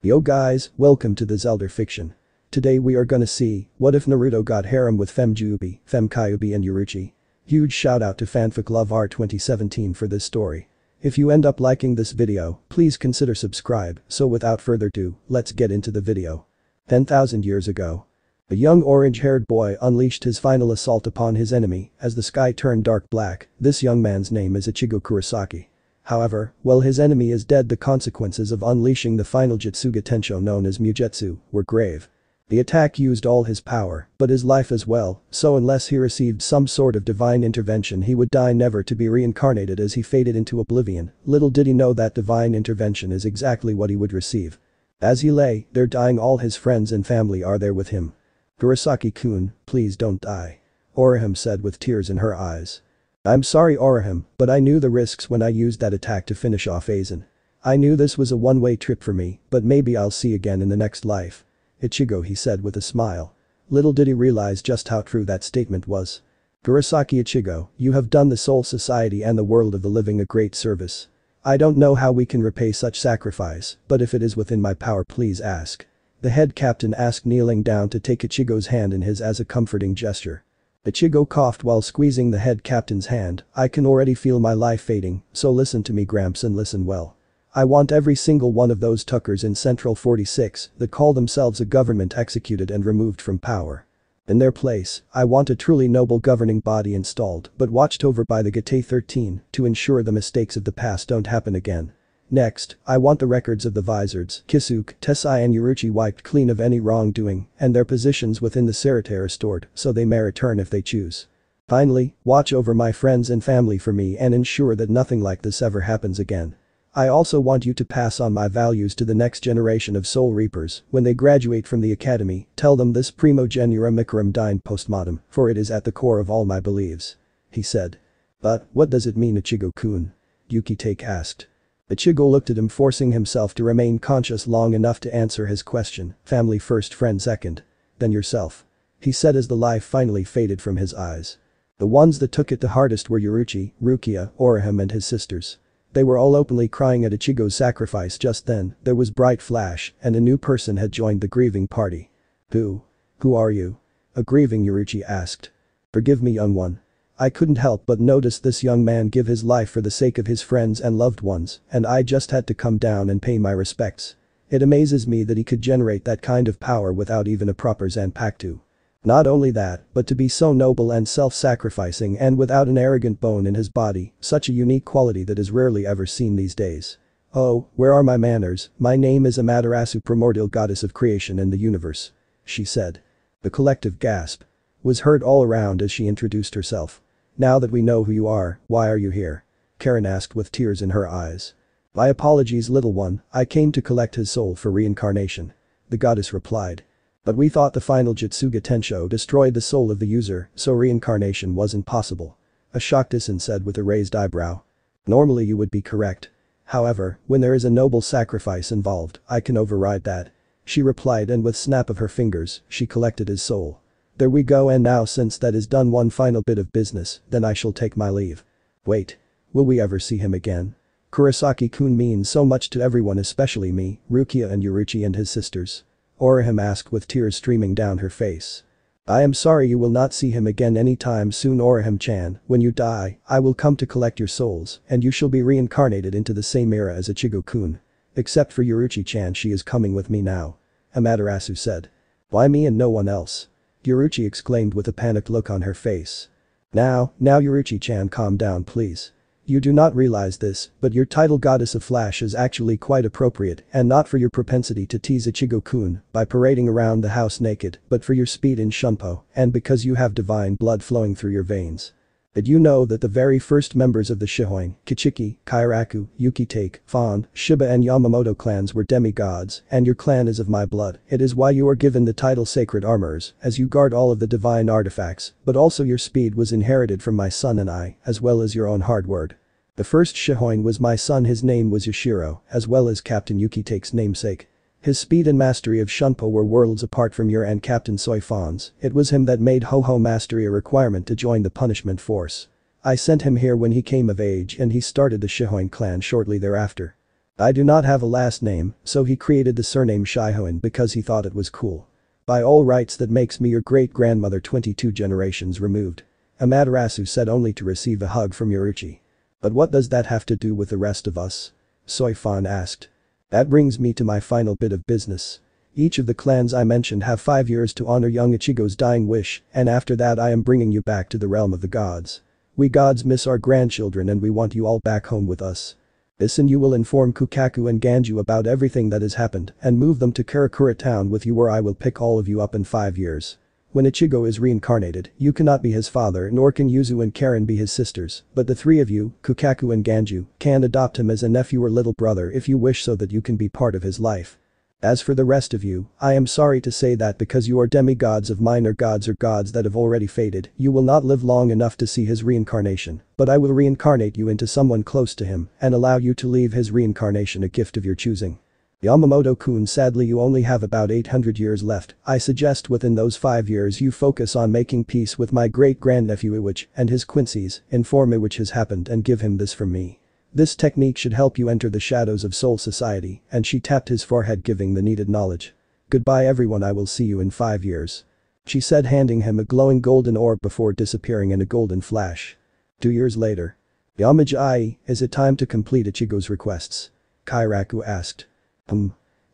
Yo guys, welcome to the Zelda fiction. Today we are gonna see, what if Naruto got harem with Fem Juubi, Fem Kyubi and Yoruichi. Huge shout out to Fanfic Love R 2017 for this story. If you end up liking this video, please consider subscribe, so without further ado, let's get into the video. 10,000 years ago. A young orange-haired boy unleashed his final assault upon his enemy as the sky turned dark black. This young man's name is Ichigo Kurosaki. However, while his enemy is dead, the consequences of unleashing the final Jutsuga Tensho known as Mugetsu were grave. The attack used all his power, but his life as well, so unless he received some sort of divine intervention he would die never to be reincarnated as he faded into oblivion. Little did he know that divine intervention is exactly what he would receive. As he lay there dying, all his friends and family are there with him. "Kurosaki-kun, please don't die," Orihime said with tears in her eyes. "I'm sorry Orihime, but I knew the risks when I used that attack to finish off Aizen. I knew this was a one-way trip for me, but maybe I'll see again in the next life." "Ichigo," he said with a smile. Little did he realize just how true that statement was. "Kurosaki Ichigo, you have done the Soul Society and the world of the living a great service. I don't know how we can repay such sacrifice, but if it is within my power, please ask." The head captain asked, kneeling down to take Ichigo's hand in his as a comforting gesture. Ichigo coughed while squeezing the head captain's hand. "I can already feel my life fading, so listen to me Gramps, and listen well. I want every single one of those Tuckers in Central 46 that call themselves a government executed and removed from power. In their place, I want a truly noble governing body installed but watched over by the Gate 13 to ensure the mistakes of the past don't happen again. Next, I want the records of the Vizards, Kitsune, Tessai and Yoruichi wiped clean of any wrongdoing and their positions within the Sarate restored so they may return if they choose. Finally, watch over my friends and family for me and ensure that nothing like this ever happens again. I also want you to pass on my values to the next generation of Soul Reapers. When they graduate from the academy, tell them this primo genera micarum dine postmortem, for it is at the core of all my beliefs," he said. "But, what does it mean Ichigo-kun?" Yukitake asked. Ichigo looked at him, forcing himself to remain conscious long enough to answer his question. "Family first, friend second. Then yourself," he said as the life finally faded from his eyes. The ones that took it the hardest were Yoruichi, Rukia, Orihime and his sisters. They were all openly crying at Ichigo's sacrifice. Just then, there was bright flash and a new person had joined the grieving party. Who are you?" a grieving Yoruichi asked. "Forgive me young one. I couldn't help but notice this young man give his life for the sake of his friends and loved ones, and I just had to come down and pay my respects. It amazes me that he could generate that kind of power without even a proper Zanpakuto. Not only that, but to be so noble and self-sacrificing and without an arrogant bone in his body, such a unique quality that is rarely ever seen these days. Oh, where are my manners? My name is Amaterasu, primordial goddess of creation and the universe," she said. The collective gasp was heard all around as she introduced herself. "Now that we know who you are, why are you here?" Karen asked with tears in her eyes. "My apologies little one, I came to collect his soul for reincarnation," the goddess replied. "But we thought the final Jutsuga Tensho destroyed the soul of the user, so reincarnation wasn't possible," a shocked Isen said with a raised eyebrow. "Normally you would be correct. However, when there is a noble sacrifice involved, I can override that," she replied, and with snap of her fingers, she collected his soul. "There we go, and now since that is done, one final bit of business, then I shall take my leave." "Wait. Will we ever see him again? Kurosaki-kun means so much to everyone, especially me, Rukia and Yoruichi and his sisters," Orihime asked with tears streaming down her face. "I am sorry you will not see him again anytime soon Orihime-chan. When you die, I will come to collect your souls and you shall be reincarnated into the same era as Ichigo-kun. Except for Yoruichi-chan, she is coming with me now," Amaterasu said. "Why me and no one else?" Yoruichi exclaimed with a panicked look on her face. Now Yoruichi-chan, calm down please. You do not realize this, but your title Goddess of Flash is actually quite appropriate and not for your propensity to tease Ichigo-kun by parading around the house naked, but for your speed in Shunpo and because you have divine blood flowing through your veins. Did you know that the very first members of the Shihoin, Kichiki, Kairaku, Yukitake, Fan, Shiba and Yamamoto clans were demigods, and your clan is of my blood. It is why you are given the title Sacred Armorers, as you guard all of the divine artifacts, but also your speed was inherited from my son and I, as well as your own hard word. The first Shihoin was my son, his name was Yashiro, as well as Captain Yukitake's namesake. His speed and mastery of Shunpo were worlds apart from your and Captain Soifan's. It was him that made Ho-Ho mastery a requirement to join the punishment force. I sent him here when he came of age and he started the Shihoin clan shortly thereafter. I do not have a last name, so he created the surname Shihoin because he thought it was cool. By all rights that makes me your great-grandmother 22 generations removed. Amaterasu said only to receive a hug from Yoruichi. But what does that have to do with the rest of us? Soifan asked. That brings me to my final bit of business. Each of the clans I mentioned have 5 years to honor young Ichigo's dying wish, and after that I am bringing you back to the realm of the gods. We gods miss our grandchildren and we want you all back home with us. This and you will inform Kukaku and Ganju about everything that has happened and move them to Karakura town with you where I will pick all of you up in 5 years. When Ichigo is reincarnated, you cannot be his father nor can Yuzu and Karen be his sisters, but the three of you, Kukaku and Ganju, can adopt him as a nephew or little brother if you wish so that you can be part of his life. As for the rest of you, I am sorry to say that because you are demigods of minor gods or gods that have already faded, you will not live long enough to see his reincarnation, but I will reincarnate you into someone close to him and allow you to leave his reincarnation a gift of your choosing. Yamamoto-kun, sadly you only have about 800 years left. I suggest within those 5 years you focus on making peace with my great-grandnephew Iwich and his Quincy's, inform Iwich has happened and give him this from me. This technique should help you enter the shadows of Soul Society, and she tapped his forehead giving the needed knowledge. Goodbye everyone, I will see you in 5 years. She said, handing him a glowing golden orb before disappearing in a golden flash. 2 years later. Yamaji, is it time to complete Ichigo's requests? Kairaku asked.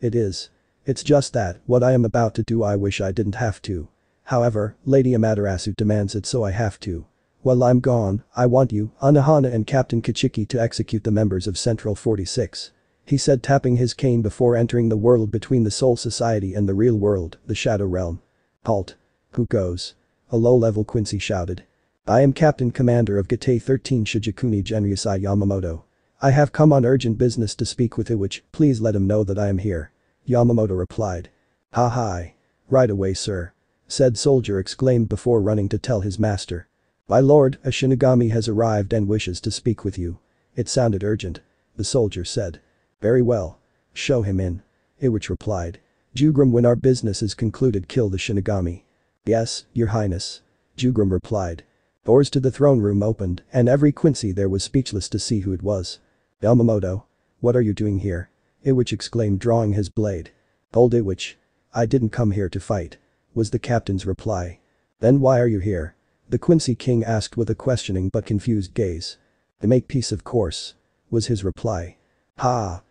It is. It's just that, what I am about to do I wish I didn't have to. However, Lady Amaterasu demands it so I have to. While I'm gone, I want you, Anohana and Captain Kichiki to execute the members of Central 46. He said, tapping his cane before entering the world between the Soul Society and the real world, the Shadow Realm. Halt. Who goes? A low-level Quincy shouted. I am Captain Commander of Gate 13 Shijikuni Genryusai Yamamoto. I have come on urgent business to speak with Iwich, please let him know that I am here. Yamamoto replied. Hi. Right away sir. Said soldier exclaimed before running to tell his master. My lord, a Shinigami has arrived and wishes to speak with you. It sounded urgent. The soldier said. Very well. Show him in. Iwich replied. Jugram, when our business is concluded kill the Shinigami. Yes, your highness. Jugram replied. Doors to the throne room opened and every Quincy there was speechless to see who it was. Yamamoto. What are you doing here? Iwich exclaimed drawing his blade. Old Iwich. I didn't come here to fight. Was the captain's reply. Then why are you here? The Quincy king asked with a questioning but confused gaze. To make peace of course. Was his reply. Ha.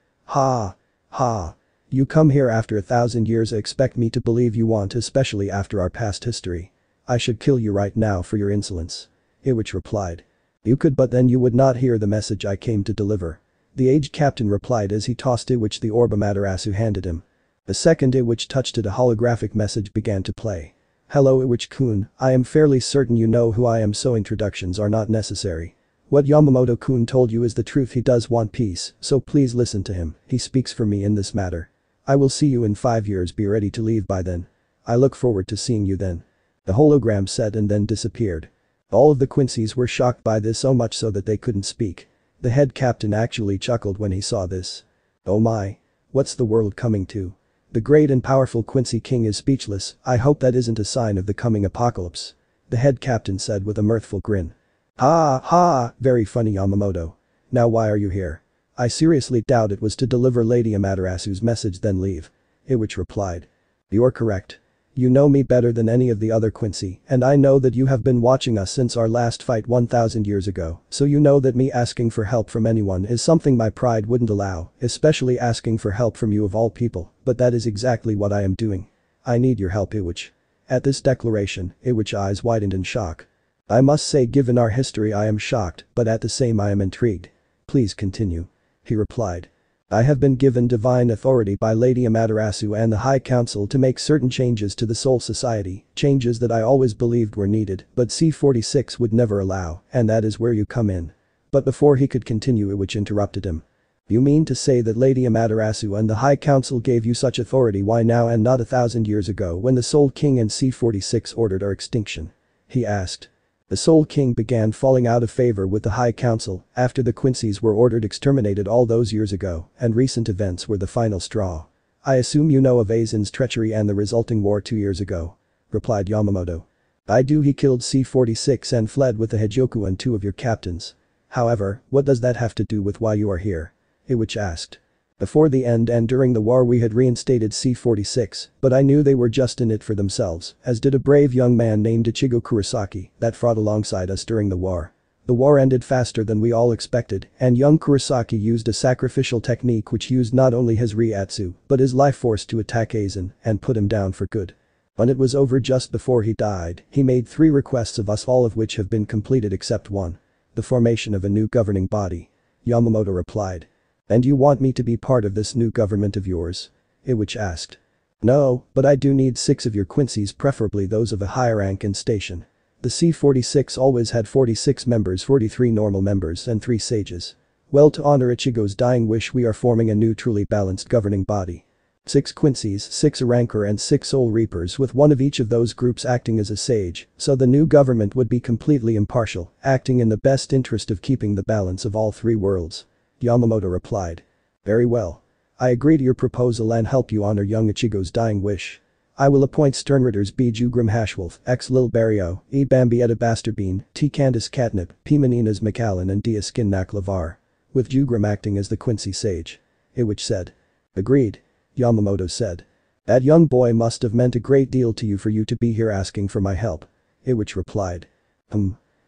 You come here after 1,000 years, expect me to believe you want, especially after our past history. I should kill you right now for your insolence. Iwich replied. You could, but then you would not hear the message I came to deliver. The aged captain replied as he tossed Iwich the orb Amaterasu handed him. The second Iwich touched it, a holographic message began to play. Hello Iwich-kun, I am fairly certain you know who I am, so introductions are not necessary. What Yamamoto-kun told you is the truth. He does want peace, so please listen to him, he speaks for me in this matter. I will see you in 5 years, be ready to leave by then. I look forward to seeing you then. The hologram said and then disappeared. All of the Quincy's were shocked by this, so much so that they couldn't speak. The head captain actually chuckled when he saw this. Oh my. What's the world coming to? The great and powerful Quincy king is speechless. I hope that isn't a sign of the coming apocalypse. The head captain said with a mirthful grin. Ha, very funny Yamamoto. Now why are you here? I seriously doubt it was to deliver Lady Amaterasu's message then leave. Iwich replied. You're correct. You know me better than any of the other Quincy, and I know that you have been watching us since our last fight 1,000 years ago, so you know that me asking for help from anyone is something my pride wouldn't allow, especially asking for help from you of all people, but that is exactly what I am doing. I need your help, Iwich. At this declaration, Iwich's eyes widened in shock. I must say, given our history, I am shocked, but at the same I am intrigued. Please continue. He replied. I have been given divine authority by Lady Amaterasu and the High Council to make certain changes to the Soul Society, changes that I always believed were needed, but C46 would never allow, and that is where you come in. But before he could continue, Iwich interrupted him. You mean to say that Lady Amaterasu and the High Council gave you such authority, why now and not 1,000 years ago when the Soul King and C46 ordered our extinction? He asked. The Soul King began falling out of favor with the High Council after the Quincy's were ordered exterminated all those years ago, and recent events were the final straw. I assume you know of Aizen's treachery and the resulting war 2 years ago, replied Yamamoto. I do. He killed C46 and fled with the Hejoku and 2 of your captains. However, what does that have to do with why you are here? Iwich asked. Before the end and during the war we had reinstated C-46, but I knew they were just in it for themselves, as did a brave young man named Ichigo Kurosaki that fought alongside us during the war. The war ended faster than we all expected, and young Kurosaki used a sacrificial technique which used not only his Ryatsu, but his life force to attack Aizen and put him down for good. When it was over just before he died, he made 3 requests of us, all of which have been completed except one. The formation of a new governing body. Yamamoto replied. And you want me to be part of this new government of yours? Yoruichi asked. No, but I do need 6 of your Quincy's, preferably those of a higher rank and station. The C-46 always had 46 members, 43 normal members and 3 sages. Well, to honor Ichigo's dying wish we are forming a new truly balanced governing body. 6 Quincy's, 6 Rancor and 6 Soul Reapers, with one of each of those groups acting as a sage, so the new government would be completely impartial, acting in the best interest of keeping the balance of all 3 worlds. Yamamoto replied. Very well. I agree to your proposal and help you honor young Ichigo's dying wish. I will appoint Sternritters B. Jugrim Hashwolf, X. Lil Barrio, E. Bambietta Bastardbean, T. Candace Catnip, P. Meninas McAllen and D. Skin Lavar. With Jugrim acting as the Quincy sage. Yoruichi said. Agreed. Yamamoto said. That young boy must have meant a great deal to you for you to be here asking for my help. Yoruichi replied.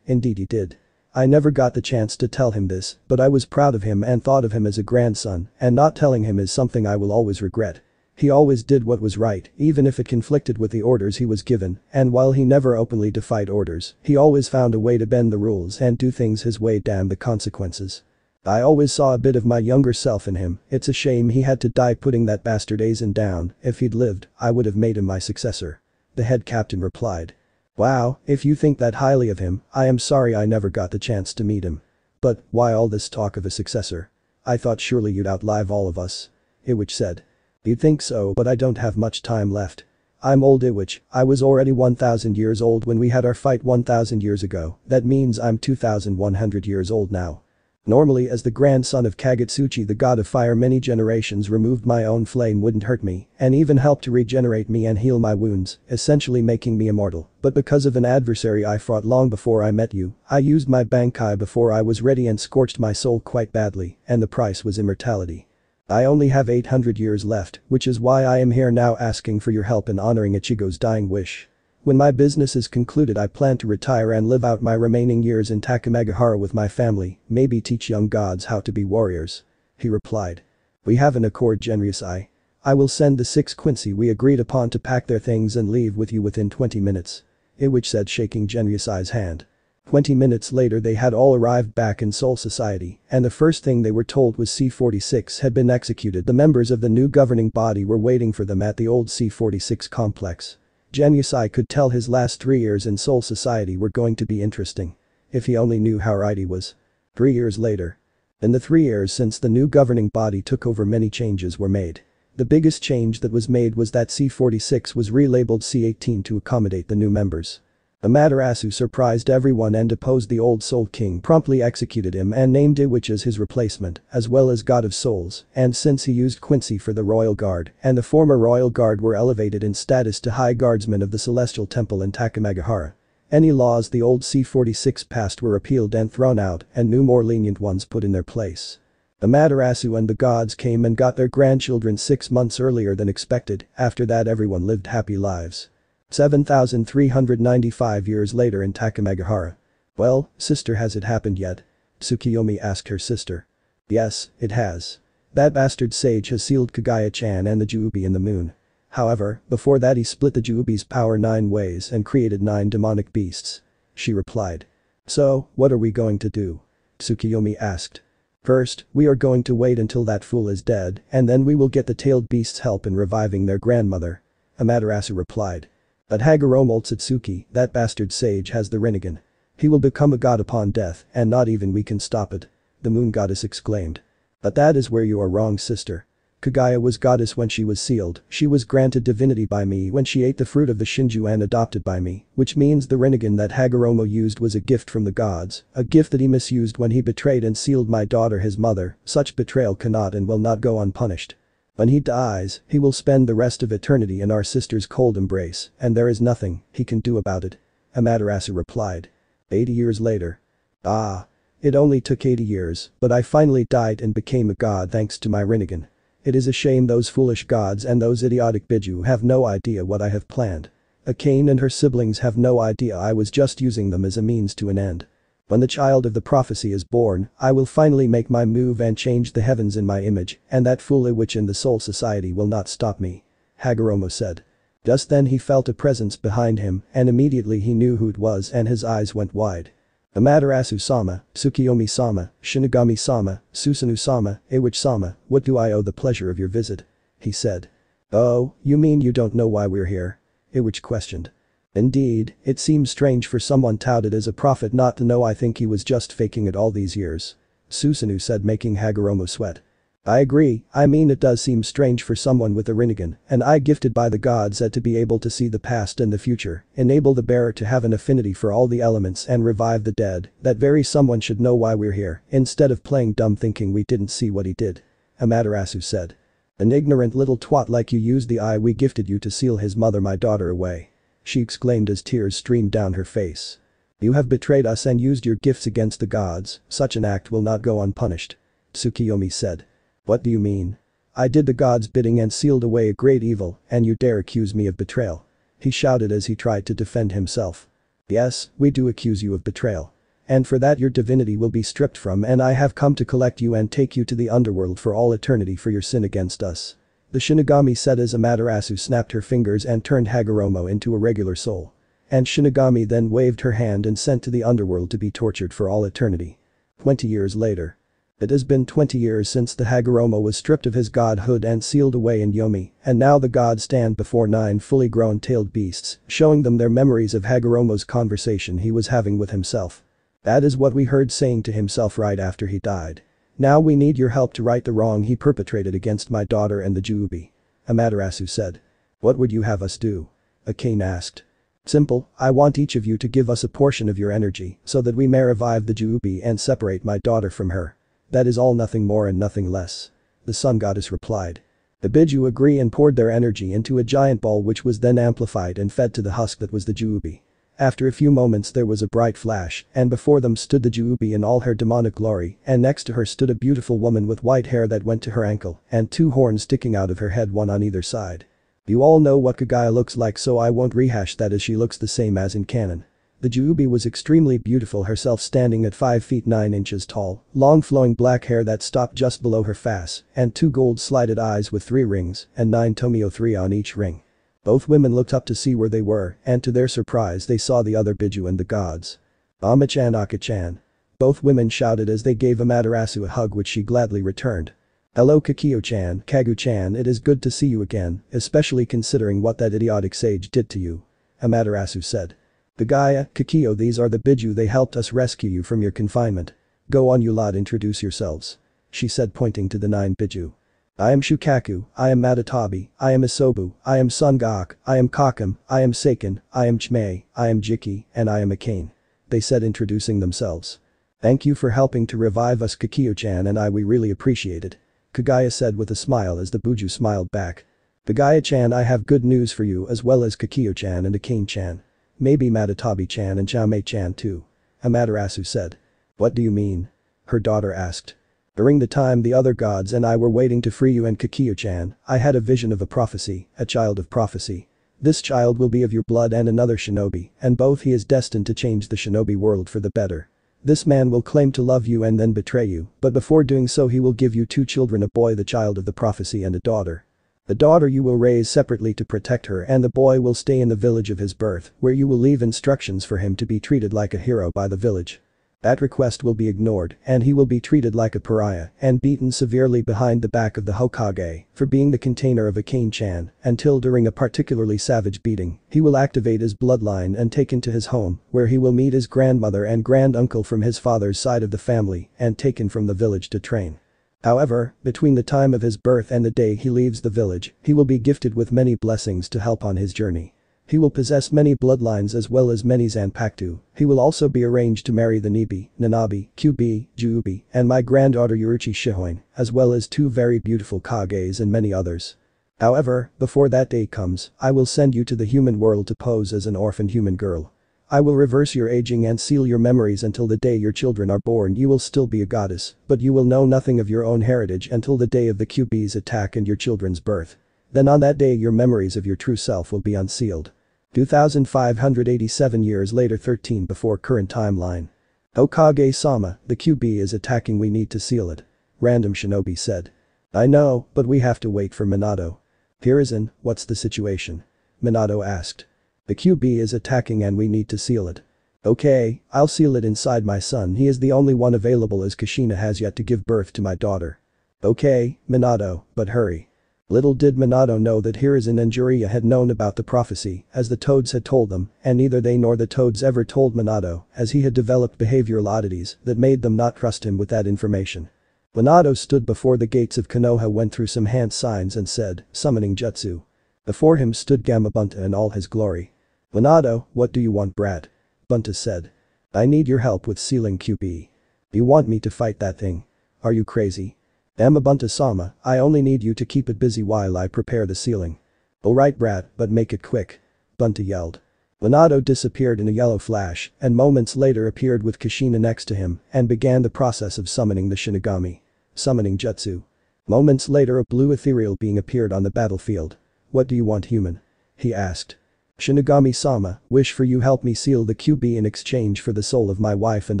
Indeed he did. I never got the chance to tell him this, but I was proud of him and thought of him as a grandson, and not telling him is something I will always regret. He always did what was right, even if it conflicted with the orders he was given, and while he never openly defied orders, he always found a way to bend the rules and do things his way, damn the consequences. I always saw a bit of my younger self in him. It's a shame he had to die putting that bastard Aizen down. If he'd lived, I would have made him my successor. The head captain replied. Wow, if you think that highly of him, I am sorry I never got the chance to meet him. But, why all this talk of a successor? I thought surely you'd outlive all of us. Yoruichi said. You'd think so, but I don't have much time left. I'm old, Yoruichi. I was already 1,000 years old when we had our fight 1,000 years ago. That means I'm 2,100 years old now. Normally, as the grandson of Kagetsuchi, the god of fire, many generations removed my own flame wouldn't hurt me and even help to regenerate me and heal my wounds, essentially making me immortal. But because of an adversary I fought long before I met you, I used my Bankai before I was ready and scorched my soul quite badly, and the price was immortality. I only have 800 years left, which is why I am here now asking for your help in honoring Ichigo's dying wish. When my business is concluded, I plan to retire and live out my remaining years in Takamagahara with my family, maybe teach young gods how to be warriors. He replied. We have an accord, Genryusai. I will send the 6 Quincy we agreed upon to pack their things and leave with you within 20 minutes. Yoruichi said, shaking Genryusai's hand. 20 minutes later they had all arrived back in Soul Society, and the first thing they were told was C-46 had been executed. The members of the new governing body were waiting for them at the old C-46 complex. Genryusai could tell his last 3 years in Soul Society were going to be interesting. If he only knew how right he was. 3 years later. In the 3 years since the new governing body took over, many changes were made. The biggest change that was made was that C-46 was relabeled C-18 to accommodate the new members. Amaterasu surprised everyone and deposed the old Soul King, promptly executed him and named Yoruichi as his replacement, as well as God of Souls, and since he used Quincy for the Royal Guard, and the former Royal Guard were elevated in status to High Guardsmen of the Celestial Temple in Takamagahara. Any laws the old C-46 passed were repealed and thrown out, and new more lenient ones put in their place. Amaterasu and the gods came and got their grandchildren 6 months earlier than expected. After that everyone lived happy lives. 7,395 years later in Takamagahara. Well, sister, has it happened yet? Tsukiyomi asked her sister. Yes, it has. That bastard sage has sealed Kagaya-chan and the Juubi in the moon. However, before that he split the Juubi's power 9 ways and created 9 demonic beasts. She replied. So, what are we going to do? Tsukiyomi asked. First, we are going to wait until that fool is dead, and then we will get the tailed beasts' help in reviving their grandmother. Amaterasu replied. But Hagoromo Otsutsuki, that bastard sage, has the Rinnegan. He will become a god upon death, and not even we can stop it. The moon goddess exclaimed. But that is where you are wrong, sister. Kagaya was goddess when she was sealed. She was granted divinity by me when she ate the fruit of the Shinju and adopted by me, which means the Rinnegan that Hagoromo used was a gift from the gods, a gift that he misused when he betrayed and sealed my daughter, his mother. Such betrayal cannot and will not go unpunished. When he dies, he will spend the rest of eternity in our sister's cold embrace, and there is nothing he can do about it. Amaterasu replied. 80 years later. Ah. It only took 80 years, but I finally died and became a god thanks to my Rinnegan. It is a shame those foolish gods and those idiotic Biju have no idea what I have planned. Akane and her siblings have no idea I was just using them as a means to an end. When the child of the prophecy is born, I will finally make my move and change the heavens in my image, and that fool witch in the Soul Society will not stop me," Hagoromo said. Just then he felt a presence behind him and immediately he knew who it was and his eyes went wide. "Amaterasu-sama, Tsukiyomi-sama, Shinigami-sama, Susanoo-sama, Iwich-sama, what do I owe the pleasure of your visit?" he said. "Oh, you mean you don't know why we're here?" Iwich questioned. "Indeed, it seems strange for someone touted as a prophet not to know. I think he was just faking it all these years," Susanoo said, making Hagoromo sweat. "I agree, I mean it does seem strange for someone with a Rinnegan, an eye gifted by the gods to be able to see the past and the future, enable the bearer to have an affinity for all the elements and revive the dead, that very someone should know why we're here, instead of playing dumb thinking we didn't see what he did," Amaterasu said. "An ignorant little twat like you used the eye we gifted you to seal his mother my daughter away," she exclaimed as tears streamed down her face. "You have betrayed us and used your gifts against the gods, such an act will not go unpunished," Tsukiyomi said. "What do you mean? I did the gods' bidding and sealed away a great evil, and you dare accuse me of betrayal?" he shouted as he tried to defend himself. "Yes, we do accuse you of betrayal. And for that your divinity will be stripped from and I have come to collect you and take you to the underworld for all eternity for your sin against us," the Shinigami said as Amaterasu snapped her fingers and turned Hagoromo into a regular soul. And Shinigami then waved her hand and sent to the underworld to be tortured for all eternity. 20 years later. It has been 20 years since the Hagoromo was stripped of his godhood and sealed away in Yomi, and now the gods stand before 9 fully grown tailed beasts, showing them their memories of Hagoromo's conversation he was having with himself. "That is what we heard saying to himself right after he died. Now we need your help to right the wrong he perpetrated against my daughter and the Juubi," Amaterasu said. "What would you have us do?" Akane asked. "Simple, I want each of you to give us a portion of your energy so that we may revive the Juubi and separate my daughter from her. That is all, nothing more and nothing less," the sun goddess replied. The Biju agree and poured their energy into a giant ball which was then amplified and fed to the husk that was the Juubi. After a few moments there was a bright flash and before them stood the Juubi in all her demonic glory and next to her stood a beautiful woman with white hair that went to her ankle and 2 horns sticking out of her head, one on either side. You all know what Kagaya looks like so I won't rehash that as she looks the same as in canon. The Juubi was extremely beautiful herself, standing at 5 feet 9 inches tall, long flowing black hair that stopped just below her face, and 2 gold slided eyes with 3 rings and 9 tomio 3 on each ring. Both women looked up to see where they were and to their surprise they saw the other Biju and the gods. "Ama-chan, Aka-chan." Both women shouted as they gave Amaterasu a hug which she gladly returned. "Hello Kakio-chan, Kagu-chan, it is good to see you again, especially considering what that idiotic sage did to you," Amaterasu said. "Kagaya, Kakio, these are the Biju, they helped us rescue you from your confinement. Go on you lot, introduce yourselves," she said pointing to the 9 Biju. "I am Shukaku, I am Matatabi, I am Isobu, I am Son Goku, I am Kakam, I am Seiken, I am Chimei, I am Jiki, and I am Akane," they said introducing themselves. "Thank you for helping to revive us Kakio-chan and we really appreciate it," Kagaya said with a smile as the Biju smiled back. "Kagaya-chan, I have good news for you as well as Kakio-chan and Akane-chan. Maybe Matatabi-chan and Chimei-chan too," Amaterasu said. "What do you mean?" her daughter asked. "During the time the other gods and I were waiting to free you and Kakio-chan, I had a vision of a prophecy, a child of prophecy. This child will be of your blood and another shinobi, and both he is destined to change the shinobi world for the better. This man will claim to love you and then betray you, but before doing so he will give you 2 children, a boy the child of the prophecy and a daughter. The daughter you will raise separately to protect her and the boy will stay in the village of his birth where you will leave instructions for him to be treated like a hero by the village. That request will be ignored and he will be treated like a pariah and beaten severely behind the back of the Hokage for being the container of Akane-chan until during a particularly savage beating he will activate his bloodline and taken to his home where he will meet his grandmother and granduncle from his father's side of the family and taken from the village to train. However, between the time of his birth and the day he leaves the village, he will be gifted with many blessings to help on his journey. He will possess many bloodlines as well as many Zanpakuto. He will also be arranged to marry the Nibi, Nanabi, Kyubi, Juubi, and my granddaughter Yoruichi Shihoin, as well as 2 very beautiful Kages and many others. However, before that day comes, I will send you to the human world to pose as an orphaned human girl. I will reverse your aging and seal your memories until the day your children are born. You will still be a goddess, but you will know nothing of your own heritage until the day of the kyubi's attack and your children's birth. Then on that day your memories of your true self will be unsealed. 2587 years later, 13 before current timeline. Hokage-sama, the kyubi is attacking, we need to seal it. Random shinobi said. I know, but we have to wait for Minato. Hiruzen, what's the situation? Minato asked. The kyubi is attacking and we need to seal it. Okay, I'll seal it inside my son, he is the only one available as Kushina has yet to give birth to my daughter. Okay, Minato, but hurry. Little did Minato know that Hiruzen and Jiraiya had known about the prophecy, as the toads had told them, and neither they nor the toads ever told Minato, as he had developed behavioral oddities that made them not trust him with that information. Minato stood before the gates of Konoha, went through some hand signs and said, summoning jutsu. Before him stood Gamabunta in all his glory. Minato, what do you want, brat? Bunta said. I need your help with sealing kyubi. You want me to fight that thing? Are you crazy? Gamabunta-sama, I only need you to keep it busy while I prepare the sealing. Alright brat, but make it quick. Bunta yelled. Minato disappeared in a yellow flash and moments later appeared with Kushina next to him and began the process of summoning the Shinigami. Summoning jutsu. Moments later a blue ethereal being appeared on the battlefield. What do you want, human? He asked. Shinigami-sama, wish for you help me seal the kyubi in exchange for the soul of my wife and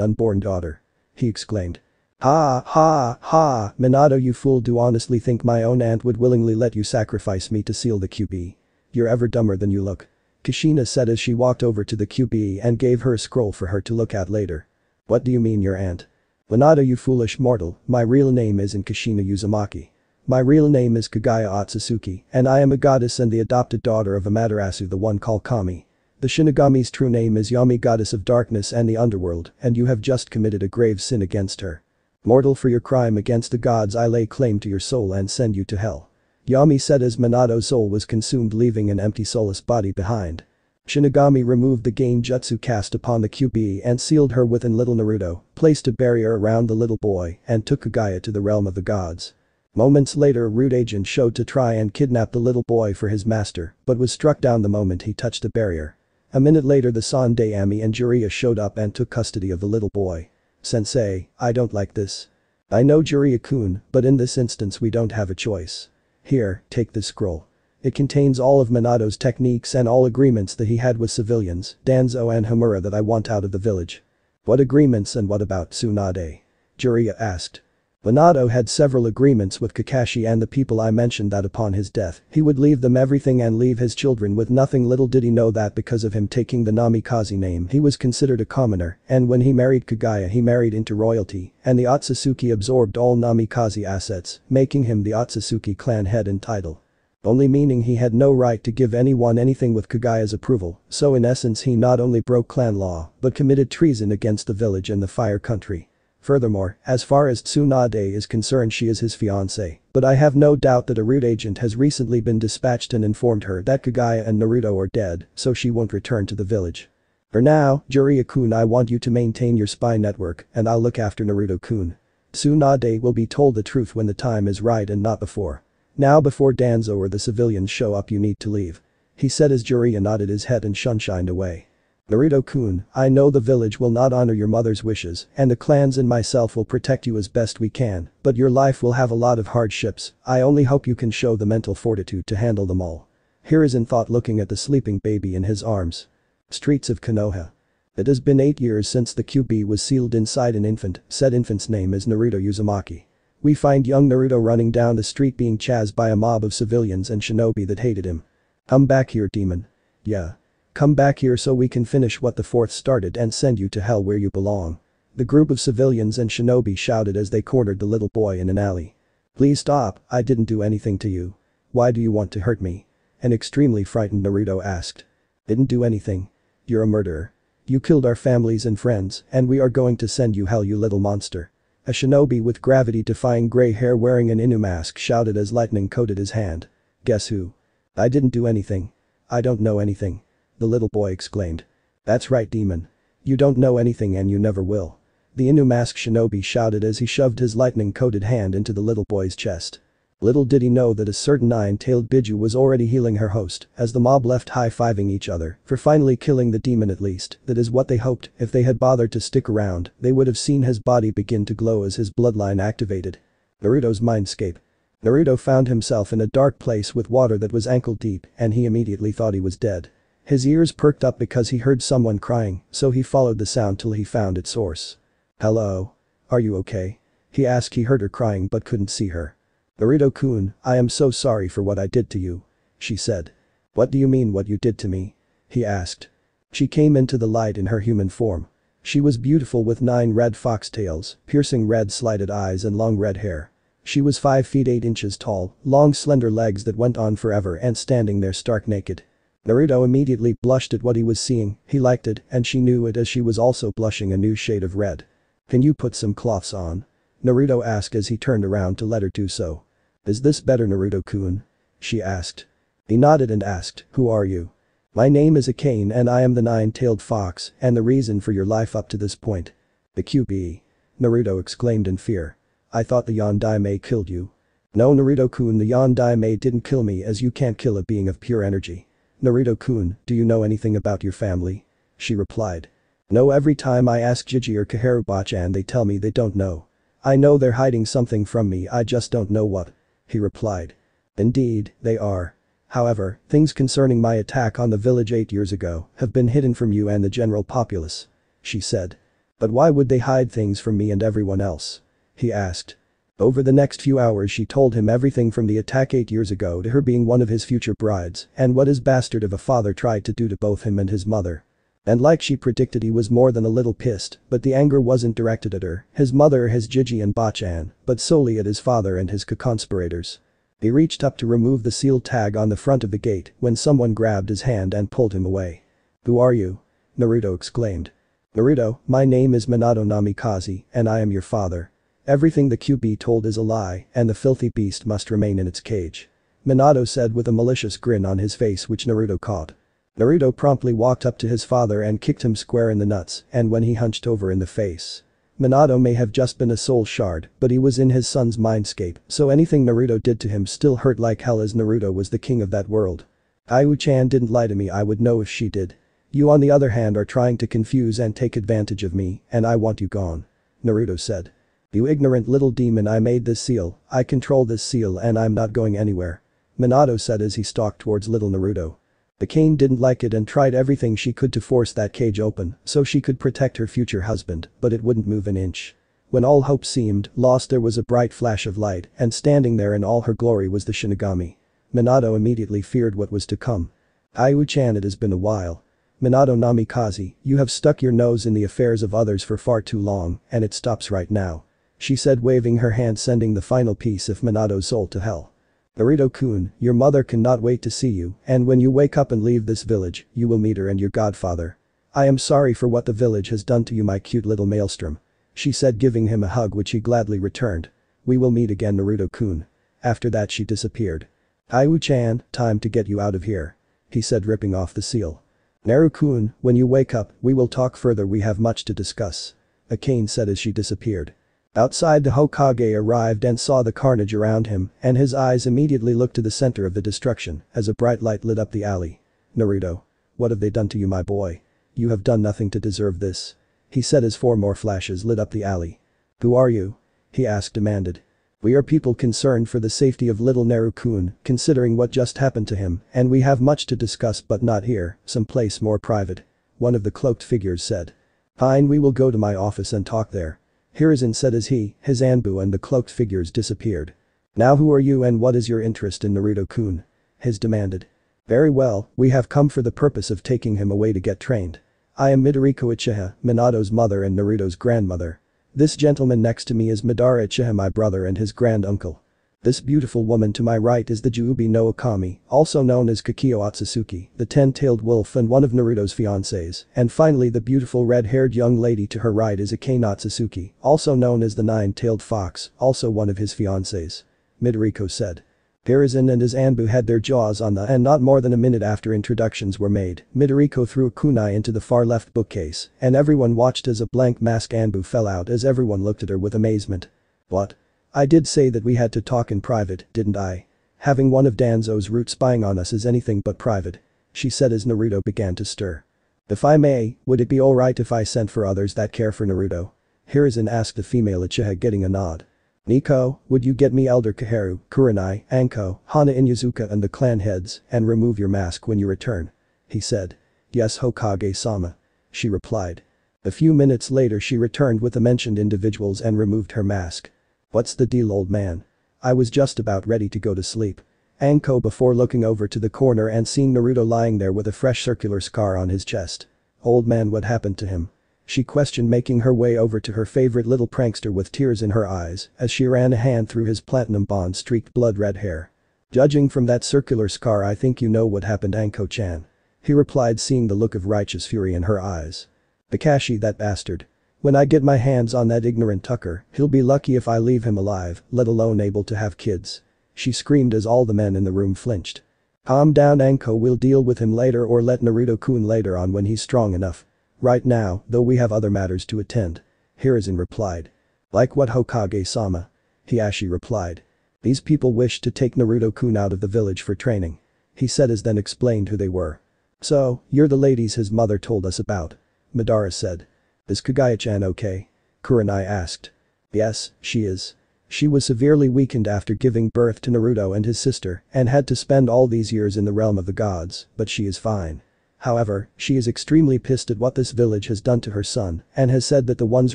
unborn daughter. He exclaimed. Ha ha ha, Minato, you fool, do honestly think my own aunt would willingly let you sacrifice me to seal the kyubi? You're ever dumber than you look. Kushina said as she walked over to the kyubi and gave her a scroll for her to look at later. What do you mean your aunt? Minato, you foolish mortal, my real name isn't Kushina Uzumaki. My real name is Kagaya Otsutsuki, and I am a goddess and the adopted daughter of Amaterasu, the one called Kami. The Shinigami's true name is Yami, goddess of darkness and the underworld, and you have just committed a grave sin against her. Mortal, for your crime against the gods I lay claim to your soul and send you to hell. Yami said as Minato's soul was consumed, leaving an empty soulless body behind. Shinigami removed the gain jutsu cast upon the kyubi and sealed her within little Naruto, placed a barrier around the little boy and took Kagaya to the realm of the gods. Moments later a rude agent showed to try and kidnap the little boy for his master, but was struck down the moment he touched the barrier. A minute later the Sandaime and Jiraiya showed up and took custody of the little boy. Sensei, I don't like this. I know Jiraiya-kun, but in this instance we don't have a choice. Here, take this scroll. It contains all of Minato's techniques and all agreements that he had with civilians, Danzo and Homura, that I want out of the village. What agreements and what about Tsunade? Jiraiya asked. Minato had several agreements with Kakashi and the people I mentioned that upon his death, he would leave them everything and leave his children with nothing. Little did he know that because of him taking the Namikaze name he was considered a commoner, and when he married Kagaya he married into royalty, and the Otsutsuki absorbed all Namikaze assets, making him the Otsutsuki clan head in title. Only meaning he had no right to give anyone anything with Kagaya's approval, so in essence he not only broke clan law, but committed treason against the village and the Fire Country. Furthermore, as far as Tsunade is concerned, she is his fiancée, but I have no doubt that a root agent has recently been dispatched and informed her that Kagaya and Naruto are dead, so she won't return to the village. For now, Jiraiya-kun, I want you to maintain your spy network and I'll look after Naruto-kun. Tsunade will be told the truth when the time is right and not before. Now before Danzo or the civilians show up you need to leave. He said as Jiraiya nodded his head and shunshined away. Naruto-kun, I know the village will not honor your mother's wishes and the clans and myself will protect you as best we can, but your life will have a lot of hardships. I only hope you can show the mental fortitude to handle them all. Hiruzen thought, looking at the sleeping baby in his arms. Streets of Konoha. It has been 8 years since the kyubi was sealed inside an infant, said infant's name is Naruto Uzumaki. We find young Naruto running down the street being chased by a mob of civilians and shinobi that hated him. Come back here, demon. Yeah. Come back here so we can finish what the fourth started and send you to hell where you belong. The group of civilians and shinobi shouted as they cornered the little boy in an alley. Please stop, I didn't do anything to you. Why do you want to hurt me? An extremely frightened Naruto asked. Didn't do anything. You're a murderer. You killed our families and friends and we are going to send you hell, you little monster. A shinobi with gravity-defying gray hair wearing an Inu mask shouted as lightning coated his hand. Guess who? I didn't do anything. I don't know anything. The little boy exclaimed. That's right, demon. You don't know anything and you never will. The Inu mask shinobi shouted as he shoved his lightning-coated hand into the little boy's chest. Little did he know that a certain nine-tailed Biju was already healing her host as the mob left high-fiving each other for finally killing the demon at least. That is what they hoped. If they had bothered to stick around, they would have seen his body begin to glow as his bloodline activated. Naruto's mindscape. Naruto found himself in a dark place with water that was ankle deep and he immediately thought he was dead. His ears perked up because he heard someone crying, so he followed the sound till he found its source. "Hello? Are you okay?" he asked. He heard her crying but couldn't see her. "Naruto-kun, I am so sorry for what I did to you," she said. "What do you mean what you did to me?" he asked. She came into the light in her human form. She was beautiful with 9 red foxtails, piercing red slided eyes and long red hair. She was 5 feet 8 inches tall, long slender legs that went on forever and standing there stark naked. Naruto immediately blushed at what he was seeing. He liked it and she knew it as she was also blushing a new shade of red. "Can you put some cloths on?" Naruto asked as he turned around to let her do so. "Is this better, Naruto-kun?" she asked. He nodded and asked, "Who are you?" "My name is Akane and I am the 9-tailed fox and the reason for your life up to this point." "The kyubi?" Naruto exclaimed in fear. "I thought the Yondaime killed you." "No, Naruto-kun, the Yondaime didn't kill me as you can't kill a being of pure energy." "Naruto-kun, do you know anything about your family?" she replied. "No, every time I ask Jiji or Kaharu-bachan they tell me they don't know. I know they're hiding something from me, I just don't know what," he replied. "Indeed, they are. However, things concerning my attack on the village 8 years ago have been hidden from you and the general populace," she said. "But why would they hide things from me and everyone else?" he asked. Over the next few hours she told him everything from the attack 8 years ago to her being one of his future brides and what his bastard of a father tried to do to both him and his mother. And like she predicted, he was more than a little pissed, but the anger wasn't directed at her, his mother, his Jiji and Bachan, but solely at his father and his co-conspirators. He reached up to remove the sealed tag on the front of the gate when someone grabbed his hand and pulled him away. "Who are you?" Naruto exclaimed. "Naruto, my name is Minato Namikaze and I am your father. Everything the QB told is a lie and the filthy beast must remain in its cage," Minato said with a malicious grin on his face which Naruto caught. Naruto promptly walked up to his father and kicked him square in the nuts and when he hunched over in the face. Minato may have just been a soul shard, but he was in his son's mindscape, so anything Naruto did to him still hurt like hell as Naruto was the king of that world. "Ayu-chan didn't lie to me, I would know if she did. You on the other hand are trying to confuse and take advantage of me and I want you gone," Naruto said. "You ignorant little demon, I made this seal, I control this seal and I'm not going anywhere," Minato said as he stalked towards little Naruto. The Kane didn't like it and tried everything she could to force that cage open so she could protect her future husband, but it wouldn't move an inch. When all hope seemed lost there was a bright flash of light and standing there in all her glory was the Shinigami. Minato immediately feared what was to come. "Ayu-chan, it has been a while. Minato Namikaze, you have stuck your nose in the affairs of others for far too long and it stops right now," she said waving her hand sending the final piece of Minato's soul to hell. "Naruto-kun, your mother cannot wait to see you and when you wake up and leave this village, you will meet her and your godfather. I am sorry for what the village has done to you, my cute little maelstrom," she said giving him a hug which he gladly returned. "We will meet again, Naruto-kun." After that she disappeared. "Ayu-chan, time to get you out of here," he said ripping off the seal. "Naru-kun, when you wake up, we will talk further, we have much to discuss," Akane said as she disappeared. Outside the Hokage arrived and saw the carnage around him and his eyes immediately looked to the center of the destruction as a bright light lit up the alley. "Naruto. What have they done to you, my boy? You have done nothing to deserve this," he said as 4 more flashes lit up the alley. "Who are you?" he asked demanded. "We are people concerned for the safety of little Naru-kun considering what just happened to him and we have much to discuss but not here, someplace more private," one of the cloaked figures said. "Fine, we will go to my office and talk there," Hiruzen said as his Anbu and the cloaked figures disappeared. "Now who are you and what is your interest in Naruto-kun?" His demanded. "Very well, we have come for the purpose of taking him away to get trained. I am Midoriko Uchiha, Minato's mother and Naruto's grandmother. This gentleman next to me is Madara Uchiha, my brother and his grand-uncle. This beautiful woman to my right is the Juubi no Okami, also known as Kakio Otsutsuki, the 10-tailed wolf and one of Naruto's fiancés, and finally the beautiful red-haired young lady to her right is Akane Otsutsuki, also known as the 9-tailed fox, also one of his fiancés," Midoriko said. Hiruzen and his Anbu had their jaws on the and not more than a minute after introductions were made, Midoriko threw a kunai into the far left bookcase and everyone watched as a blank mask Anbu fell out as everyone looked at her with amazement. "What? I did say that we had to talk in private, didn't I? Having one of Danzo's root spying on us is anything but private. She said as Naruto began to stir. If I may, would it be alright if I sent for others that care for Naruto? Hiruzen asked the female Uchiha getting a nod. Nico, would you get me Elder Kaheru, Kurenai, Anko, Hana Inyazuka and the clan heads and remove your mask when you return? He said. Yes Hokage-sama. She replied. A few minutes later she returned with the mentioned individuals and removed her mask. What's the deal old man? I was just about ready to go to sleep. Anko before looking over to the corner and seeing Naruto lying there with a fresh circular scar on his chest. Old man, what happened to him? She questioned, making her way over to her favorite little prankster with tears in her eyes as she ran a hand through his platinum bond-streaked blood-red hair. Judging from that circular scar I think you know what happened Anko-chan. He replied, seeing the look of righteous fury in her eyes. Kakashi, that bastard. When I get my hands on that ignorant Tucker, he'll be lucky if I leave him alive, let alone able to have kids. She screamed as all the men in the room flinched. Calm down Anko, we'll deal with him later or let Naruto-kun later on when he's strong enough. Right now, though we have other matters to attend. Hiruzen replied. Like what Hokage-sama? Hiashi replied. These people wished to take Naruto-kun out of the village for training. He said as then explained who they were. So, you're the ladies his mother told us about. Madara said. Is Kagaya-chan okay? Kurenai asked. Yes, she is. She was severely weakened after giving birth to Naruto and his sister and had to spend all these years in the realm of the gods, but she is fine. However, she is extremely pissed at what this village has done to her son and has said that the ones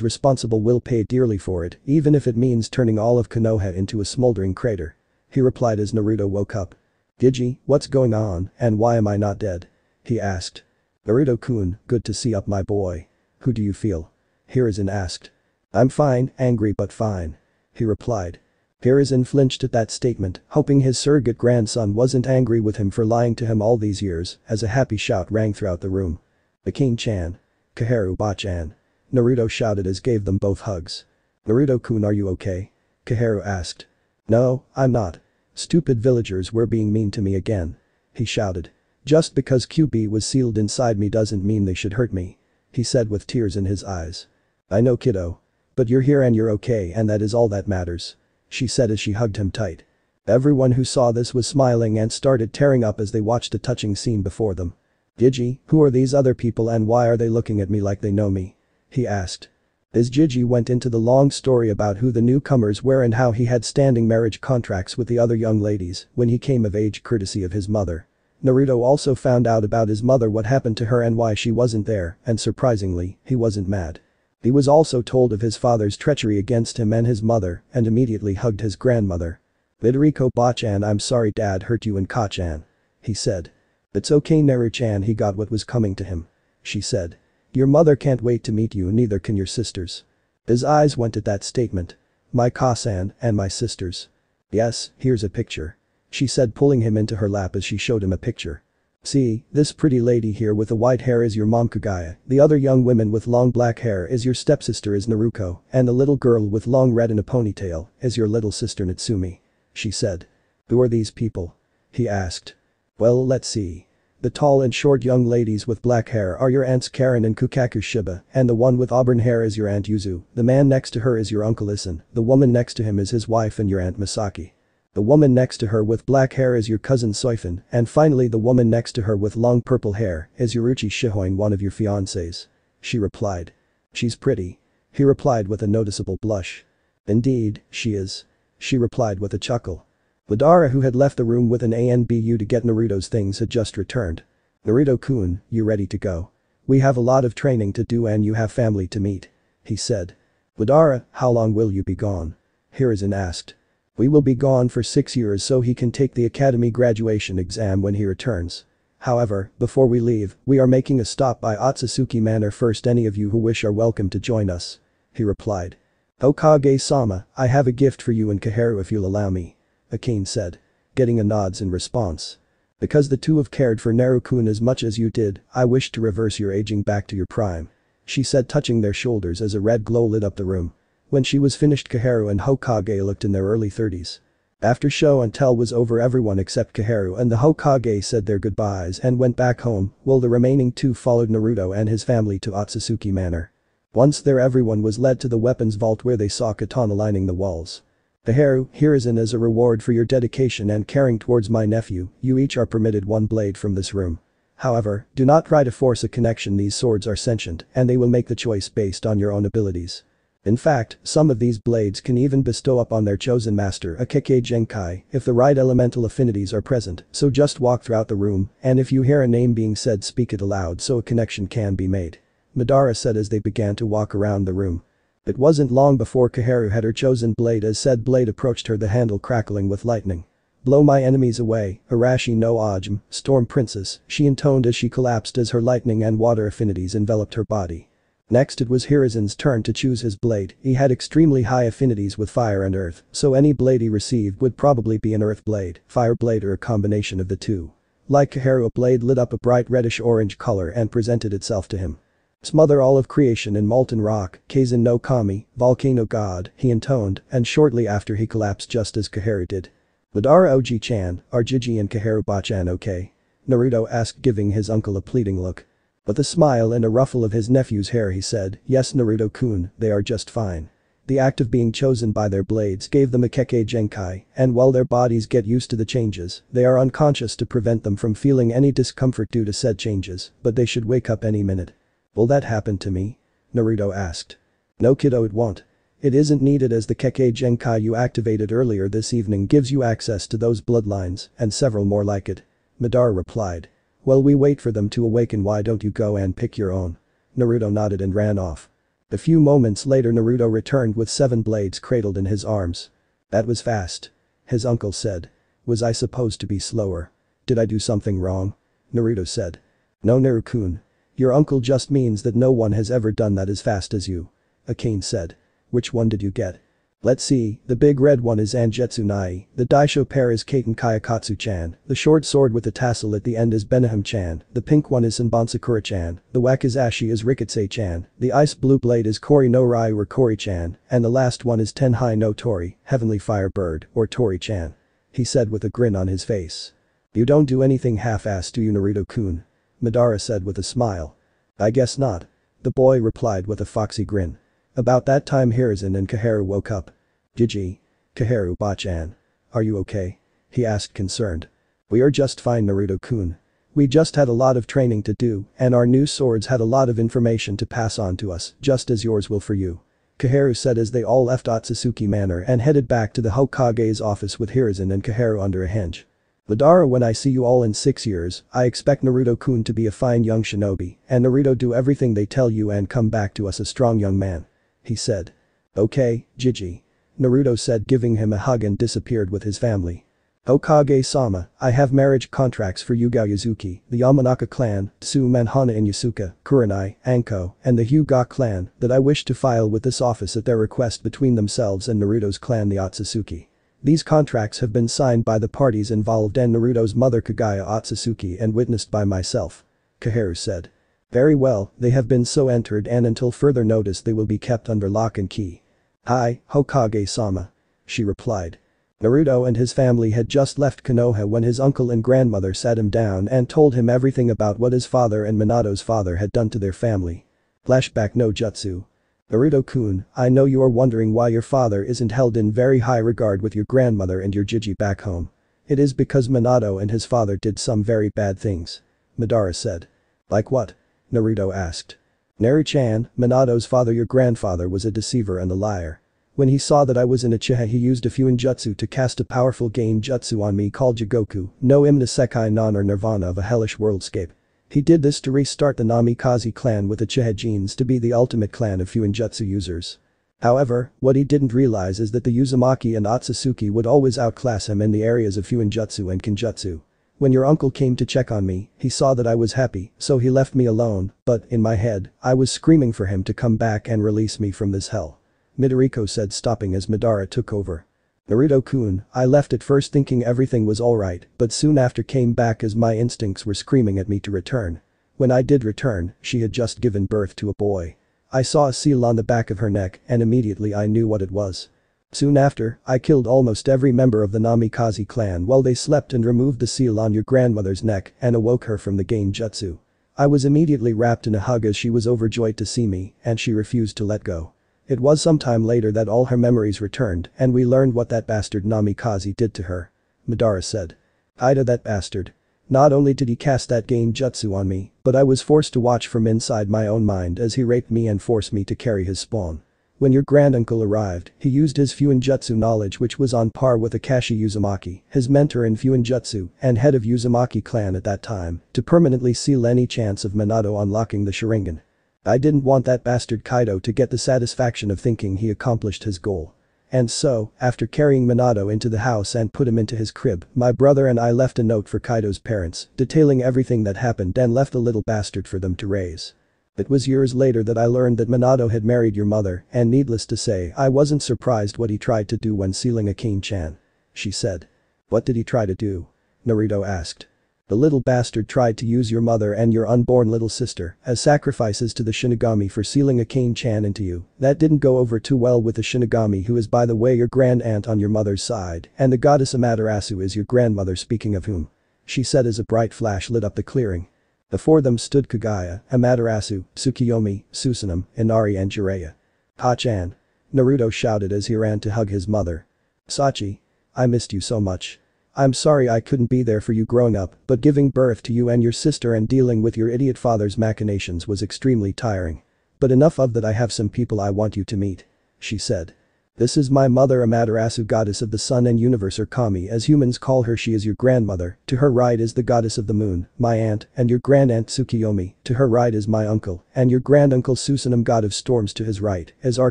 responsible will pay dearly for it even if it means turning all of Konoha into a smoldering crater. He replied as Naruto woke up. Gigi, what's going on and why am I not dead? He asked. Naruto-kun, good to see up my boy. Who do you feel? Hiruzen asked. I'm fine, angry but fine. He replied. Hiruzen flinched at that statement, hoping his surrogate grandson wasn't angry with him for lying to him all these years, as a happy shout rang throughout the room. Akin-chan. Kaheru-ba-chan. Naruto shouted as gave them both hugs. Naruto-kun, are you okay? Kaheru asked. No, I'm not. Stupid villagers were being mean to me again. He shouted. Just because kyubi was sealed inside me doesn't mean they should hurt me. He said with tears in his eyes. I know kiddo. But you're here and you're okay and that is all that matters. She said as she hugged him tight. Everyone who saw this was smiling and started tearing up as they watched a touching scene before them. Gigi, who are these other people and why are they looking at me like they know me? He asked. As Gigi went into the long story about who the newcomers were and how he had standing marriage contracts with the other young ladies when he came of age courtesy of his mother. Naruto also found out about his mother, what happened to her and why she wasn't there, and surprisingly, he wasn't mad. He was also told of his father's treachery against him and his mother and immediately hugged his grandmother. Midoriko-ba-chan, I'm sorry dad hurt you and Ka-chan. He said. It's okay Naru-chan, he got what was coming to him. She said. Your mother can't wait to meet you, neither can your sisters. His eyes went at that statement. My Ka-san and my sisters. Yes, here's a picture. She said, pulling him into her lap as she showed him a picture. See, this pretty lady here with the white hair is your mom Kagaya, the other young woman with long black hair is your stepsister is Naruko, and the little girl with long red in a ponytail is your little sister Natsumi. She said. Who are these people? He asked. Well, let's see. The tall and short young ladies with black hair are your aunts Karen and Kukaku Shiba, and the one with auburn hair is your aunt Yuzu, the man next to her is your uncle Isan, the woman next to him is his wife and your aunt Misaki. The woman next to her with black hair is your cousin Soifin, and finally the woman next to her with long purple hair is Yoruichi Shihoin, one of your fiancés. She replied. She's pretty. He replied with a noticeable blush. Indeed, she is. She replied with a chuckle. Madara, who had left the room with an ANBU to get Naruto's things, had just returned. Naruto-kun, you ready to go? We have a lot of training to do and you have family to meet. He said. Madara, how long will you be gone? Hiruzen asked. We will be gone for 6 years so he can take the academy graduation exam when he returns. However, before we leave, we are making a stop by Otsutsuki Manor first. Any of you who wish are welcome to join us. He replied. Hokage-sama, I have a gift for you and Kaheru if you'll allow me. Akane said. Getting a nods in response. Because the two have cared for Naru-kun as much as you did, I wish to reverse your aging back to your prime. She said, touching their shoulders as a red glow lit up the room. When she was finished, Kaheru and Hokage looked in their early 30s. After show and tell was over, everyone except Kaheru and the Hokage said their goodbyes and went back home, while the remaining two followed Naruto and his family to Otsutsuki Manor. Once there, everyone was led to the weapons vault where they saw katana lining the walls. Kaheru, Hiruzen, as a reward for your dedication and caring towards my nephew, you each are permitted one blade from this room. However, do not try to force a connection. These swords are sentient and they will make the choice based on your own abilities. In fact, some of these blades can even bestow upon their chosen master a Kekkei Genkai if the right elemental affinities are present, so just walk throughout the room and if you hear a name being said, speak it aloud so a connection can be made. Madara said as they began to walk around the room. It wasn't long before Kaheru had her chosen blade. As said blade approached her, the handle crackling with lightning. Blow my enemies away, Arashi no Ajum, Storm Princess, she intoned as she collapsed as her lightning and water affinities enveloped her body. Next it was Hiruzen's turn to choose his blade. He had extremely high affinities with fire and earth, so any blade he received would probably be an earth blade, fire blade or a combination of the two. Like Kaheru, a blade lit up a bright reddish-orange color and presented itself to him. Smother all of creation in molten rock, Kaizen no Kami, volcano god, he intoned, and shortly after he collapsed just as Kaheru did. Madara Oji-chan, are Jiji and Kaheru-bachan okay? Naruto asked, giving his uncle a pleading look. With a smile and a ruffle of his nephew's hair he said, yes Naruto-kun, they are just fine. The act of being chosen by their blades gave them a Kekkei Genkai, and while their bodies get used to the changes, they are unconscious to prevent them from feeling any discomfort due to said changes, but they should wake up any minute. Will that happen to me? Naruto asked. No kiddo, it won't. It isn't needed as the Kekkei Genkai you activated earlier this evening gives you access to those bloodlines and several more like it. Madara replied. While we wait for them to awaken, why don't you go and pick your own? Naruto nodded and ran off. A few moments later Naruto returned with 7 blades cradled in his arms. That was fast. His uncle said. Was I supposed to be slower? Did I do something wrong? Naruto said. No Naru-kun. Your uncle just means that no one has ever done that as fast as you. Akane said. Which one did you get? Let's see, the big red one is Anjetsu Nai, the Daisho pair is Kaiten Kayakatsu-chan, the short sword with the tassel at the end is Benahim-chan, the pink one is Senbon Sakura-chan, the Wakizashi is Rikitsei-chan, the ice blue blade is Kori no Rai or Kori-chan, and the last one is Tenhai no Tori, Heavenly Fire Bird, or Tori-chan. He said with a grin on his face. You don't do anything half-assed, do you Naruto-kun? Madara said with a smile. I guess not. The boy replied with a foxy grin. About that time Hiruzen and Kaheru woke up. Jiji. Kaheru-bachan. Are you okay? He asked concerned. We are just fine Naruto-kun. We just had a lot of training to do and our new swords had a lot of information to pass on to us, just as yours will for you. Kaheru said as they all left Otsutsuki Manor and headed back to the Hokage's office with Hiruzen and Kaheru under a hinge. Madara, when I see you all in 6 years, I expect Naruto-kun to be a fine young shinobi, and Naruto do everything they tell you and come back to us a strong young man. He said. Okay, Jiji. Naruto said, giving him a hug, and disappeared with his family. Hokage-sama, I have marriage contracts for Yugao Yazuki, the Yamanaka clan, Tsuman Hana and Yasuka, Kurenai, Anko, and the Hyuga clan that I wish to file with this office at their request between themselves and Naruto's clan the Otsutsuki. These contracts have been signed by the parties involved and Naruto's mother Kagaya Otsutsuki and witnessed by myself. Kaheru said. Very well, they have been so entered and until further notice they will be kept under lock and key. Hi, Hokage-sama. She replied. Naruto and his family had just left Konoha when his uncle and grandmother sat him down and told him everything about what his father and Minato's father had done to their family. Flashback no jutsu. Naruto-kun, I know you are wondering why your father isn't held in very high regard with your grandmother and your Jiji back home. It is because Minato and his father did some very bad things. Madara said. Like what? Naruto asked. Naru-chan, Minato's father, your grandfather, was a deceiver and a liar. When he saw that I was an uchiha, he used a fuinjutsu to cast a powerful game jutsu on me called Jigoku, no Imna Sekai non or Nirvana of a hellish worldscape. He did this to restart the Namikaze clan with Uchiha genes to be the ultimate clan of fuinjutsu users. However, what he didn't realize is that the Uzumaki and Otsutsuki would always outclass him in the areas of fuinjutsu and kinjutsu. When your uncle came to check on me, he saw that I was happy, so he left me alone, but, in my head, I was screaming for him to come back and release me from this hell. Midoriko said, stopping as Madara took over. Naruto-kun, I left at first thinking everything was alright, but soon after came back as my instincts were screaming at me to return. When I did return, she had just given birth to a boy. I saw a seal on the back of her neck and immediately I knew what it was. Soon after, I killed almost every member of the Namikaze clan while they slept and removed the seal on your grandmother's neck and awoke her from the game jutsu. I was immediately wrapped in a hug as she was overjoyed to see me and she refused to let go. It was some time later that all her memories returned and we learned what that bastard Namikaze did to her. Madara said. Ida, that bastard. Not only did he cast that gain jutsu on me, but I was forced to watch from inside my own mind as he raped me and forced me to carry his spawn. When your granduncle arrived, he used his Fuinjutsu knowledge, which was on par with Kakashi Uzumaki, his mentor in Fuinjutsu and head of Uzumaki clan at that time, to permanently seal any chance of Minato unlocking the Sharingan. I didn't want that bastard Kaido to get the satisfaction of thinking he accomplished his goal. And so, after carrying Minato into the house and put him into his crib, my brother and I left a note for Kaido's parents, detailing everything that happened and left the little bastard for them to raise. It was years later that I learned that Minato had married your mother, and needless to say, I wasn't surprised what he tried to do when sealing Akane-chan. She said. What did he try to do? Naruto asked. The little bastard tried to use your mother and your unborn little sister as sacrifices to the Shinigami for sealing Akane-chan into you. That didn't go over too well with the Shinigami, who is by the way your grand aunt on your mother's side, and the goddess Amaterasu is your grandmother, speaking of whom. She said as a bright flash lit up the clearing. Before them stood Kaguya, Amaterasu, Tsukiyomi, Susanoo, Inari and Jiraiya. Ha-chan. Naruto shouted as he ran to hug his mother. Sachi. I missed you so much. I'm sorry I couldn't be there for you growing up, but giving birth to you and your sister and dealing with your idiot father's machinations was extremely tiring. But enough of that, I have some people I want you to meet. She said. This is my mother Amaterasu, goddess of the sun and universe, or Kami as humans call her. She is your grandmother. To her right is the goddess of the moon, my aunt, and your grandaunt Tsukiyomi. To her right is my uncle, and your granduncle Susanoo, god of storms. To his right is our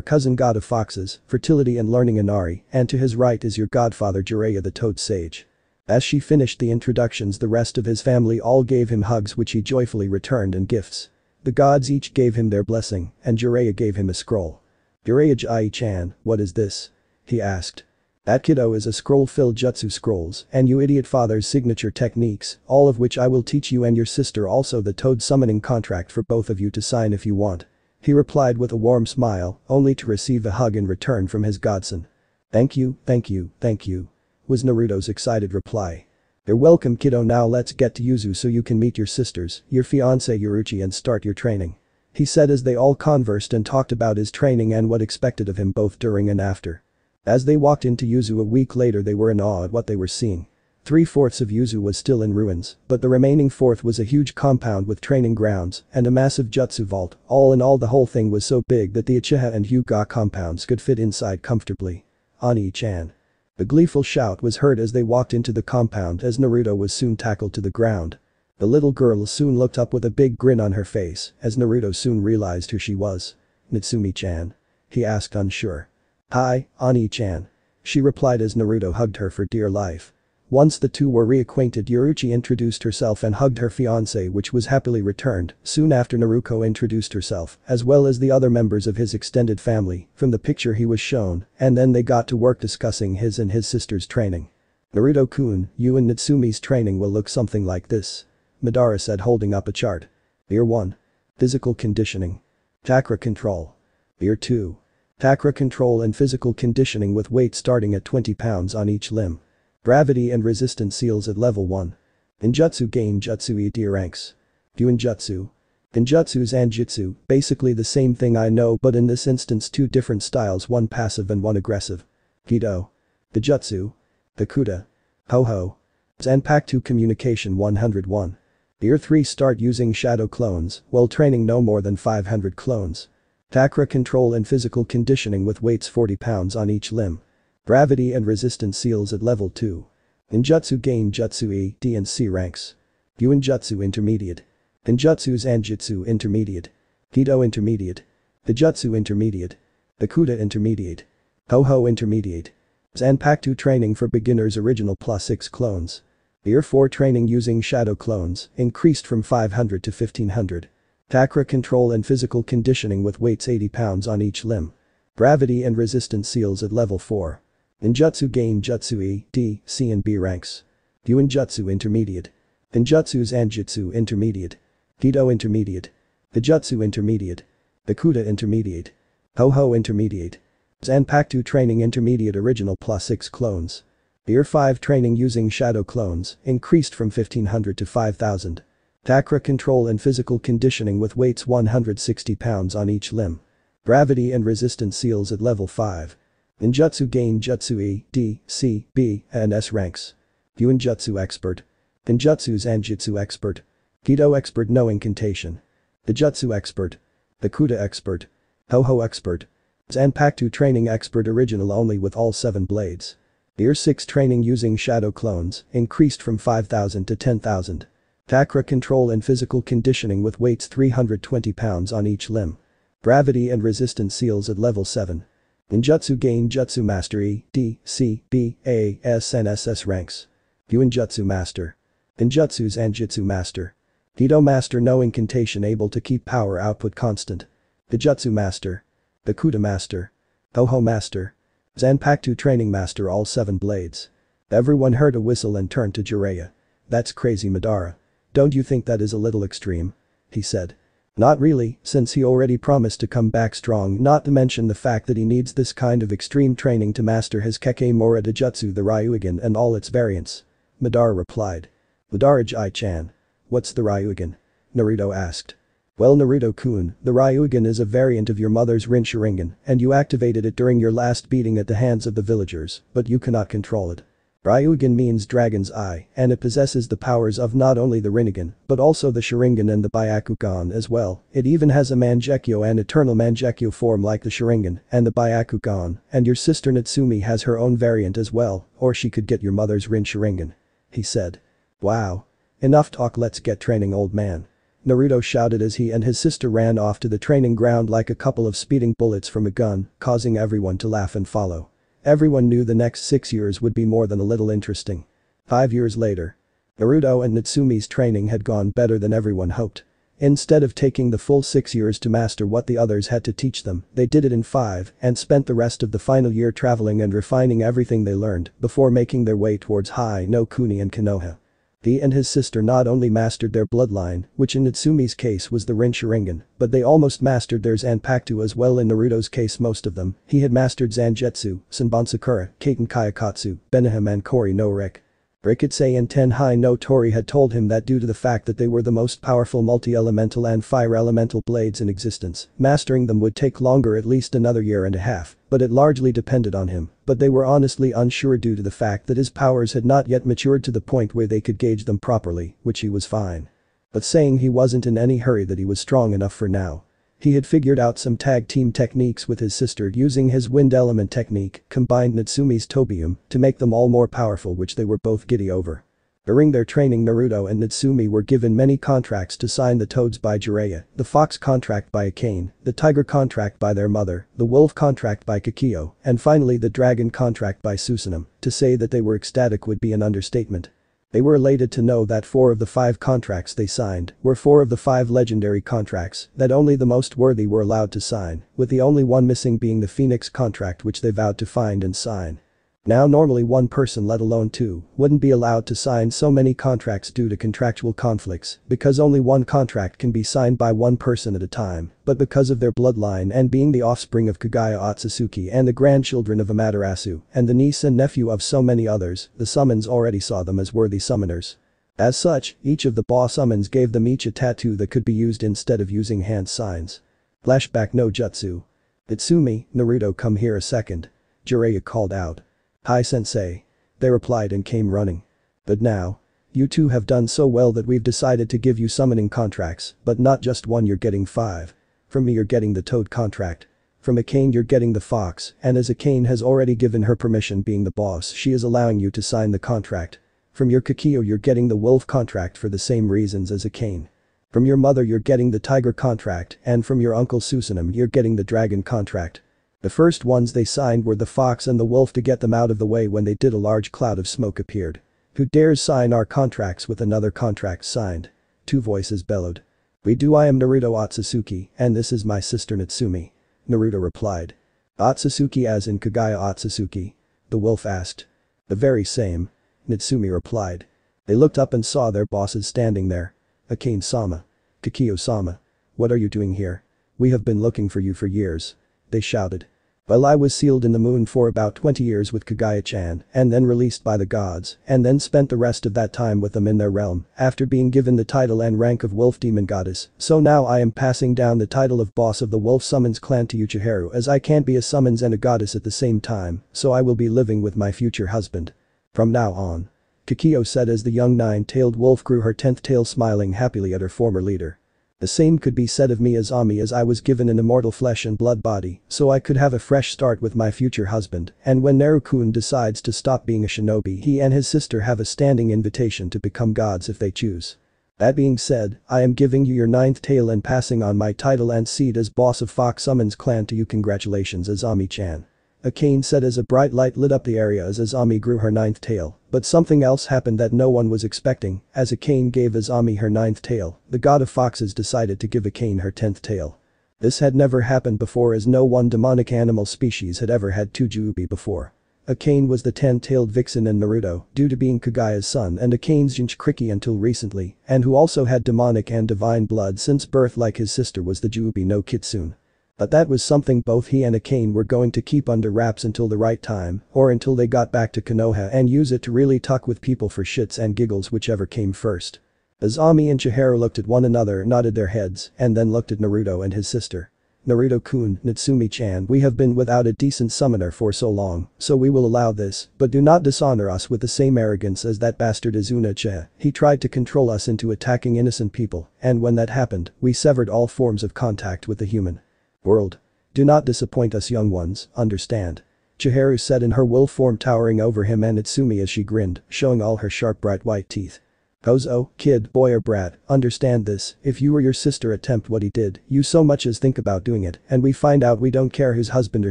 cousin, god of foxes, fertility and learning, Inari, and to his right is your godfather Jiraiya, the toad sage. As she finished the introductions, the rest of his family all gave him hugs, which he joyfully returned, and gifts. The gods each gave him their blessing, and Jiraiya gave him a scroll. Jiraiya-chan, what is this? He asked. That kiddo is a scroll-filled jutsu scrolls and you idiot father's signature techniques, all of which I will teach you and your sister, also the toad summoning contract for both of you to sign if you want. He replied with a warm smile, only to receive a hug in return from his godson. Thank you, thank you, thank you, was Naruto's excited reply. You're welcome, kiddo. Now let's get to Yuzu so you can meet your sisters, your fiancé Yoruichi, and start your training. He said as they all conversed and talked about his training and what expected of him both during and after. As they walked into Yuzu a week later, they were in awe at what they were seeing. 3/4 of Yuzu was still in ruins, but the remaining fourth was a huge compound with training grounds and a massive jutsu vault. All in all, the whole thing was so big that the Uchiha and Hyuga compounds could fit inside comfortably. Ani-chan. A gleeful shout was heard as they walked into the compound as Naruto was soon tackled to the ground. The little girl soon looked up with a big grin on her face as Naruto soon realized who she was. Natsumi-chan? He asked, unsure. Hi, Ani-chan. She replied as Naruto hugged her for dear life. Once the two were reacquainted, Yoruichi introduced herself and hugged her fiancé, which was happily returned. Soon after, Naruto introduced herself, as well as the other members of his extended family, from the picture he was shown, and then they got to work discussing his and his sister's training. Naruto-kun, you and Natsumi's training will look something like this. Madara said, holding up a chart. Year 1. Physical conditioning. Chakra control. Year 2. Chakra control and physical conditioning with weight starting at 20 pounds on each limb. Gravity and resistance seals at level 1. Ninjutsu gain jutsu ED ranks. Fuinjutsu. Ninjutsu's and jutsu, basically the same thing I know, but in this instance two different styles, one passive and one aggressive. Kido. The jutsu. The kuda. Ho-ho. Zanpakuto communication 101. Year 3 start using shadow clones while training no more than 500 clones. Chakra control and physical conditioning with weights 40 pounds on each limb. Gravity and resistance seals at level 2. Ninjutsu gain jutsu E, D and C ranks. Fuinjutsu intermediate. Ninjutsu's Anjutsu intermediate. Kido intermediate. The jutsu intermediate. The kuda intermediate. Ho-ho intermediate. Zanpakuto training for beginners original +6 clones. Year 4 training using shadow clones increased from 500 to 1500. Chakra control and physical conditioning with weights 80 pounds on each limb. Gravity and resistance seals at level 4. Ninjutsu gain jutsu E, D, C and B ranks. Fuinjutsu intermediate. Ninjutsu's Anjutsu intermediate. Kido intermediate. The jutsu intermediate. The kuda intermediate. Ho-ho intermediate. Zanpakuto training intermediate original +6 clones. Year 5 training using shadow clones increased from 1500 to 5000. Chakra control and physical conditioning with weights 160 pounds on each limb. Gravity and resistance seals at level 5. Ninjutsu gain Jutsu E, D, C, B, and S ranks. Yuinjutsu expert. Ninjutsu Zanjutsu expert. Kido expert no incantation. The Jutsu expert. The Kuda expert. Ho-Ho expert. Zanpakuto training expert original only with all 7 blades. Year 6 training using shadow clones, increased from 5,000 to 10,000. Chakra control and physical conditioning with weights 320 pounds on each limb. Gravity and resistance seals at level 7. Ninjutsu gain Jutsu Master E, D, C, B, A, S and SS ranks. Yuinjutsu Master. Ninjutsu Zanjutsu Master. Kido Master no incantation able to keep power output constant. The Jutsu Master. The Kuda Master. Ho-Ho Master. Zanpakuto training master all 7 blades. Everyone heard a whistle and turned to Jiraiya. That's crazy Madara. Don't you think that is a little extreme? He said. Not really, since he already promised to come back strong, not to mention the fact that he needs this kind of extreme training to master his Kekemora Jutsu the Ryugen and all its variants. Madara replied. Madara-chan. What's the Ryugen? Naruto asked. Well Naruto-kun, the Ryugen is a variant of your mother's Rin Sharingan and you activated it during your last beating at the hands of the villagers, but you cannot control it. Ryugen means dragon's eye and it possesses the powers of not only the Rinnegan but also the Sharingan and the Byakugan as well. It even has a Mangekyo and eternal Mangekyo form like the Sharingan and the Byakugan, and your sister Natsumi has her own variant as well, or she could get your mother's Rin Sharingan. He said. Wow. Enough talk, let's get training old man. Naruto shouted as he and his sister ran off to the training ground like a couple of speeding bullets from a gun, causing everyone to laugh and follow. Everyone knew the next 6 years would be more than a little interesting. 5 years later. Naruto and Natsumi's training had gone better than everyone hoped. Instead of taking the full 6 years to master what the others had to teach them, they did it in 5 and spent the rest of the final year traveling and refining everything they learned before making their way towards Hai no Kuni and Konoha. He and his sister not only mastered their bloodline, which in Natsumi's case was the Rin Sharingan, but they almost mastered their Zanpakuto as well. In Naruto's case most of them, he had mastered Zangetsu, Senbon Sakura, Kaiten Kayakatsu, Benihim and Kori no Rek. Rikitsei and Tenhai no Tori had told him that due to the fact that they were the most powerful multi-elemental and fire elemental blades in existence, mastering them would take longer, at least another year and a half, but it largely depended on him, but they were honestly unsure due to the fact that his powers had not yet matured to the point where they could gauge them properly, which he was fine. But saying he wasn't in any hurry, that he was strong enough for now. He had figured out some tag team techniques with his sister using his wind element technique, combined Natsumi's Tobium, to make them all more powerful, which they were both giddy over. During their training, Naruto and Natsumi were given many contracts to sign: the toads by Jiraiya, the fox contract by Akane, the tiger contract by their mother, the wolf contract by Kikyo, and finally the dragon contract by Susanoo. To say that they were ecstatic would be an understatement. They were elated to know that 4 of the 5 contracts they signed were 4 of the 5 legendary contracts that only the most worthy were allowed to sign, with the only one missing being the Phoenix contract, which they vowed to find and sign. Now normally one person, let alone 2, wouldn't be allowed to sign so many contracts due to contractual conflicts, because only one contract can be signed by one person at a time, but because of their bloodline and being the offspring of Kagaya Otsutsuki and the grandchildren of Amaterasu and the niece and nephew of so many others, the summons already saw them as worthy summoners. As such, each of the boss summons gave them each a tattoo that could be used instead of using hand signs. Flashback no jutsu. Natsumi, Naruto, come here a second. Jiraiya called out. Hi sensei. They replied and came running. But now. You two have done so well that we've decided to give you summoning contracts, but not just one, you're getting 5. From me you're getting the toad contract. From Akane you're getting the fox, and as Akane has already given her permission, being the boss, she is allowing you to sign the contract. From your Kikyo you're getting the wolf contract for the same reasons as Akane. From your mother you're getting the tiger contract, and from your uncle Susanoo you're getting the dragon contract. The first ones they signed were the fox and the wolf to get them out of the way when they did. A large cloud of smoke appeared. Who dares sign our contracts with another contract signed? 2 voices bellowed. We do. I am Naruto Otsutsuki, and this is my sister Natsumi. Naruto replied. Otsutsuki as in Kagaya Otsutsuki? The wolf asked. The very same. Natsumi replied. They looked up and saw their bosses standing there. Akane-sama. Kikyo-sama. What are you doing here? We have been looking for you for years. They shouted. Well, I was sealed in the moon for about 20 years with Kagaya-chan and then released by the gods and then spent the rest of that time with them in their realm after being given the title and rank of wolf demon goddess, so now I am passing down the title of boss of the wolf summons clan to Uchiha as I can't be a summons and a goddess at the same time, so I will be living with my future husband. From now on. Kikyo said as the young nine-tailed wolf grew her 10th tail, smiling happily at her former leader. The same could be said of me as Ami, as I was given an immortal flesh and blood body so I could have a fresh start with my future husband, and when Naruto-kun decides to stop being a shinobi, he and his sister have a standing invitation to become gods if they choose. That being said, I am giving you your 9th tail and passing on my title and seat as boss of Fox Summons clan to you. Congratulations, Azami-chan. Akane said as a bright light lit up the area as Azami grew her 9th tail, but something else happened that no one was expecting. As Akane gave Azami her 9th tail, the god of foxes decided to give Akane her 10th tail. This had never happened before as no one demonic animal species had ever had two Juubi before. Akane was the 10-tailed vixen in Naruto due to being Kagaya's son and Akane's Jinchuriki until recently, and who also had demonic and divine blood since birth like his sister was the Juubi no Kitsune. But that was something both he and Akane were going to keep under wraps until the right time, or until they got back to Konoha and use it to really talk with people for shits and giggles, whichever came first. As Ami and Chihiro looked at one another, nodded their heads, and then looked at Naruto and his sister. Naruto-kun, Natsumi-chan, we have been without a decent summoner for so long, so we will allow this, but do not dishonor us with the same arrogance as that bastard Izuna-cha. He tried to control us into attacking innocent people, and when that happened, we severed all forms of contact with the human world. Do not disappoint us, young ones, understand? Chihiro said in her wolf form, towering over him and Natsumi as she grinned, showing all her sharp bright white teeth. Gozo, kid, boy or brat, understand this, if you or your sister attempt what he did, you so much as think about doing it, and we find out we don't care who's husband or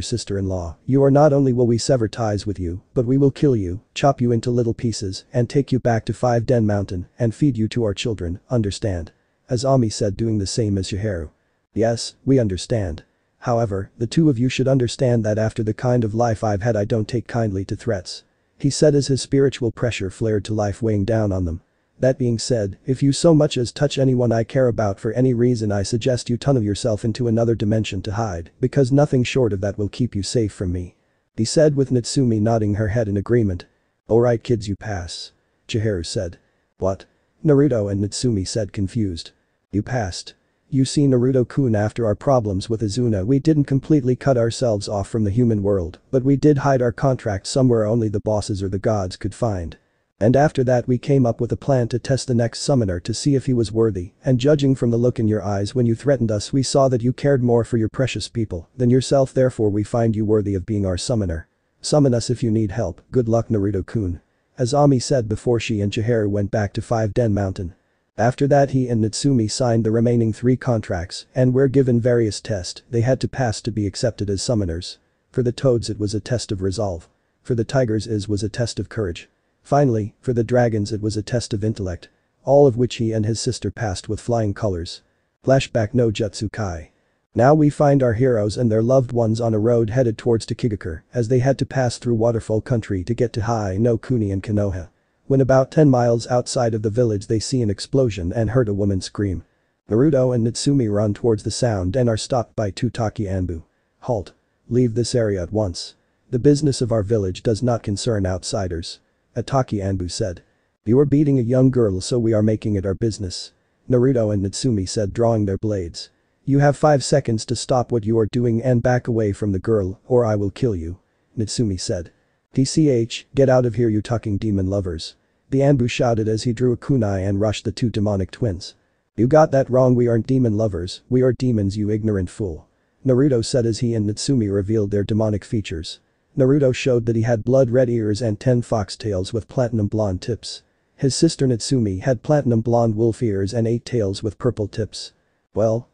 sister-in-law, you are not only will we sever ties with you, but we will kill you, chop you into little pieces, and take you back to Five Den Mountain, and feed you to our children, understand? As Ami said, doing the same as Chihiro. Yes, we understand. However, the two of you should understand that after the kind of life I've had I don't take kindly to threats. He said as his spiritual pressure flared to life, weighing down on them. That being said, if you so much as touch anyone I care about for any reason, I suggest you tunnel yourself into another dimension to hide, because nothing short of that will keep you safe from me. He said with Natsumi nodding her head in agreement. Alright kids, you pass. Chihiro said. What? Naruto and Natsumi said, confused. You passed. You see, Naruto-kun, after our problems with Izuna, we didn't completely cut ourselves off from the human world, but we did hide our contract somewhere only the bosses or the gods could find. And after that we came up with a plan to test the next summoner to see if he was worthy, and judging from the look in your eyes when you threatened us, we saw that you cared more for your precious people than yourself, therefore we find you worthy of being our summoner. Summon us if you need help. Good luck, Naruto-kun. As Ami said before she and Chihiro went back to Five Den Mountain. After that he and Natsumi signed the remaining 3 contracts and were given various tests they had to pass to be accepted as summoners. For the toads it was a test of resolve. For the tigers it was a test of courage. Finally, for the dragons it was a test of intellect. All of which he and his sister passed with flying colors. Flashback no Jutsu Kai. Now we find our heroes and their loved ones on a road headed towards Tokigaku as they had to pass through waterfall country to get to Hai no Kuni and Konoha. When about 10 miles outside of the village they see an explosion and heard a woman scream. Naruto and Natsumi run towards the sound and are stopped by 2 Taki Anbu. Halt. Leave this area at once. The business of our village does not concern outsiders. A Taki Anbu said. You are beating a young girl, so we are making it our business. Naruto and Natsumi said, drawing their blades. You have 5 seconds to stop what you are doing and back away from the girl or I will kill you. Natsumi said. TCH, get out of here, you talking demon lovers. The Anbu shouted as he drew a kunai and rushed the 2 demonic twins. You got that wrong, we aren't demon lovers, we are demons, you ignorant fool. Naruto said as he and Natsumi revealed their demonic features. Naruto showed that he had blood red ears and 10 foxtails with platinum blonde tips. His sister Natsumi had platinum blonde wolf ears and 8 tails with purple tips. Well.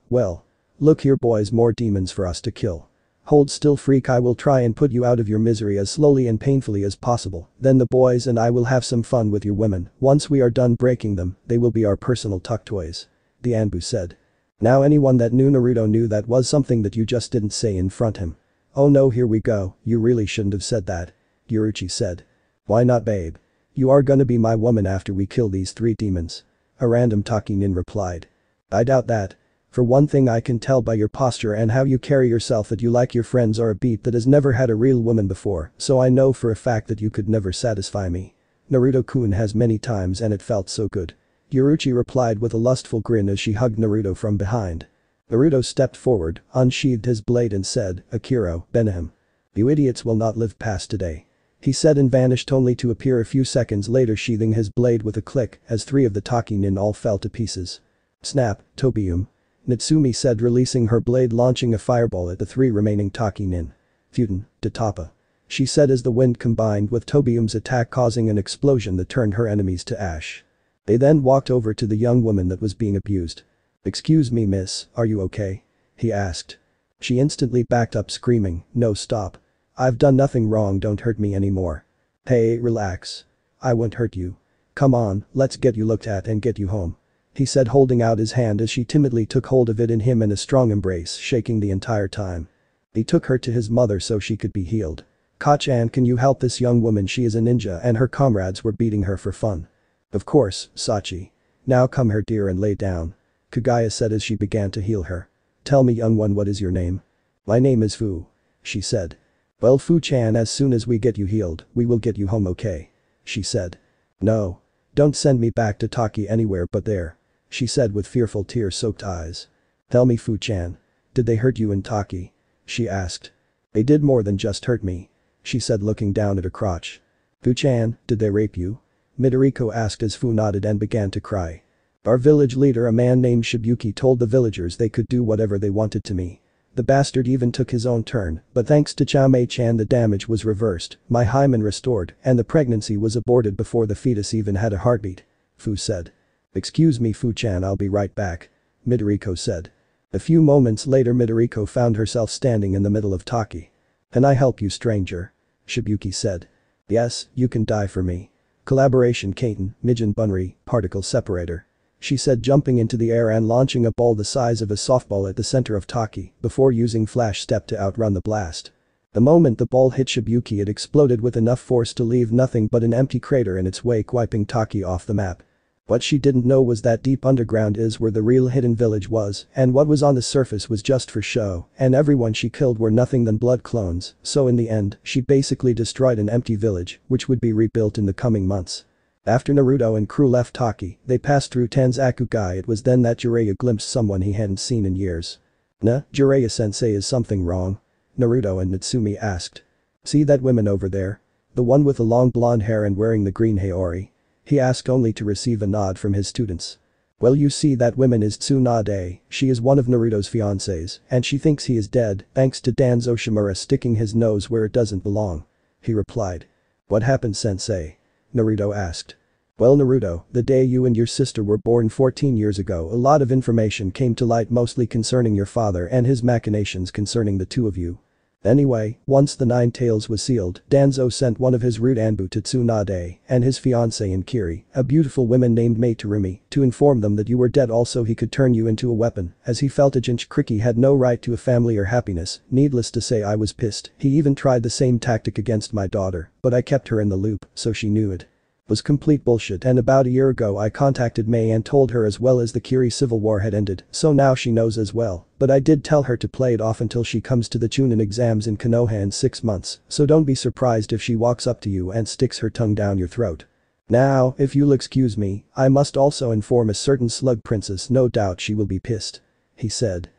Look here boys, more demons for us to kill. Hold still, freak, I will try and put you out of your misery as slowly and painfully as possible, then the boys and I will have some fun with you women. Once we are done breaking them, they will be our personal tuck toys. The Anbu said. Now anyone that knew Naruto knew that was something that you just didn't say in front him. Oh no, here we go, you really shouldn't have said that. Yoruichi said. Why not, babe? You are gonna be my woman after we kill these 3 demons. A random Taki Nin replied. I doubt that. For one thing, I can tell by your posture and how you carry yourself that you like your friends are a beat that has never had a real woman before, so I know for a fact that you could never satisfy me. Naruto-kun has many times and it felt so good. Yoruichi replied with a lustful grin as she hugged Naruto from behind. Naruto stepped forward, unsheathed his blade and said, "Akiro, Benahem. You idiots will not live past today." He said and vanished only to appear a few seconds later sheathing his blade with a click as 3 of the Taki-nin all fell to pieces. "Snap, Tobium," Natsumi said, releasing her blade, launching a fireball at the 3 remaining Taki-nin. "Futen, Tatapa," she said as the wind combined with Tobium's attack causing an explosion that turned her enemies to ash. They then walked over to the young woman that was being abused. "Excuse me, miss, are you okay?" he asked. She instantly backed up screaming, "No, stop. I've done nothing wrong, don't hurt me anymore." "Hey, relax. I won't hurt you. Come on, let's get you looked at and get you home," he said, holding out his hand as she timidly took hold of it in him in a strong embrace, shaking the entire time. He took her to his mother so she could be healed. "Kachan, can you help this young woman? She is a ninja and her comrades were beating her for fun." "Of course, Sachi. Now come here, dear, and lay down," Kagaya said as she began to heal her. "Tell me, young one, what is your name?" "My name is Fu," she said. "Well, Fu-chan, as soon as we get you healed, we will get you home, okay?" she said. "No. Don't send me back to Taki anywhere but there," she said with fearful tear-soaked eyes. "Tell me, Fu-chan. Did they hurt you in Taki?" she asked. "They did more than just hurt me," she said, looking down at her crotch. "Fu-chan, did they rape you?" Midoriko asked as Fu nodded and began to cry. "Our village leader, a man named Shibuki, told the villagers they could do whatever they wanted to me. The bastard even took his own turn, but thanks to Chame-chan the damage was reversed, my hymen restored, and the pregnancy was aborted before the fetus even had a heartbeat," Fu said. "Excuse me, Fu-chan, I'll be right back," Midoriko said. A few moments later, Midoriko found herself standing in the middle of Taki. "Can I help you, stranger?" Shibuki said. "Yes, you can die for me. Collaboration Kaiten, Mijin Bunri, particle separator," she said, jumping into the air and launching a ball the size of a softball at the center of Taki before using flash step to outrun the blast. The moment the ball hit Shibuki, it exploded with enough force to leave nothing but an empty crater in its wake, wiping Taki off the map. What she didn't know was that deep underground is where the real hidden village was, and what was on the surface was just for show, and everyone she killed were nothing than blood clones, so in the end, she basically destroyed an empty village, which would be rebuilt in the coming months. After Naruto and crew left Taki, they passed through Tanzakugai. It was then that Jiraiya glimpsed someone he hadn't seen in years. Jiraiya-sensei, is something wrong?" Naruto and Natsumi asked. "See that woman over there? The one with the long blonde hair and wearing the green haori?" he asked, only to receive a nod from his students. "Well, you see, that woman is Tsunade, she is one of Naruto's fiancés, and she thinks he is dead thanks to Danzo Shimura sticking his nose where it doesn't belong," he replied. "What happened, sensei?" Naruto asked. "Well, Naruto, the day you and your sister were born 14 years ago, a lot of information came to light, mostly concerning your father and his machinations concerning the two of you. Anyway, once the Nine Tails was sealed, Danzo sent one of his rude Anbu to Tsunade and his fiancée Inkiri, a beautiful woman named Mei Terumi, to inform them that you were dead. Also, he could turn you into a weapon, as he felt a Jinchuriki had no right to a family or happiness. Needless to say, I was pissed. He even tried the same tactic against my daughter, but I kept her in the loop, so she knew it was complete bullshit, and about a year ago I contacted Mei and told her as well as the Kiri civil war had ended, so now she knows as well, but I did tell her to play it off until she comes to the Chunin exams in Konoha in 6 months, so don't be surprised if she walks up to you and sticks her tongue down your throat. Now, if you'll excuse me, I must also inform a certain slug princess, no doubt she will be pissed," he said.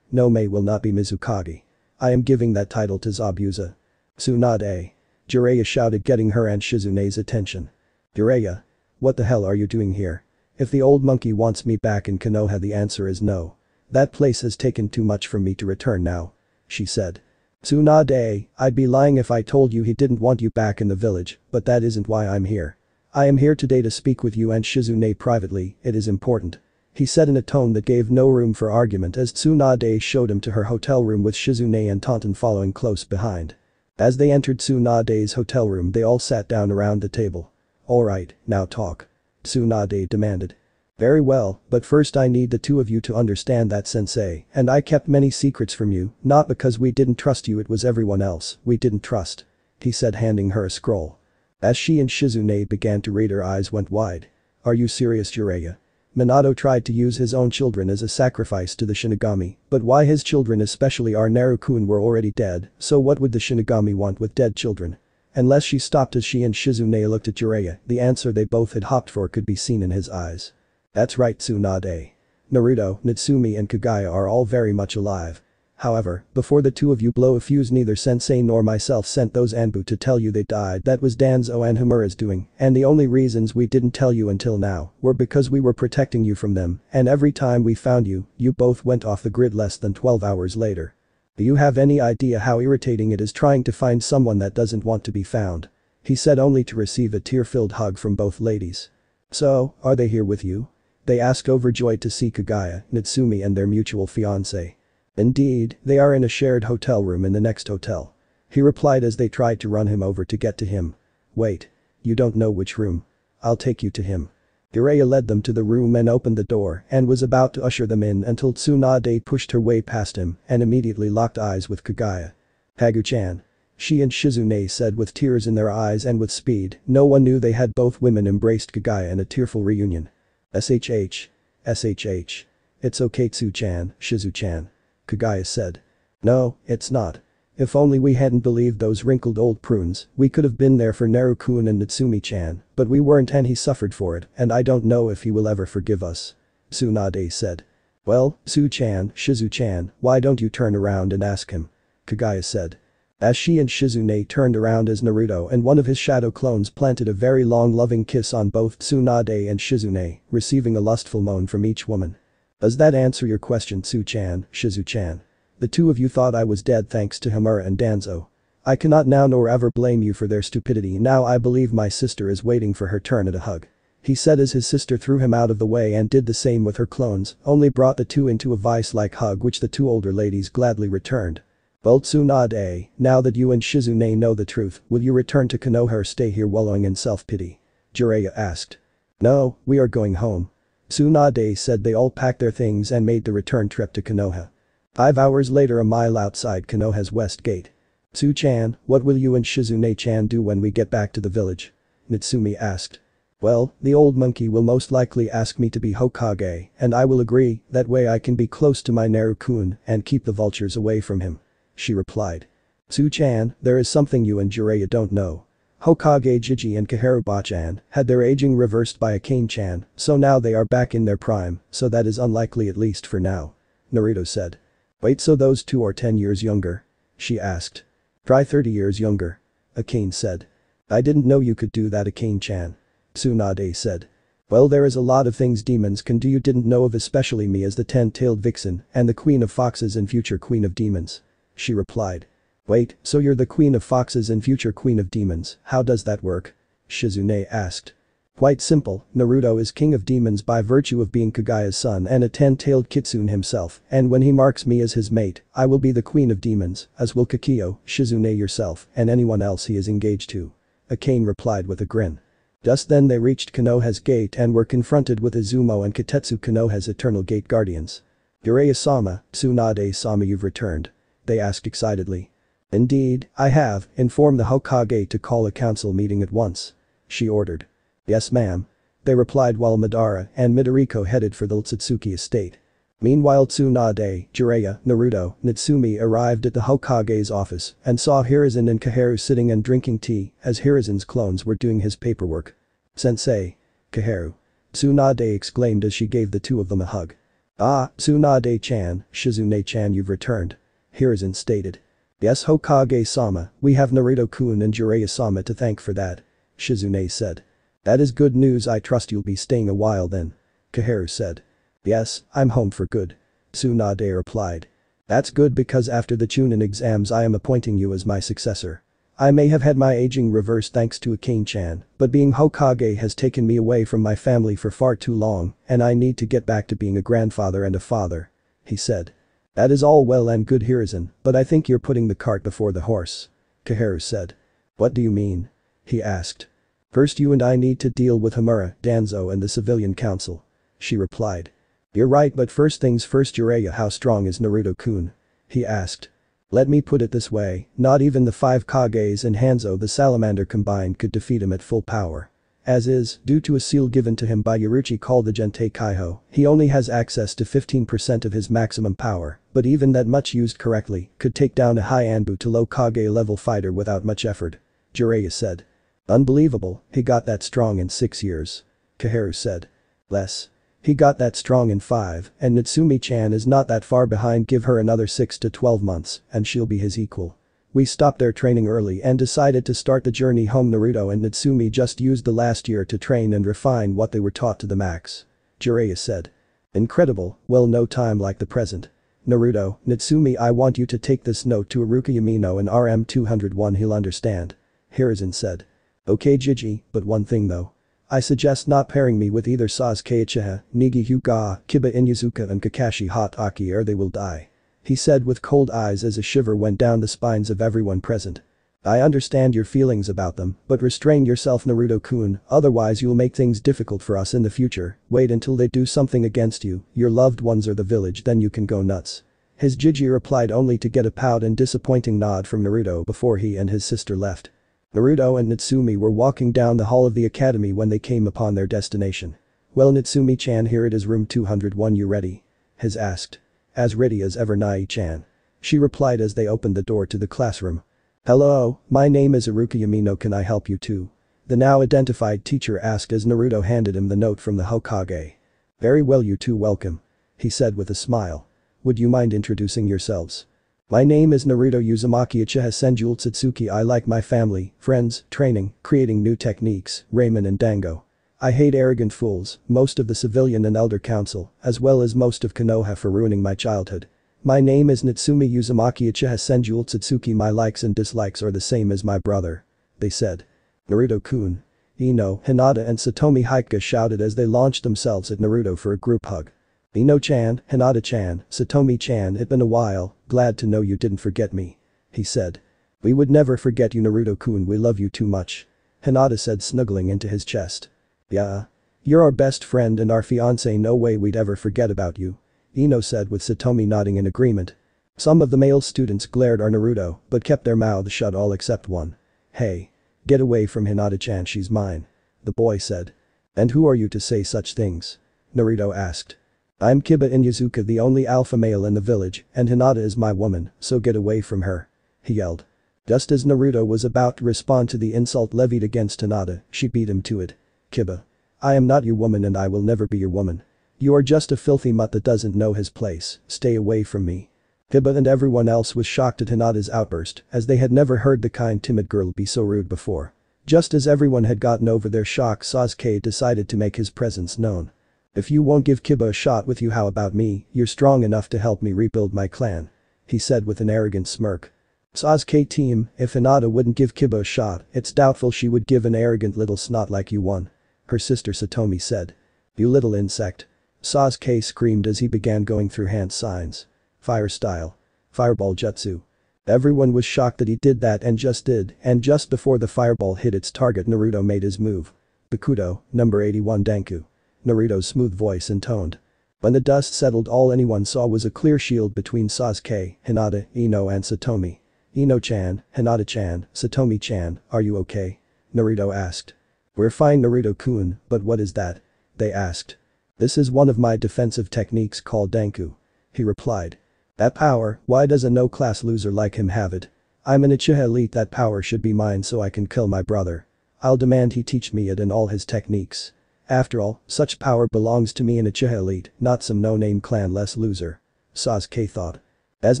No, Mei will not be Mizukage. I am giving that title to Zabuza. Tsunade," Jiraiya shouted, getting her and Shizune's attention. "Jiraiya? What the hell are you doing here? If the old monkey wants me back in Konoha, the answer is no. That place has taken too much for me to return now," she said. "Tsunade, I'd be lying if I told you he didn't want you back in the village, but that isn't why I'm here. I am here today to speak with you and Shizune privately, it is important," he said in a tone that gave no room for argument as Tsunade showed him to her hotel room with Shizune and Tonton following close behind. As they entered Tsunade's hotel room, they all sat down around the table. "Alright, now talk," Tsunade demanded. "Very well, but first I need the two of you to understand that, sensei, and I kept many secrets from you, not because we didn't trust you, it was everyone else we didn't trust," he said, handing her a scroll. As she and Shizune began to read, her eyes went wide. "Are you serious, Jiraiya?" Minato tried to use his own children as a sacrifice to the Shinigami, but why his children, especially our Naruto-kun, were already dead, so what would the Shinigami want with dead children? Unless she stopped. As she and Shizune looked at Jiraiya, the answer they both had hoped for could be seen in his eyes. That's right, Tsunade. Naruto, Natsumi and Kagaya are all very much alive. However, before the two of you blow a fuse, neither sensei nor myself sent those Anbu to tell you they died. That was Danzo and Homura's doing, and the only reasons we didn't tell you until now were because we were protecting you from them, and every time we found you, you both went off the grid less than 12 hours later. Do you have any idea how irritating it is trying to find someone that doesn't want to be found? He said, only to receive a tear-filled hug from both ladies. So, are they here with you? They asked, overjoyed to see Kagaya, Natsumi and their mutual fiancé. Indeed, they are in a shared hotel room in the next hotel. He replied as they tried to run him over to get to him. Wait. You don't know which room? I'll take you to him. Jiraiya led them to the room and opened the door and was about to usher them in until Tsunade pushed her way past him and immediately locked eyes with Kagaya. Hagu-chan. She and Shizune said with tears in their eyes, and with speed, no one knew they had both women embraced Kagaya in a tearful reunion. SHH. SHH. It's okay, Tsu-chan, Shizu-chan. Kagaya said. No, it's not. If only we hadn't believed those wrinkled old prunes, we could have been there for Naruto-kun and Natsumi-chan, but we weren't and he suffered for it, and I don't know if he will ever forgive us. Tsunade said. Well, Tsu-chan, Shizu-chan, why don't you turn around and ask him? Kagaya said. As she and Shizune turned around, as Naruto and one of his shadow clones planted a very long loving kiss on both Tsunade and Shizune, receiving a lustful moan from each woman. Does that answer your question, Tsu-chan, Shizu-chan? The two of you thought I was dead thanks to Homura and Danzo. I cannot now nor ever blame you for their stupidity. Now I believe my sister is waiting for her turn at a hug. He said as his sister threw him out of the way and did the same with her clones, only brought the two into a vice-like hug which the two older ladies gladly returned. Well, Tsunade, now that you and Shizune know the truth, will you return to Konoha or stay here wallowing in self-pity? Jiraiya asked. No, we are going home. Tsunade said. They all packed their things and made the return trip to Konoha. 5 hours later, a mile outside Konoha's west gate. Tsu-chan, what will you and Shizune-chan do when we get back to the village? Natsumi asked. Well, the old monkey will most likely ask me to be Hokage, and I will agree, that way I can be close to my Naruto-kun and keep the vultures away from him. She replied. Tsu-chan, there is something you and Jiraiya don't know. Hokage Jiji and Kaharuba-chan had their aging reversed by Akane-chan, so now they are back in their prime, so that is unlikely, at least for now. Naruto said. Wait, so those two are 10 years younger? She asked. Try 30 years younger. Akane said. I didn't know you could do that, Akane-chan. Tsunade said. Well, there is a lot of things demons can do you didn't know of, especially me as the 10-tailed vixen and the queen of foxes and future queen of demons. She replied. Wait, so you're the queen of foxes and future queen of demons, how does that work? Shizune asked. Quite simple, Naruto is king of demons by virtue of being Kagaya's son and a 10-tailed Kitsune himself, and when he marks me as his mate, I will be the queen of demons, as will Kakio, Shizune yourself, and anyone else he is engaged to. Akane replied with a grin. Just then they reached Konoha's gate and were confronted with Izumo and Katetsu, Konoha's eternal gate guardians. Jiraiya-sama, Tsunade-sama, you've returned. They asked excitedly. Indeed, I have, inform the Hokage to call a council meeting at once. She ordered. Yes ma'am. They replied while Madara and Midoriko headed for the Otsutsuki estate. Meanwhile, Tsunade, Jiraiya, Naruto, Natsumi arrived at the Hokage's office and saw Hiruzen and Kaharu sitting and drinking tea as Hiruzen's clones were doing his paperwork. Sensei. Kaharu. Tsunade exclaimed as she gave the two of them a hug. Ah, Tsunade-chan, Shizune-chan, you've returned. Hiruzen stated. Yes, Hokage-sama, we have Naruto-kun and Jiraiya-sama to thank for that. Shizune said. That is good news, I trust you'll be staying a while then. Kaharu said. Yes, I'm home for good. Tsunade replied. That's good, because after the Chunin exams I am appointing you as my successor. I may have had my aging reversed thanks to Akane-chan, but being Hokage has taken me away from my family for far too long, and I need to get back to being a grandfather and a father. He said. That is all well and good, Hiruzen, but I think you're putting the cart before the horse. Kaharu said. What do you mean? He asked. First you and I need to deal with Homura, Danzo and the civilian council. She replied. You're right, but first things first, Jiraiya, how strong is Naruto-kun? He asked. Let me put it this way, not even the 5 Kages and Hanzo the salamander combined could defeat him at full power. As is, due to a seal given to him by Yoruichi called the Gentei Kaiho, he only has access to 15% of his maximum power, but even that much used correctly could take down a high Anbu to low Kage level fighter without much effort. Jiraiya said. Unbelievable, he got that strong in 6 years. Kaharu said. Less. He got that strong in 5, and Natsumi-chan is not that far behind. Give her another 6 to 12 months, and she'll be his equal. We stopped their training early and decided to start the journey home. Naruto and Natsumi just used the last year to train and refine what they were taught to the max. Jiraiya said. Incredible, well, no time like the present. Naruto, Natsumi, I want you to take this note to Iruka Yamino and RM201, he'll understand. Hiruzen said. Okay Jiji, but one thing though. I suggest not pairing me with either Sasuke Uchiha, Nigi Hyuga, Kiba Inuzuka and Kakashi Hot Aki or they will die. He said with cold eyes as a shiver went down the spines of everyone present. I understand your feelings about them, but restrain yourself Naruto-kun, otherwise you'll make things difficult for us in the future. Wait until they do something against you, your loved ones or the village, then you can go nuts. His Jiji replied only to get a pout and disappointing nod from Naruto before he and his sister left. Naruto and Natsumi were walking down the hall of the academy when they came upon their destination. Well Natsumi-chan, here it is, room 201, you ready? His asked. As ready as ever Nai-chan. She replied as they opened the door to the classroom. Hello, my name is Iruka Yamino, can I help you too? The now identified teacher asked as Naruto handed him the note from the Hokage. Very well, you two, welcome. He said with a smile. Would you mind introducing yourselves? My name is Naruto Uzumaki Uchiha Senjul Tsutsuki. I like my family, friends, training, creating new techniques, ramen and dango. I hate arrogant fools, most of the civilian and elder council, as well as most of Konoha for ruining my childhood. My name is Natsumi Uzumaki Uchiha Senjul Tsutsuki. My likes and dislikes are the same as my brother. They said. Naruto-kun. Ino, Hinata and Satomi Haika shouted as they launched themselves at Naruto for a group hug. Ino-chan, Hinata-chan, Satomi-chan, it's been a while, glad to know you didn't forget me. He said. We would never forget you Naruto-kun, we love you too much. Hinata said, snuggling into his chest. Yeah. You're our best friend and our fiancé, no way we'd ever forget about you. Ino said with Satomi nodding in agreement. Some of the male students glared at Naruto but kept their mouths shut, all except one. Hey. Get away from Hinata-chan, she's mine. The boy said. And who are you to say such things? Naruto asked. I'm Kiba Inuzuka, the only alpha male in the village, and Hinata is my woman, so get away from her. He yelled. Just as Naruto was about to respond to the insult levied against Hinata, she beat him to it. Kiba. I am not your woman and I will never be your woman. You are just a filthy mutt that doesn't know his place, stay away from me. Kiba and everyone else was shocked at Hinata's outburst, as they had never heard the kind timid girl be so rude before. Just as everyone had gotten over their shock, Sasuke decided to make his presence known. If you won't give Kiba a shot with you, how about me? You're strong enough to help me rebuild my clan. He said with an arrogant smirk. Sasuke team, if Hinata wouldn't give Kiba a shot, it's doubtful she would give an arrogant little snot like you one. Her sister Satomi said. You little insect. Sasuke screamed as he began going through hand signs. Fire style. Fireball jutsu. Everyone was shocked that he did that and just before the fireball hit its target, Naruto made his move. Bakudo, number 81 Danku. Naruto's smooth voice intoned. When the dust settled, all anyone saw was a clear shield between Sasuke, Hinata, Ino and Satomi. Ino-chan, Hinata-chan, Satomi-chan, are you okay? Naruto asked. We're fine Naruto-kun, but what is that? They asked. This is one of my defensive techniques called Danku. He replied. That power, why does a no-class loser like him have it? I'm an Uchiha elite, that power should be mine so I can kill my brother. I'll demand he teach me it and all his techniques. After all, such power belongs to me, an Uchiha elite, not some no-name clan-less loser. Sasuke thought. As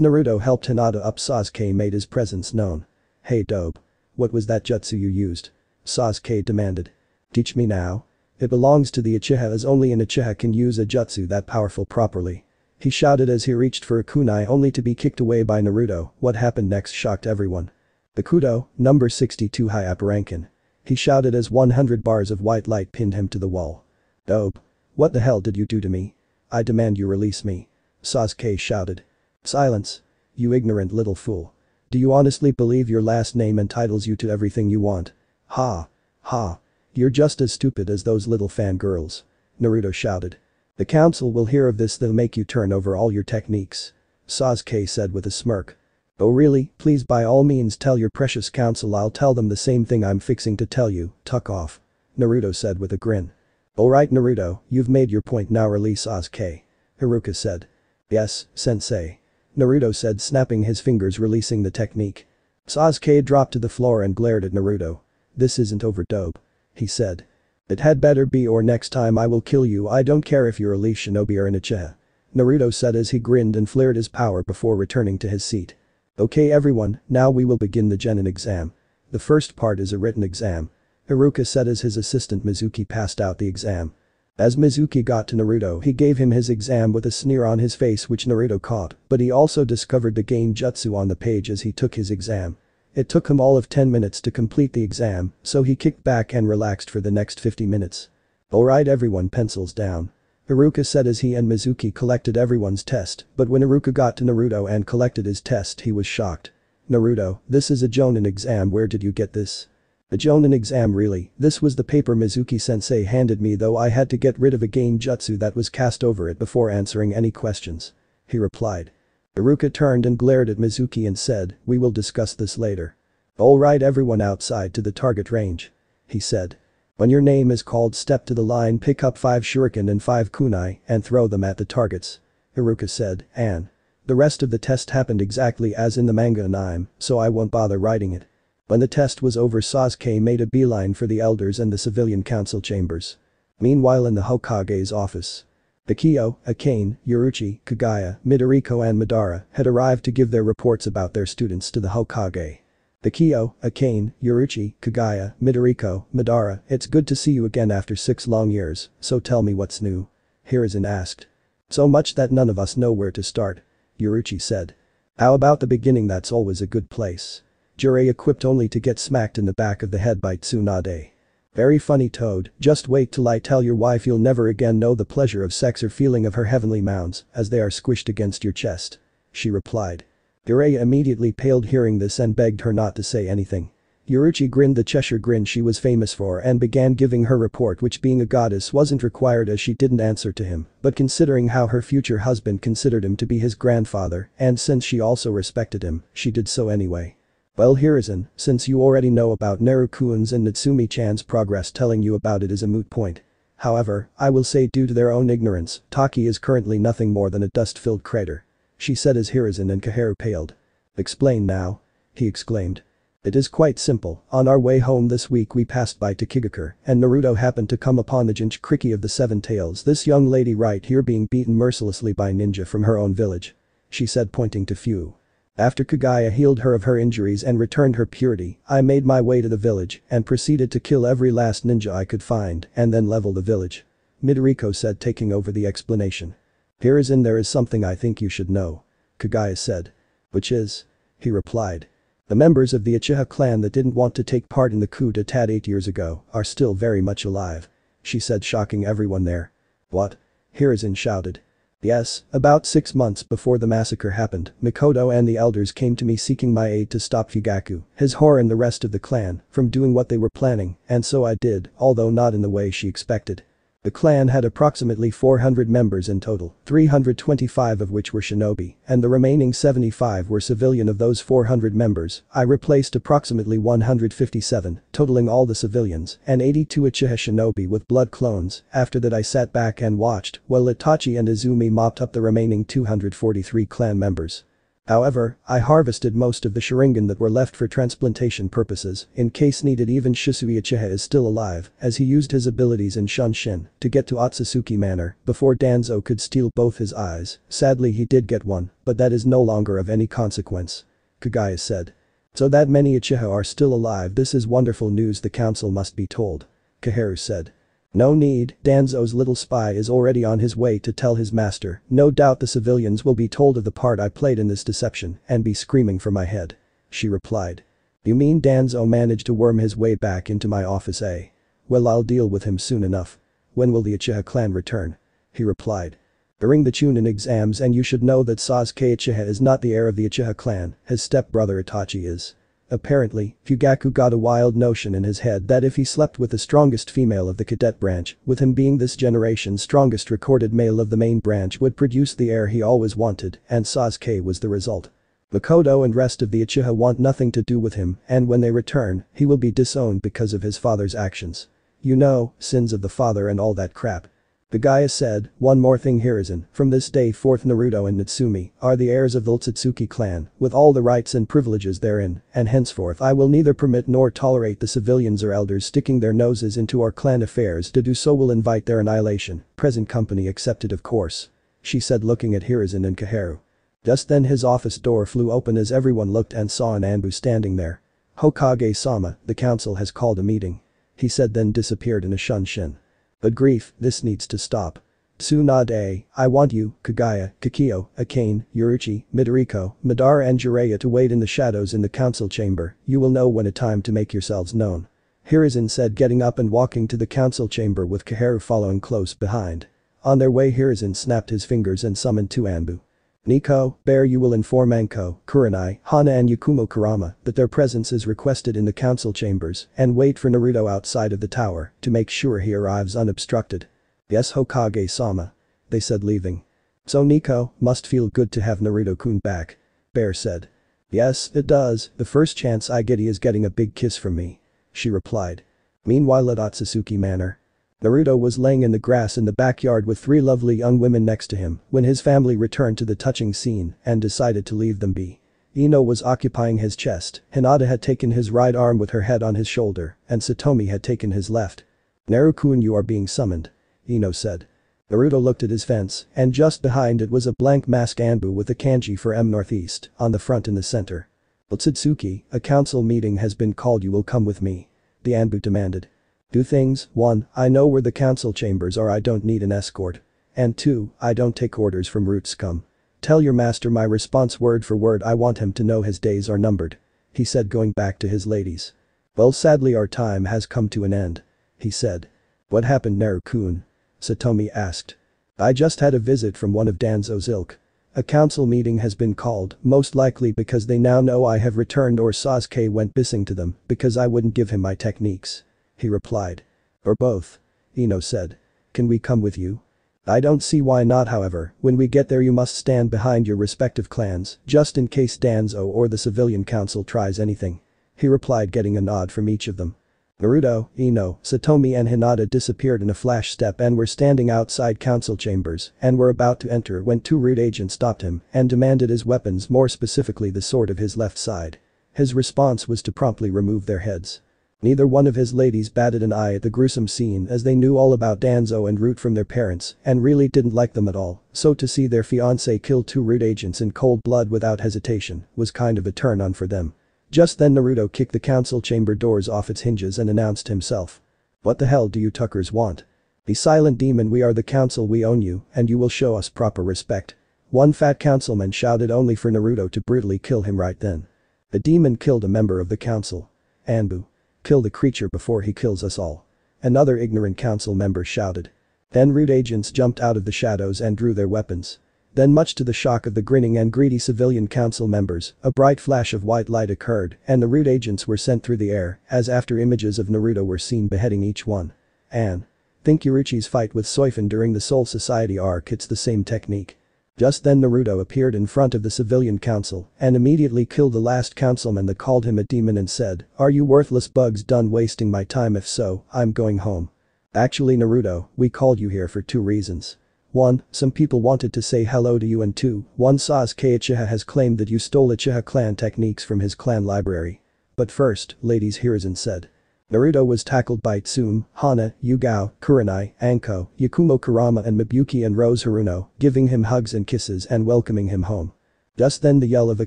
Naruto helped Hinata up, Sasuke made his presence known. Hey dope. What was that jutsu you used? Sasuke demanded. Teach me now. It belongs to the Uchiha, as only an Uchiha can use a jutsu that powerful properly. He shouted as he reached for a kunai only to be kicked away by Naruto. What happened next shocked everyone. Bakudo, number 62 high up rankin. He shouted as 100 bars of white light pinned him to the wall. Dope. What the hell did you do to me? I demand you release me. Sasuke shouted. Silence. You ignorant little fool. Do you honestly believe your last name entitles you to everything you want? Ha. Ha. You're just as stupid as those little fangirls. Naruto shouted. The council will hear of this, they'll make you turn over all your techniques. Sasuke said with a smirk. Oh really? Please by all means tell your precious council, I'll tell them the same thing I'm fixing to tell you, tuck off. Naruto said with a grin. Alright Naruto, you've made your point, now release Sasuke. Haruka said. Yes, sensei. Naruto said, snapping his fingers, releasing the technique. Sasuke dropped to the floor and glared at Naruto. This isn't over, dope. He said. It had better be, or next time I will kill you. I don't care if you're a Leaf Shinobi or an Uchiha. Naruto said as he grinned and flared his power before returning to his seat. Okay everyone, now we will begin the genin exam. The first part is a written exam. Haruka said as his assistant Mizuki passed out the exam. As Mizuki got to Naruto, he gave him his exam with a sneer on his face, which Naruto caught, but he also discovered the game jutsu on the page as he took his exam. It took him all of 10 minutes to complete the exam, so he kicked back and relaxed for the next 50 minutes. Alright everyone, pencils down. Haruka said as he and Mizuki collected everyone's test, but when Haruka got to Naruto and collected his test, he was shocked. Naruto, this is a Jonin exam, where did you get this? A Jonin exam, really? This was the paper Mizuki-sensei handed me, though I had to get rid of a game jutsu that was cast over it before answering any questions. He replied. Haruka turned and glared at Mizuki and said, we will discuss this later. Alright everyone, outside to the target range. He said. When your name is called, step to the line, pick up 5 shuriken and 5 kunai and throw them at the targets. Haruka said, and. The rest of the test happened exactly as in the manga anime, so I won't bother writing it. When the test was over, Sasuke made a beeline for the elders and the civilian council chambers. Meanwhile, in the Hokage's office, the Kyo, Akane, Yoruichi, Kagaya, Midoriko and Madara had arrived to give their reports about their students to the Hokage. The Kyo, Akane, Yoruichi, Kagaya, Midoriko, Madara, it's good to see you again after 6 long years, so tell me what's new. Hiruzen asked. So much that none of us know where to start. Yoruichi said. How about the beginning? That's always a good place. Jiraiya equipped only to get smacked in the back of the head by Tsunade. Very funny, Toad, just wait till I tell your wife you'll never again know the pleasure of sex or feeling of her heavenly mounds as they are squished against your chest. She replied. Jiraiya immediately paled hearing this and begged her not to say anything. Yoruichi grinned the Cheshire grin she was famous for and began giving her report, which being a goddess wasn't required as she didn't answer to him, but considering how her future husband considered him to be his grandfather and since she also respected him, she did so anyway. Well Hiruzen, since you already know about Naruto-kun's and Natsumi-chan's progress, telling you about it is a moot point. However, I will say due to their own ignorance, Taki is currently nothing more than a dust-filled crater. She said as Hiruzen and Kaharu paled. Explain now. He exclaimed. It is quite simple, on our way home this week we passed by Takigakure and Naruto happened to come upon the Jinchuriki of the 7 tails, this young lady right here being beaten mercilessly by ninja from her own village. She said, pointing to Fu. After Kagaya healed her of her injuries and returned her purity, I made my way to the village and proceeded to kill every last ninja I could find and then level the village. Midoriko said, taking over the explanation. Hiruzen, there is something I think you should know. Kagaya said. Which is? He replied. The members of the Uchiha clan that didn't want to take part in the coup d'etat 8 years ago are still very much alive. She said, shocking everyone there. What? Hiruzen shouted. Yes, about 6 months before the massacre happened, Mikoto and the elders came to me seeking my aid to stop Fugaku, his whore and the rest of the clan from doing what they were planning, and so I did, although not in the way she expected. The clan had approximately 400 members in total, 325 of which were shinobi, and the remaining 75 were civilian. Of those 400 members, I replaced approximately 157, totaling all the civilians, and 82 Uchiha shinobi with blood clones. After that I sat back and watched while Itachi and Izumi mopped up the remaining 243 clan members. However, I harvested most of the Sharingan that were left for transplantation purposes, in case needed. Even Shisui Uchiha is still alive, as he used his abilities in Shunshin to get to Otsutsuki Manor before Danzo could steal both his eyes. Sadly he did get one, but that is no longer of any consequence. Kagaya said. So that many Uchiha are still alive, this is wonderful news, the council must be told. Kaharu said. No need, Danzo's little spy is already on his way to tell his master. No doubt the civilians will be told of the part I played in this deception and be screaming for my head. She replied. You mean Danzo managed to worm his way back into my office, eh? Well, I'll deal with him soon enough. When will the Uchiha clan return? He replied. During the Chunin exams, and you should know that Sasuke Uchiha is not the heir of the Uchiha clan, his stepbrother Itachi is. Apparently, Fugaku got a wild notion in his head that if he slept with the strongest female of the cadet branch, with him being this generation's strongest recorded male of the main branch, would produce the heir he always wanted, and Sasuke was the result. Mikoto and rest of the Uchiha want nothing to do with him, and when they return, he will be disowned because of his father's actions. You know, sins of the father and all that crap. Kagaya said, one more thing Hiruzen, from this day forth Naruto and Natsumi are the heirs of the Otsutsuki clan, with all the rights and privileges therein, and henceforth I will neither permit nor tolerate the civilians or elders sticking their noses into our clan affairs. To do so will invite their annihilation, present company accepted of course. She said looking at Hiruzen and Kaharu. Just then his office door flew open as everyone looked and saw an Anbu standing there. Hokage-sama, the council has called a meeting. He said then disappeared in a shunshin. But grief, this needs to stop. Tsunade, I want you, Kagaya, Kikyo, Akane, Yoruichi, Midoriko, Madara and Jiraiya to wait in the shadows in the council chamber. You will know when a time to make yourselves known. Hiruzen said getting up and walking to the council chamber with Kaharu following close behind. On their way Hiruzen snapped his fingers and summoned two Anbu. Nico, Bear you will inform Anko, Kurenai, Hana and Yakumo Kurama that their presence is requested in the council chambers and wait for Naruto outside of the tower to make sure he arrives unobstructed. Yes Hokage-sama. They said leaving. So Nico, must feel good to have Naruto-kun back. Bear said. Yes, it does, the first chance I get he is getting a big kiss from me. She replied. Meanwhile at Otsutsuki Manor. Naruto was laying in the grass in the backyard with three lovely young women next to him when his family returned to the touching scene and decided to leave them be. Ino was occupying his chest, Hinata had taken his right arm with her head on his shoulder, and Satomi had taken his left. Naruto-kun you are being summoned. Ino said. Naruto looked at his fence, and just behind it was a blank mask Anbu with a kanji for M Northeast on the front in the center. Otsutsuki, a council meeting has been called, you will come with me. The Anbu demanded. Two things, 1, I know where the council chambers are, I don't need an escort. And 2, I don't take orders from root scum. Tell your master my response word for word, I want him to know his days are numbered. He said going back to his ladies. Well sadly our time has come to an end. He said. What happened Naruto-kun? Satomi asked. I just had a visit from one of Danzo's ilk. A council meeting has been called, most likely because they now know I have returned or Sasuke went missing to them because I wouldn't give him my techniques. He replied. Or both. Ino said. Can we come with you? I don't see why not, however, when we get there you must stand behind your respective clans, just in case Danzo or the civilian council tries anything. He replied getting a nod from each of them. Naruto, Ino, Satomi and Hinata disappeared in a flash step and were standing outside council chambers and were about to enter when two root agents stopped him and demanded his weapons, more specifically the sword of his left side. His response was to promptly remove their heads. Neither one of his ladies batted an eye at the gruesome scene as they knew all about Danzo and Root from their parents and really didn't like them at all, so to see their fiancé kill two Root agents in cold blood without hesitation was kind of a turn on for them. Just then Naruto kicked the council chamber doors off its hinges and announced himself. What the hell do you Tuckers want? Be silent demon, we are the council, we own you and you will show us proper respect. One fat councilman shouted only for Naruto to brutally kill him right then. The demon killed a member of the council. Anbu. Kill the creature before he kills us all. Another ignorant council member shouted. Then Root agents jumped out of the shadows and drew their weapons. Then much to the shock of the grinning and greedy civilian council members, a bright flash of white light occurred and the Root agents were sent through the air as after images of Naruto were seen beheading each one. And think Yoruichi's fight with Soifin during the Soul Society arc, it's the same technique. Just then Naruto appeared in front of the civilian council and immediately killed the last councilman that called him a demon and said, are you worthless bugs done wasting my time? If so, I'm going home. Actually Naruto, we called you here for two reasons. 1, some people wanted to say hello to you and 2, one Sasuke Uchiha has claimed that you stole Uchiha clan techniques from his clan library. But first, ladies, Hiruzen said. Naruto was tackled by Tsume, Hana, Yugao, Kurenai, Anko, Yakumo Kurama and Mibuyuki and Rose Haruno, giving him hugs and kisses and welcoming him home. Just then the yell of a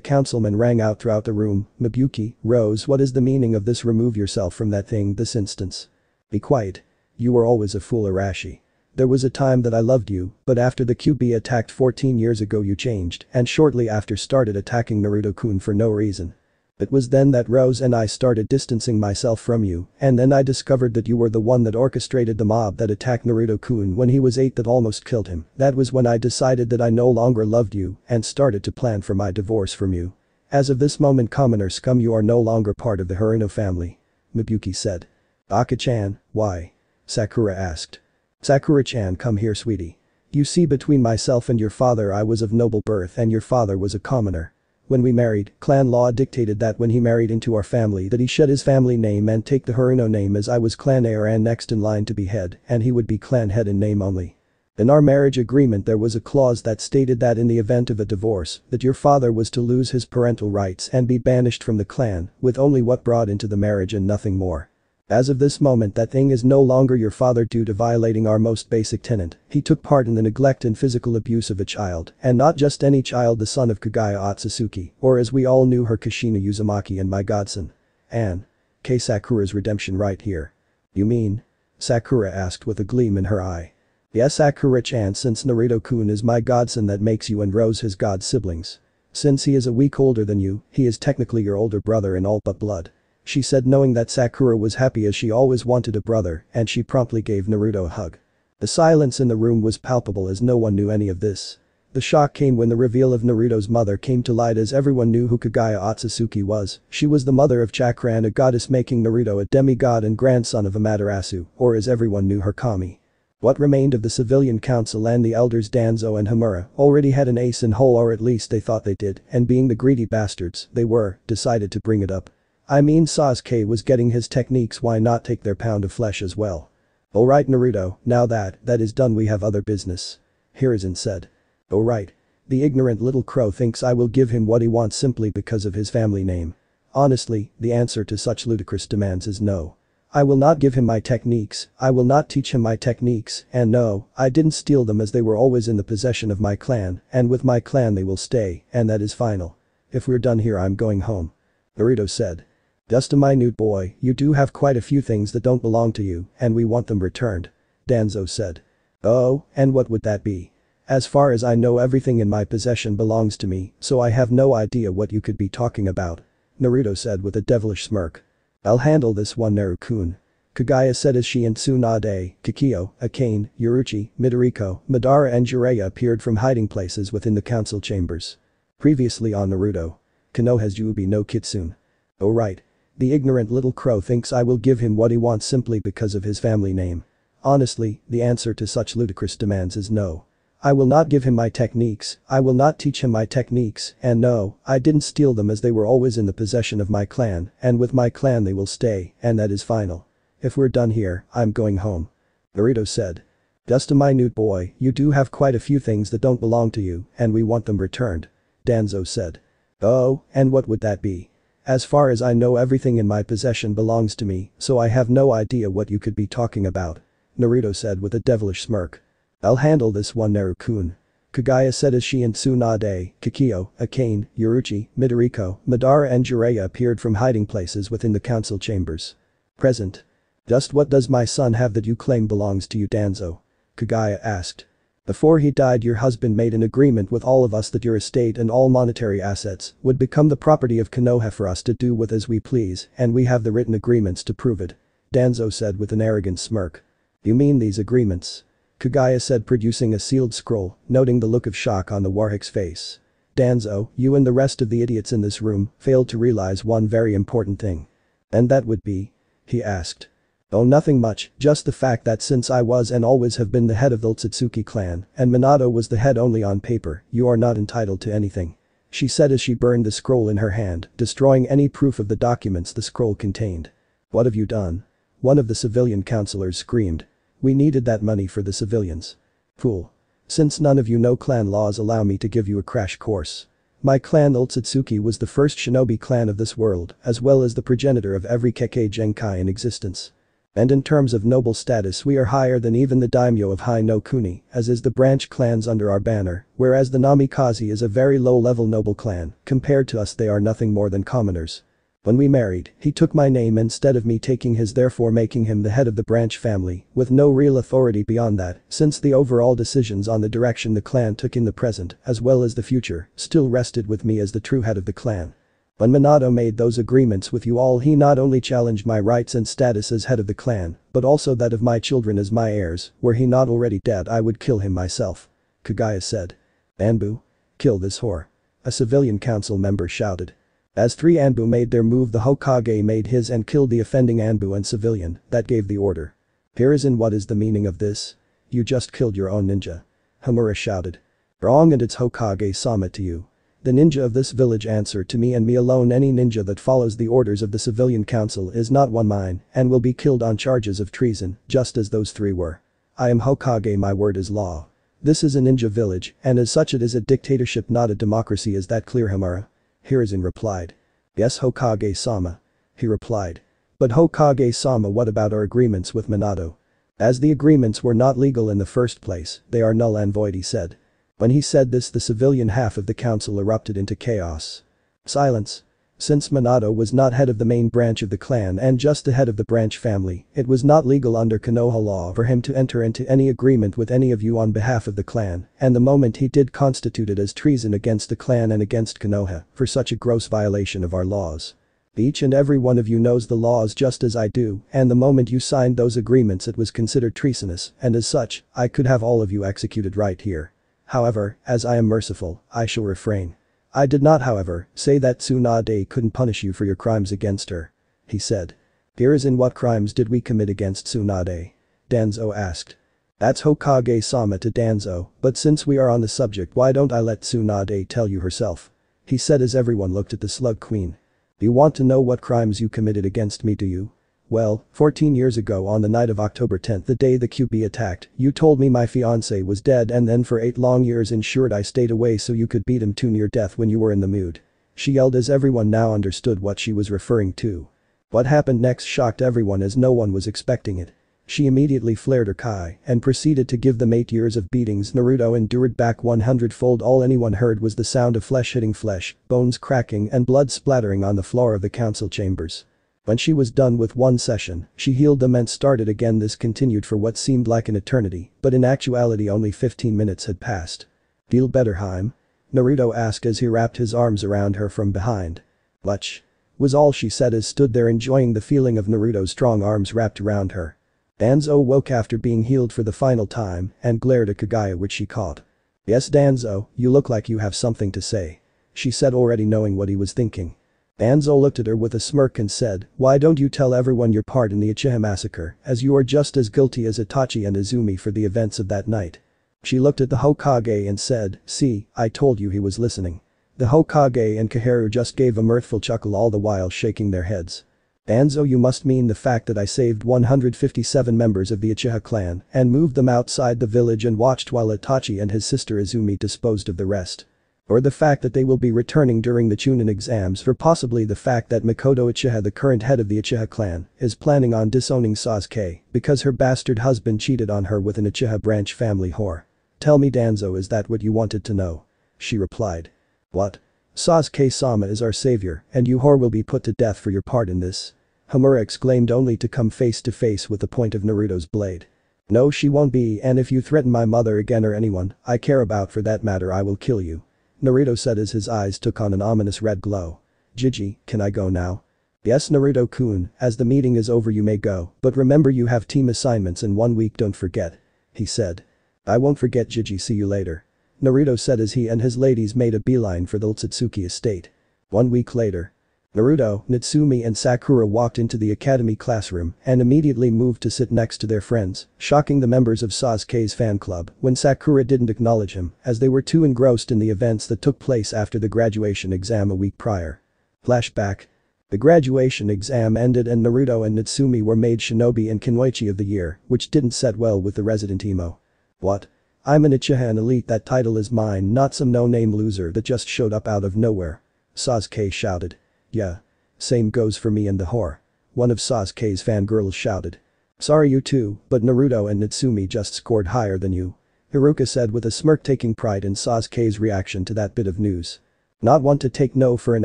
councilman rang out throughout the room, Mibuyuki, Rose, what is the meaning of this? Remove yourself from that thing this instance. Be quiet. You were always a fool Arashi. There was a time that I loved you, but after the kyubi attacked 14 years ago you changed and shortly after started attacking Naruto-kun for no reason. It was then that Rose and I started distancing myself from you, and then I discovered that you were the one that orchestrated the mob that attacked Naruto-kun when he was 8 that almost killed him. That was when I decided that I no longer loved you and started to plan for my divorce from you. As of this moment, commoner scum, you are no longer part of the Haruno family. Mibuyuki said. Aka-chan, why? Sakura asked. Sakura-chan, come here sweetie. You see, between myself and your father I was of noble birth and your father was a commoner. When we married, clan law dictated that when he married into our family that he shed his family name and take the Haruno name as I was clan heir and next in line to be head and he would be clan head in name only. In our marriage agreement there was a clause that stated that in the event of a divorce, that your father was to lose his parental rights and be banished from the clan, with only what brought into the marriage and nothing more. As of this moment that thing is no longer your father due to violating our most basic tenet. He took part in the neglect and physical abuse of a child, and not just any child, the son of Kagaya Otsutsuki, or as we all knew her, Kushina Uzumaki, and my godson. Anne. K. Sakura's redemption right here. You mean? Sakura asked with a gleam in her eye. Yes, Sakura-chan, since Naruto-kun is my godson, that makes you and Rose his god siblings. Since he is a week older than you, he is technically your older brother in all but blood. She said, knowing that Sakura was happy as she always wanted a brother, and she promptly gave Naruto a hug. The silence in the room was palpable as no one knew any of this. The shock came when the reveal of Naruto's mother came to light, as everyone knew who Kagaya Otsutsuki was. She was the mother of Chakra and a goddess, making Naruto a demigod and grandson of Amaterasu, or as everyone knew her, Kami. What remained of the civilian council and the elders Danzo and Hamura already had an ace in hole, or at least they thought they did, and being the greedy bastards they were, decided to bring it up. I mean, Sasuke was getting his techniques, why not take their pound of flesh as well? Alright Naruto, now that is done, we have other business. Hiruzen said. Alright. The ignorant little crow thinks I will give him what he wants simply because of his family name. Honestly, the answer to such ludicrous demands is no. I will not give him my techniques, I will not teach him my techniques, and no, I didn't steal them, as they were always in the possession of my clan, and with my clan they will stay, and that is final. If we're done here I'm going home. Naruto said. Just a minute boy, you do have quite a few things that don't belong to you, and we want them returned. Danzo said. Oh, and what would that be? As far as I know everything in my possession belongs to me, so I have no idea what you could be talking about. Naruto said with a devilish smirk. I'll handle this one, Naru-kun. Kagaya said as she and Tsunade, Kikyo, Akane, Yoruichi, Midoriko, Madara and Jiraiya appeared from hiding places within the council chambers. Previously on Naruto. Konoha's Juubi no Kitsune. Oh right. The ignorant little crow thinks I will give him what he wants simply because of his family name. Honestly, the answer to such ludicrous demands is no. I will not give him my techniques, I will not teach him my techniques, and no, I didn't steal them, as they were always in the possession of my clan, and with my clan they will stay, and that is final. If we're done here, I'm going home. Naruto said. Just a minute boy, you do have quite a few things that don't belong to you, and we want them returned. Danzo said. Oh, and what would that be? As far as I know everything in my possession belongs to me, so I have no idea what you could be talking about. Naruto said with a devilish smirk. I'll handle this one, Naru-kun. Kagaya said as she and Tsunade, Kikyo, Akane, Yoruichi, Midoriko, Madara and Jiraiya appeared from hiding places within the council chambers. Present. Just what does my son have that you claim belongs to you, Danzo? Kagaya asked. Before he died, your husband made an agreement with all of us that your estate and all monetary assets would become the property of Konoha for us to do with as we please, and we have the written agreements to prove it. Danzo said with an arrogant smirk. You mean these agreements? Kagaya said, producing a sealed scroll, noting the look of shock on the Warhick's face. Danzo, you and the rest of the idiots in this room failed to realize one very important thing. And that would be? He asked. Oh, nothing much, just the fact that since I was and always have been the head of the Otsutsuki clan, and Minato was the head only on paper, you are not entitled to anything. She said as she burned the scroll in her hand, destroying any proof of the documents the scroll contained. What have you done? One of the civilian councillors screamed. We needed that money for the civilians. Fool. Since none of you know clan laws, allow me to give you a crash course. My clan, the Otsutsuki, was the first shinobi clan of this world, as well as the progenitor of every Kekkei Genkai in existence. And in terms of noble status, we are higher than even the daimyo of Hai no Kuni, as is the branch clans under our banner, whereas the Namikaze is a very low-level noble clan. Compared to us, they are nothing more than commoners. When we married, he took my name instead of me taking his, therefore making him the head of the branch family, with no real authority beyond that, since the overall decisions on the direction the clan took in the present, as well as the future, still rested with me as the true head of the clan. When Minato made those agreements with you all, he not only challenged my rights and status as head of the clan, but also that of my children as my heirs. Were he not already dead, I would kill him myself. Kagaya said. Anbu? Kill this whore. A civilian council member shouted. As 3 Anbu made their move, the Hokage made his and killed the offending Anbu and civilian that gave the order. Hiruzen, what is the meaning of this? You just killed your own ninja. Hamura shouted. Wrong, and it's Hokage Sama to you. The ninja of this village answer to me and me alone. Any ninja that follows the orders of the civilian council is not one mine and will be killed on charges of treason, just as those three were. I am Hokage, my word is law. This is a ninja village and as such it is a dictatorship, not a democracy. Is that clear, Hamura? Hiruzen replied. Yes, Hokage-sama. He replied. But Hokage-sama, what about our agreements with Minato? As the agreements were not legal in the first place, they are null and void, he said. When he said this, the civilian half of the council erupted into chaos. Silence. Since Minato was not head of the main branch of the clan and just the head of the branch family, it was not legal under Konoha law for him to enter into any agreement with any of you on behalf of the clan, and the moment he did constituted as treason against the clan and against Konoha for such a gross violation of our laws. Each and every one of you knows the laws just as I do, and the moment you signed those agreements it was considered treasonous, and as such, I could have all of you executed right here. However, as I am merciful, I shall refrain. I did not, however, say that Tsunade couldn't punish you for your crimes against her. He said. Hiruzen, what crimes did we commit against Tsunade? Danzo asked. That's Hokage-sama to Danzo, but since we are on the subject, why don't I let Tsunade tell you herself? He said as everyone looked at the Slug Queen. Do you want to know what crimes you committed against me, do you? Well, 14 years ago on the night of October 10th, the day the kyubi attacked, you told me my fiancé was dead and then for 8 long years ensured I stayed away so you could beat him to near death when you were in the mood. She yelled as everyone now understood what she was referring to. What happened next shocked everyone as no one was expecting it. She immediately flared her kai and proceeded to give them 8 years of beatings Naruto endured back 100-fold. All anyone heard was the sound of flesh hitting flesh, bones cracking and blood splattering on the floor of the council chambers. When she was done with one session, she healed them and started again. This continued for what seemed like an eternity, but in actuality only 15 minutes had passed. Feel better, Haim? Naruto asked as he wrapped his arms around her from behind. Much. Was all she said as stood there enjoying the feeling of Naruto's strong arms wrapped around her. Danzo woke after being healed for the final time and glared at Kagaya, which she caught. Yes, Danzo, you look like you have something to say. She said, already knowing what he was thinking. Danzo looked at her with a smirk and said, why don't you tell everyone your part in the Uchiha massacre, as you are just as guilty as Itachi and Izumi for the events of that night. She looked at the Hokage and said, see, I told you he was listening. The Hokage and Kaharu just gave a mirthful chuckle, all the while shaking their heads. Danzo, you must mean the fact that I saved 157 members of the Uchiha clan and moved them outside the village and watched while Itachi and his sister Izumi disposed of the rest. Or the fact that they will be returning during the Chunin exams, or possibly the fact that Mikoto Uchiha, the current head of the Uchiha clan, is planning on disowning Sasuke because her bastard husband cheated on her with an Uchiha branch family whore. Tell me, Danzo, is that what you wanted to know? She replied. What? Sasuke-sama is our savior and you whore will be put to death for your part in this. Hamura exclaimed, only to come face to face with the point of Naruto's blade. No, she won't be, and if you threaten my mother again or anyone I care about for that matter, I will kill you. Naruto said as his eyes took on an ominous red glow. Jiji, can I go now? Yes, Naruto-kun, as the meeting is over you may go, but remember you have team assignments in 1 week, don't forget. He said. I won't forget, Jiji, see you later. Naruto said as he and his ladies made a beeline for the Otsutsuki estate. 1 week later. Naruto, Natsumi and Sakura walked into the academy classroom and immediately moved to sit next to their friends, shocking the members of Sasuke's fan club when Sakura didn't acknowledge him as they were too engrossed in the events that took place after the graduation exam a week prior. Flashback. The graduation exam ended and Naruto and Natsumi were made Shinobi and Kunoichi of the year, which didn't set well with the resident emo. What? I'm an Uchiha and elite, that title is mine, not some no-name loser that just showed up out of nowhere. Sasuke shouted. Yeah. Same goes for me and the whore. One of Sasuke's fangirls shouted. Sorry you too, but Naruto and Natsumi just scored higher than you. Hiruka said with a smirk, taking pride in Sasuke's reaction to that bit of news. Not one to take no for an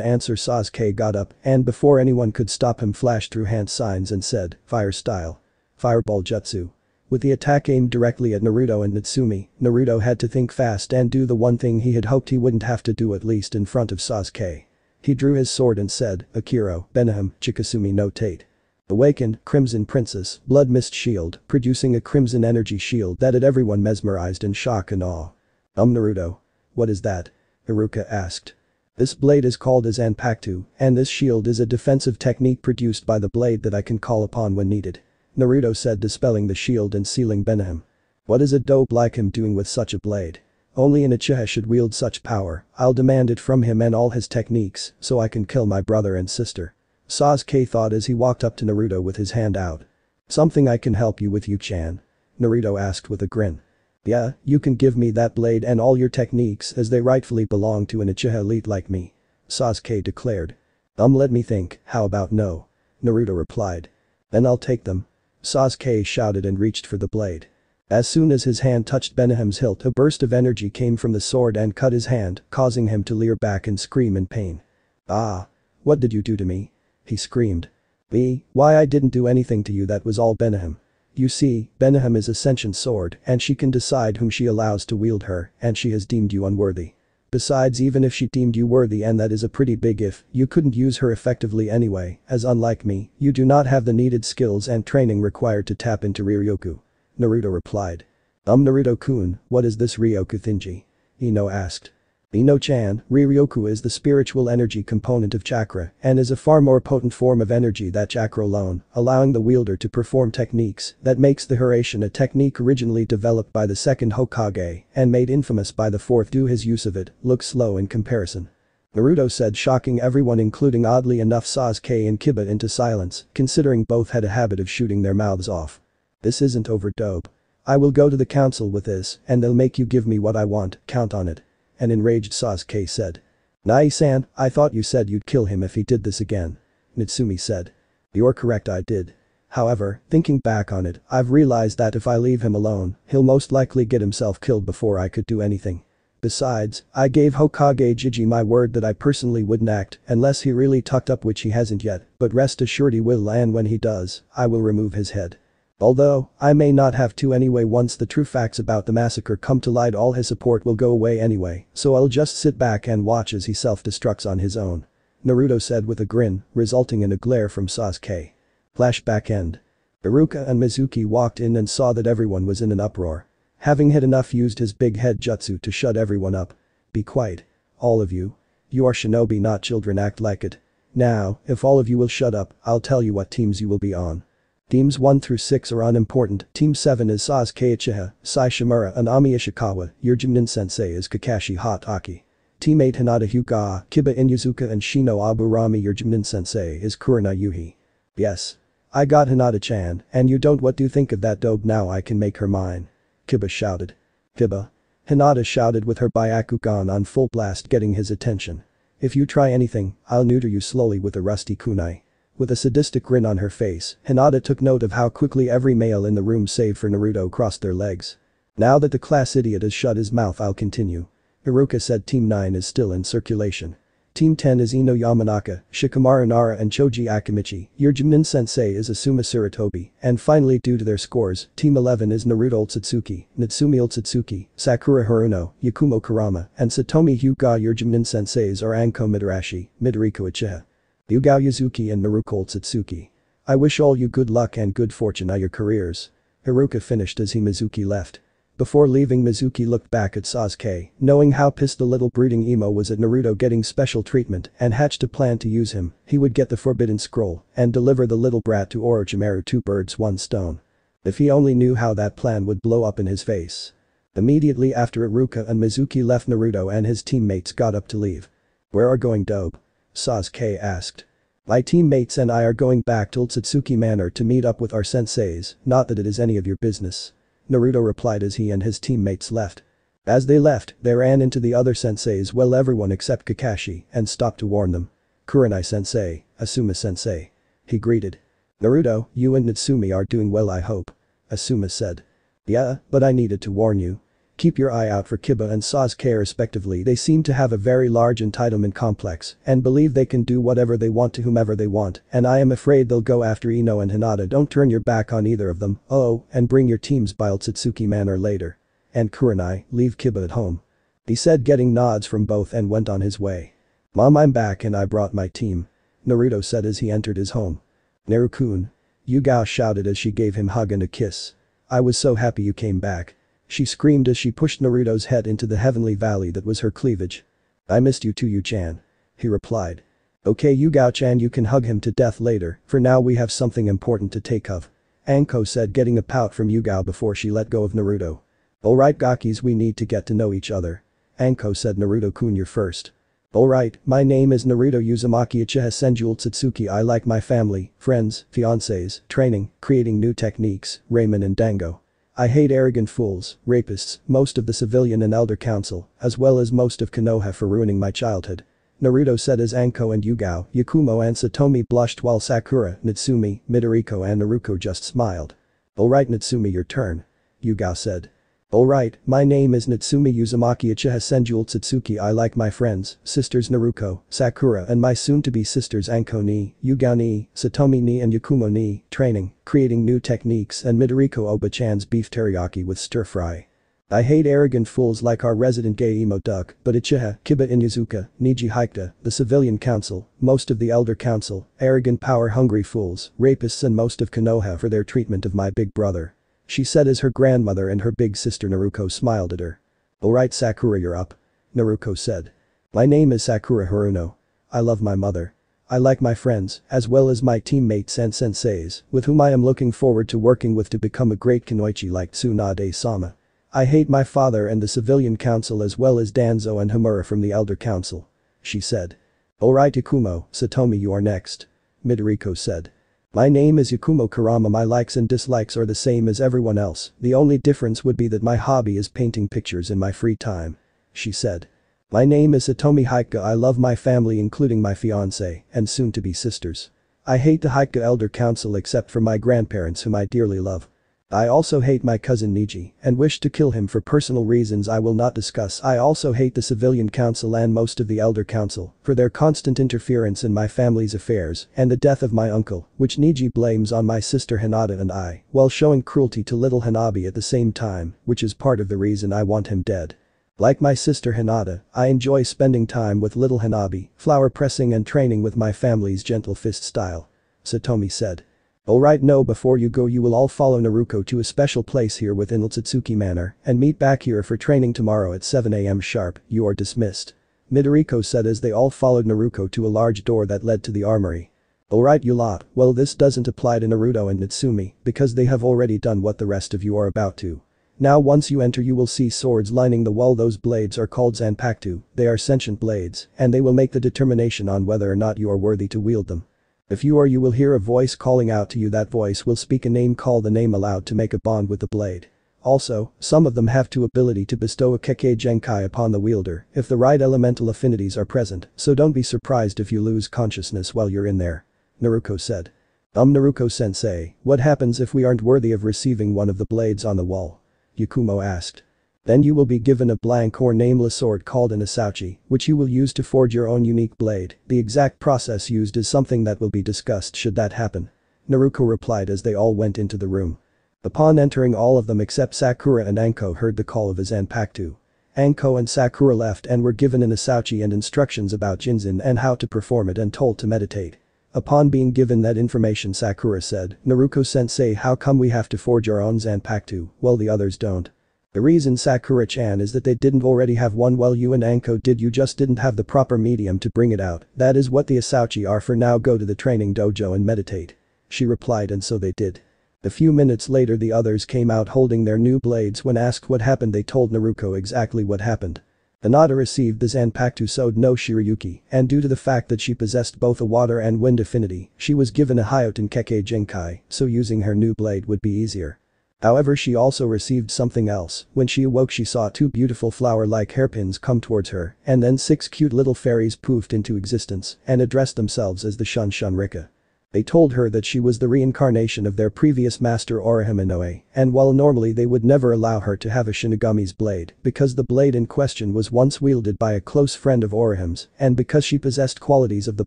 answer, Sasuke got up and before anyone could stop him flashed through hand signs and said, fire style. Fireball jutsu. With the attack aimed directly at Naruto and Natsumi, Naruto had to think fast and do the one thing he had hoped he wouldn't have to do, at least in front of Sasuke. He drew his sword and said, Akiro, Benahim, Chikasumi no Tate. Awakened, Crimson Princess, Blood Mist Shield, producing a crimson energy shield that had everyone mesmerized in shock and awe. Naruto. What is that? Hiruka asked. This blade is called a Zanpakuto, and this shield is a defensive technique produced by the blade that I can call upon when needed. Naruto said, dispelling the shield and sealing Benahim. What is a dope like him doing with such a blade? Only an uchiha should wield such power. I'll demand it from him and all his techniques so I can kill my brother and sister. Sasuke thought as he walked up to Naruto with his hand out. Something I can help you with, Yu-chan? Naruto asked with a grin. Yeah, you can give me that blade and all your techniques as they rightfully belong to an uchiha elite like me. Sasuke declared. Let me think, how about no? Naruto replied. Then I'll take them. Sasuke shouted and reached for the blade. As soon as his hand touched Benihem's hilt, a burst of energy came from the sword and cut his hand, causing him to leer back and scream in pain. Ah! What did you do to me? He screamed. Me? Why, I didn't do anything to you, that was all Benihem. You see, Benihem is a sentient sword and she can decide whom she allows to wield her, and she has deemed you unworthy. Besides, even if she deemed you worthy, and that is a pretty big if, you couldn't use her effectively anyway, as unlike me, you do not have the needed skills and training required to tap into Ryoku. Naruto replied. Naruto-kun, what is this Ryoku thingy? Ino asked. Ino-chan, Ryoku is the spiritual energy component of chakra and is a far more potent form of energy than chakra alone, allowing the wielder to perform techniques that makes the Hiraishin, a technique originally developed by the second Hokage and made infamous by the fourth due his use of it, look slow in comparison. Naruto said, shocking everyone, including oddly enough Sasuke and Kiba, into silence, considering both had a habit of shooting their mouths off. This isn't over, dope. I will go to the council with this and they'll make you give me what I want, count on it. An enraged Sasuke said. Nai-san, I thought you said you'd kill him if he did this again. Natsumi said. You're correct, I did. However, thinking back on it, I've realized that if I leave him alone, he'll most likely get himself killed before I could do anything. Besides, I gave Hokage Jiji my word that I personally wouldn't act unless he really tucked up, which he hasn't yet, but rest assured he will, and when he does, I will remove his head. Although, I may not have to anyway. Once the true facts about the massacre come to light, all his support will go away anyway, so I'll just sit back and watch as he self-destructs on his own. Naruto said with a grin, resulting in a glare from Sasuke. Flashback end. Iruka and Mizuki walked in and saw that everyone was in an uproar. Having hit enough, used his big head jutsu to shut everyone up. Be quiet. All of you. You are shinobi, not children, act like it. Now, if all of you will shut up, I'll tell you what teams you will be on. Teams 1 through 6 are unimportant. Team 7 is Sasuke Uchiha, Sai Shimura and Ami Ishikawa. Your Jimnin sensei is Kakashi Hatake. Team 8 Hinata Hyuga, Kiba Inuzuka and Shino Aburami. Your Jimnin sensei is Kurama Yuhi. Yes. I got Hinata-chan, and you don't. What do you think of that dope? Now I can make her mine. Kiba shouted. Kiba. Hinata shouted with her Byakugan on full blast, getting his attention. If you try anything, I'll neuter you slowly with a rusty kunai. With a sadistic grin on her face, Hinata took note of how quickly every male in the room save for Naruto crossed their legs. Now that the class idiot has shut his mouth, I'll continue. Iruka said. Team 9 is still in circulation. Team 10 is Ino Yamanaka, Shikamaru Nara and Choji Akimichi. Your Jimnin sensei is Asuma Sarutobi, and finally, due to their scores, Team 11 is Naruto Otsutsuki, Natsumi Otsutsuki, Sakura Haruno, Yakumo Kurama, and Satomi Hyuga. Your Jimnin senseis are Anko Midarashi, Midoriko Uchiha, Yugao Yuzuki and Naruko Otsutsuki. I wish all you good luck and good fortune on your careers. Iruka finished as Mizuki left. Before leaving, Mizuki looked back at Sasuke, knowing how pissed the little brooding emo was at Naruto getting special treatment, and hatched a plan to use him. He would get the forbidden scroll and deliver the little brat to Orochimaru. 2 birds 1 stone. If he only knew how that plan would blow up in his face. Immediately after Iruka and Mizuki left, Naruto and his teammates got up to leave. Where are going, dope? Sasuke asked. My teammates and I are going back to Otsutsuki Manor to meet up with our senseis, not that it is any of your business. Naruto replied as he and his teammates left. As they left, they ran into the other senseis, well, everyone except Kakashi, and stopped to warn them. Kurenai sensei, Asuma sensei. He greeted. Naruto, you and Natsumi are doing well, I hope. Asuma said. Yeah, but I needed to warn you. Keep your eye out for Kiba and Sasuke respectively. They seem to have a very large entitlement complex and believe they can do whatever they want to whomever they want, and I am afraid they'll go after Ino and Hinata. Don't turn your back on either of them. Oh, and bring your teams by Otsutsuki Manor later. And Kurenai, leave Kiba at home. He said, getting nods from both, and went on his way. Mom, I'm back and I brought my team. Naruto said as he entered his home. Naru-kun. Yugao shouted as she gave him a hug and a kiss. I was so happy you came back. She screamed as she pushed Naruto's head into the heavenly valley that was her cleavage. I missed you too, Yu-chan. He replied. Okay, Yugao-chan, you can hug him to death later, for now we have something important to take of. Anko said, getting a pout from Yugao before she let go of Naruto. Alright Gakis, we need to get to know each other. Anko said, Naruto-kun, you're first. Alright, my name is Naruto Uzumaki Uchiha Senjul Tsutsuki. I like my family, friends, fiancés, training, creating new techniques, ramen and dango. I hate arrogant fools, rapists, most of the civilian and elder council, as well as most of Konoha for ruining my childhood. Naruto said as Anko and Yugao, Yakumo and Satomi blushed while Sakura, Natsumi, Midoriko and Naruko just smiled. Alright Natsumi, your turn. Yugao said. Alright, my name is Natsumi Uzumaki Uchiha Senjul Tsutsuki. I like my friends, sisters Naruko, Sakura and my soon-to-be sisters Anko ni, Yugao ni, Satomi ni and Yakumo ni, training, creating new techniques and Midoriko Oba-chan's beef teriyaki with stir-fry. I hate arrogant fools like our resident gay emo duck, but Uchiha, Kiba Inuzuka, Niji Hikta, the civilian council, most of the elder council, arrogant power-hungry fools, rapists and most of Konoha for their treatment of my big brother. She said as her grandmother and her big sister Naruko smiled at her. Alright Sakura, you're up. Naruko said. My name is Sakura Haruno. I love my mother. I like my friends, as well as my teammates and senseis, with whom I am looking forward to working with to become a great kunoichi like Tsunade-sama. I hate my father and the civilian council as well as Danzo and Homura from the elder council. She said. Alright Yakumo, Satomi, you are next. Midoriko said. My name is Yakumo Kurama. My likes and dislikes are the same as everyone else, the only difference would be that my hobby is painting pictures in my free time. She said. My name is Satomi Hika. I love my family including my fiancé and soon-to-be sisters. I hate the Hika elder council except for my grandparents whom I dearly love. I also hate my cousin Niji and wish to kill him for personal reasons I will not discuss. I also hate the civilian council and most of the elder council for their constant interference in my family's affairs and the death of my uncle, which Niji blames on my sister Hinata and I, while showing cruelty to little Hanabi at the same time, which is part of the reason I want him dead. Like my sister Hinata, I enjoy spending time with little Hanabi, flower pressing and training with my family's gentle fist style. Satomi said. Alright, no, before you go you will all follow Naruto to a special place here within Otsutsuki Manor and meet back here for training tomorrow at 7 AM sharp. You are dismissed. Midoriko said as they all followed Naruto to a large door that led to the armory. Alright you lot, well this doesn't apply to Naruto and Natsumi because they have already done what the rest of you are about to. Now once you enter you will see swords lining the wall. Those blades are called Zanpakuto, they are sentient blades and they will make the determination on whether or not you are worthy to wield them. If you are, you will hear a voice calling out to you. That voice will speak a name. Call the name aloud to make a bond with the blade. Also, some of them have the ability to bestow a Kekkei Genkai upon the wielder if the right elemental affinities are present, so don't be surprised if you lose consciousness while you're in there. Naruko said. Naruko-sensei, what happens if we aren't worthy of receiving one of the blades on the wall? Yakumo asked. Then you will be given a blank or nameless sword called an asauchi, which you will use to forge your own unique blade. The exact process used is something that will be discussed should that happen. Naruto replied as they all went into the room. Upon entering, all of them except Sakura and Anko heard the call of a Zanpakuto. Anko and Sakura left and were given an asauchi and instructions about Jinzin and how to perform it and told to meditate. Upon being given that information, Sakura said, Naruto-sensei, how come we have to forge our own Zanpakuto while the others don't? The reason, Sakura-chan, is that they didn't already have one while you and Anko did. You just didn't have the proper medium to bring it out. That is what the asauchi are for. Now go to the training dojo and meditate. She replied, and so they did. A few minutes later the others came out holding their new blades. When asked what happened they told Naruto exactly what happened. Hinata received the Zanpakuto Sode no Shirayuki and due to the fact that she possessed both a water and wind affinity, she was given a Hyoten Kekkei Genkai, so using her new blade would be easier. However, she also received something else. When she awoke she saw 2 beautiful flower-like hairpins come towards her and then 6 cute little fairies poofed into existence and addressed themselves as the Shun Shun Rika. They told her that she was the reincarnation of their previous master Orihime Inoue, and while normally they would never allow her to have a Shinigami's blade because the blade in question was once wielded by a close friend of Orihime's and because she possessed qualities of the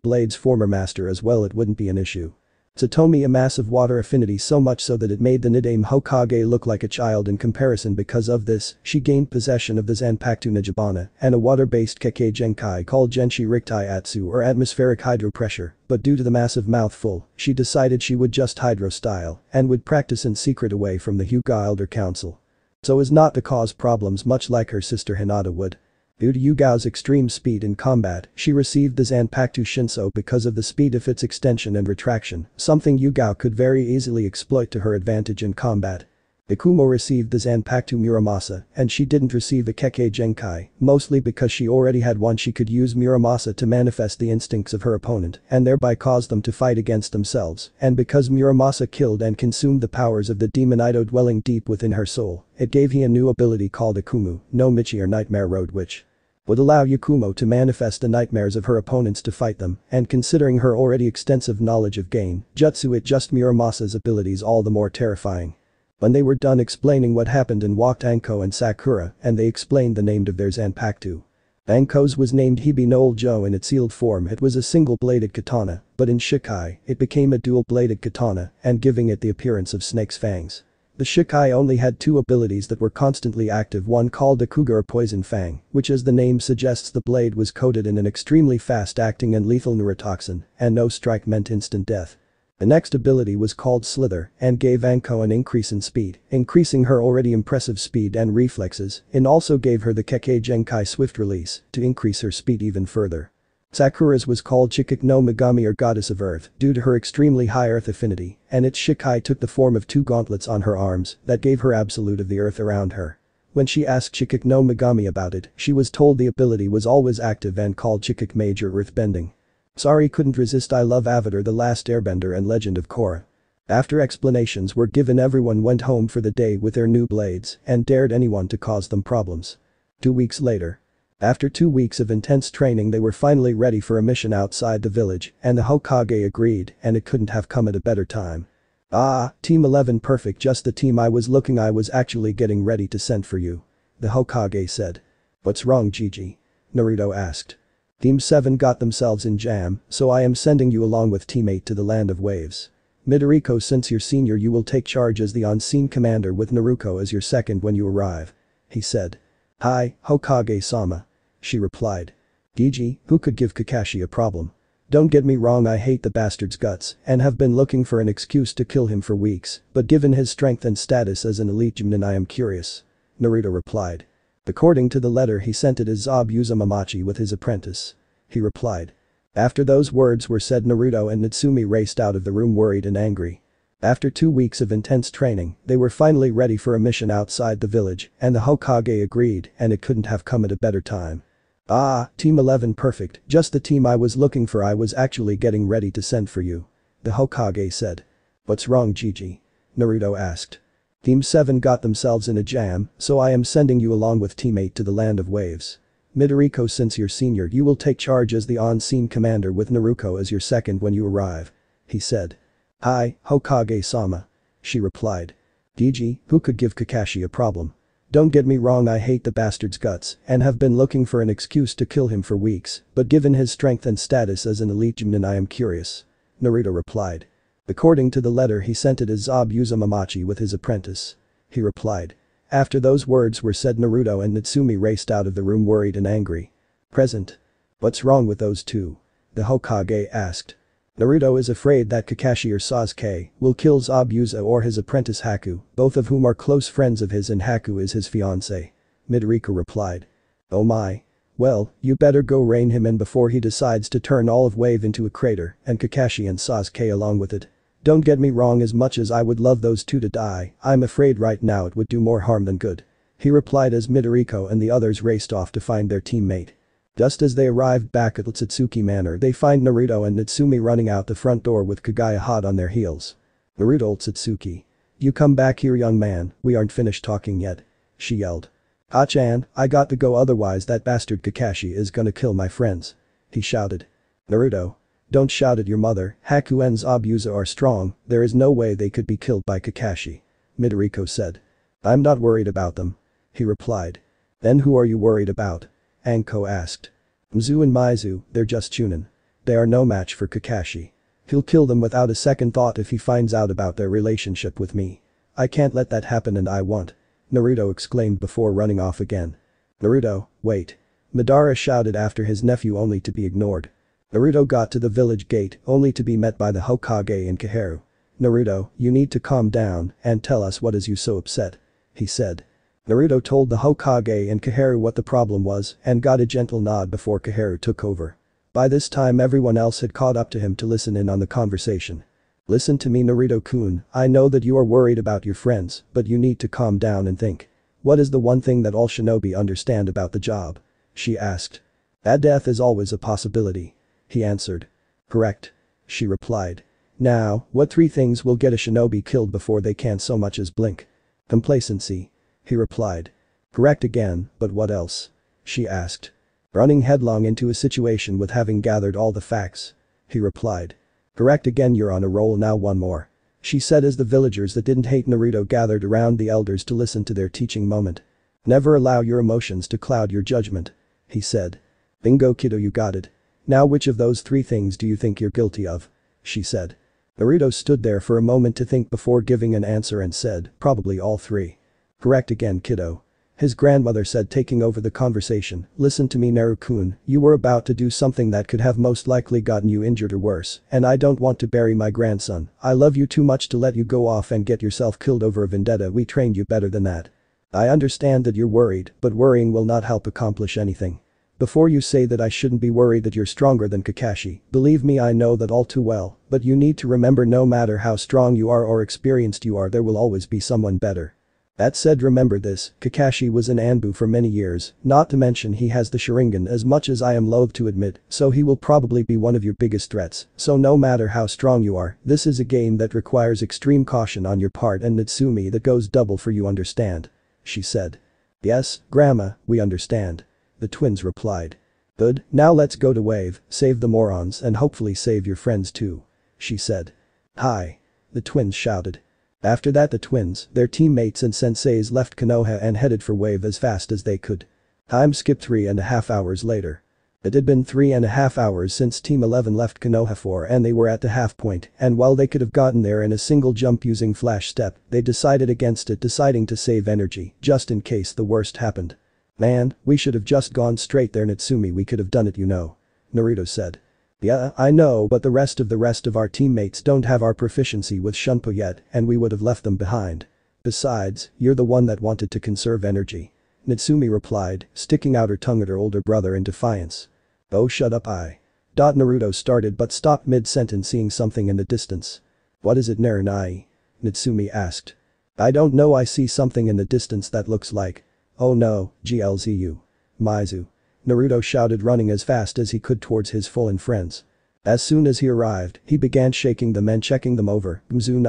blade's former master as well, it wouldn't be an issue. Satomi a massive water affinity, so much so that it made the Nidaime Hokage look like a child in comparison. Because of this, she gained possession of the Zanpakuto Nijibana and a water-based Kekkei Genkai called Genshi Riktai Atsu or atmospheric hydro pressure, but due to the massive mouthful, she decided she would just hydro style and would practice in secret away from the Hyuga Elder Council. So as not to cause problems much like her sister Hinata would. Due to Yugao's extreme speed in combat, she received the Zanpakuto Shinso because of the speed of its extension and retraction, something Yugao could very easily exploit to her advantage in combat. Ikumo received the Zanpakuto Muramasa, and she didn't receive the Kekkei Genkai, mostly because she already had one. She could use Muramasa to manifest the instincts of her opponent and thereby cause them to fight against themselves, and because Muramasa killed and consumed the powers of the demon Ido dwelling deep within her soul, it gave her a new ability called Ikumu, no Michi or Nightmare Road, which would allow Yakumo to manifest the nightmares of her opponents to fight them, and considering her already extensive knowledge of Gain Jutsu, it just Muramasa's abilities all the more terrifying. When they were done explaining what happened and walked Anko and Sakura, and they explained the name of their Zanpakuto. Anko's was named Hibi no Jo. In its sealed form it was a single-bladed katana, but in Shikai, it became a dual-bladed katana and giving it the appearance of snake's fangs. The Shikai only had two abilities that were constantly active, one called Akuga or Poison Fang, which as the name suggests the blade was coated in an extremely fast-acting and lethal neurotoxin, and no strike meant instant death. The next ability was called Slither and gave Anko an increase in speed, increasing her already impressive speed and reflexes, and also gave her the Kekkei Genkai Swift Release to increase her speed even further. Sakura's was called Chikuk no Megami or Goddess of Earth due to her extremely high earth affinity, and its Shikai took the form of two gauntlets on her arms that gave her absolute of the earth around her. When she asked Chikuk no Megami about it, she was told the ability was always active and called Chikuk Major Earthbending. Sorry, couldn't resist. I love Avatar: The Last Airbender and Legend of Korra. After explanations were given, everyone went home for the day with their new blades and dared anyone to cause them problems. 2 weeks later. After 2 weeks of intense training, they were finally ready for a mission outside the village, and the Hokage agreed, and it couldn't have come at a better time. Ah, Team 11 perfect, just the team I was looking. I was actually getting ready to send for you. The Hokage said. What's wrong, Gigi? Naruto asked. Team 7 got themselves in jam, so I am sending you along with Team 8 to the Land of Waves. Midoriko, since you're senior, you will take charge as the on-scene commander with Naruto as your second when you arrive. He said. Hi, Hokage-sama. She replied. Gigi, who could give Kakashi a problem? Don't get me wrong, I hate the bastard's guts and have been looking for an excuse to kill him for weeks, but given his strength and status as an elite genin, I am curious. Naruto replied. According to the letter he sent it as Zob Uzumamachi with his apprentice. He replied. After those words were said, Naruto and Natsumi raced out of the room worried and angry. After 2 weeks of intense training, they were finally ready for a mission outside the village, and the Hokage agreed, and it couldn't have come at a better time. Ah, Team 11 perfect, just the team I was looking for. I was actually getting ready to send for you. The Hokage said. What's wrong, Gigi? Naruto asked. Team 7 got themselves in a jam, so I am sending you along with Team 8 to the Land of Waves. Midoriko, since you're senior, you will take charge as the on-scene commander with Naruto as your second when you arrive. He said. Hi, Hokage-sama. She replied. Gigi, who could give Kakashi a problem? Don't get me wrong, I hate the bastard's guts and have been looking for an excuse to kill him for weeks, but given his strength and status as an elite genin, I am curious. Naruto replied. According to the letter he sent it as Zob Uzumamachi with his apprentice. He replied. After those words were said, Naruto and Natsumi raced out of the room worried and angry. Present. What's wrong with those two? The Hokage asked. Naruto is afraid that Kakashi or Sasuke will kill Zob Uza or his apprentice Haku, both of whom are close friends of his, and Haku is his fiancé. Midoriko replied. Oh my. Well, you better go rein him in before he decides to turn all of Wave into a crater, and Kakashi and Sasuke along with it. Don't get me wrong, as much as I would love those two to die, I'm afraid right now it would do more harm than good. He replied as Midoriko and the others raced off to find their teammate. Just as they arrived back at Otsutsuki Manor, they find Naruto and Natsumi running out the front door with Kagaya hot on their heels. Naruto, Otsutsuki. You come back here, young man, we aren't finished talking yet. She yelled. Ah-chan, I got to go, otherwise that bastard Kakashi is gonna kill my friends. He shouted. Naruto. Don't shout at your mother, Haku and Zabuza are strong, there is no way they could be killed by Kakashi. Midoriko said. I'm not worried about them. He replied. Then who are you worried about? Anko asked. Mizu and Mizu, they're just chunin. They are no match for Kakashi. He'll kill them without a second thought if he finds out about their relationship with me. I can't let that happen, and I won't. Naruto exclaimed before running off again. Naruto, wait. Madara shouted after his nephew, only to be ignored. Naruto got to the village gate only to be met by the Hokage and Koharu. Naruto, you need to calm down and tell us what is you so upset. He said. Naruto told the Hokage and Koharu what the problem was and got a gentle nod before Koharu took over. By this time everyone else had caught up to him to listen in on the conversation. Listen to me, Naruto-kun, I know that you are worried about your friends, but you need to calm down and think. What is the one thing that all shinobi understand about the job? She asked. That death is always a possibility. He answered. Correct. She replied. Now, what three things will get a shinobi killed before they can so much as blink? Complacency. He replied. Correct again, but what else? She asked. Running headlong into a situation with having gathered all the facts. He replied. Correct again, you're on a roll now, one more. She said as the villagers that didn't hate Naruto gathered around the elders to listen to their teaching moment. Never allow your emotions to cloud your judgment. He said. Bingo kiddo, you got it. Now which of those three things do you think you're guilty of? She said. Naruto stood there for a moment to think before giving an answer and said, probably all three. Correct again, kiddo. His grandmother said, taking over the conversation, listen to me, Naru-kun, you were about to do something that could have most likely gotten you injured or worse, and I don't want to bury my grandson. I love you too much to let you go off and get yourself killed over a vendetta. We trained you better than that. I understand that you're worried, but worrying will not help accomplish anything. Before you say that I shouldn't be worried that you're stronger than Kakashi, believe me, I know that all too well, but you need to remember, no matter how strong you are or experienced you are, there will always be someone better. That said, remember this, Kakashi was in Anbu for many years, not to mention he has the Sharingan, as much as I am loath to admit, so he will probably be one of your biggest threats, so no matter how strong you are, this is a game that requires extreme caution on your part and Natsumi that goes double for you, understand? She said. Yes, Grandma, we understand. The twins replied. Good, now let's go to Wave, save the morons and hopefully save your friends too. She said. Hi. The twins shouted. After that the twins, their teammates and senseis left Konoha and headed for Wave as fast as they could. Time skipped 3.5 hours later. It had been 3.5 hours since Team 11 left Konoha 4 and they were at the half point, and while they could have gotten there in a single jump using flash step, they decided against it, deciding to save energy, just in case the worst happened. Man, we should have just gone straight there, Natsumi, we could have done it, you know. Naruto said. Yeah, I know, but the rest of our teammates don't have our proficiency with Shunpo yet and we would have left them behind. Besides, you're the one that wanted to conserve energy. Natsumi replied, sticking out her tongue at her older brother in defiance. Oh, shut up, Naruto started but stopped mid-sentence, seeing something in the distance. What is it, Naranai? Natsumi asked. I don't know, I see something in the distance that looks like. Oh no, GLZU. Maizu. Naruto shouted, running as fast as he could towards his fallen friends. As soon as he arrived, he began shaking them and checking them over. Maizu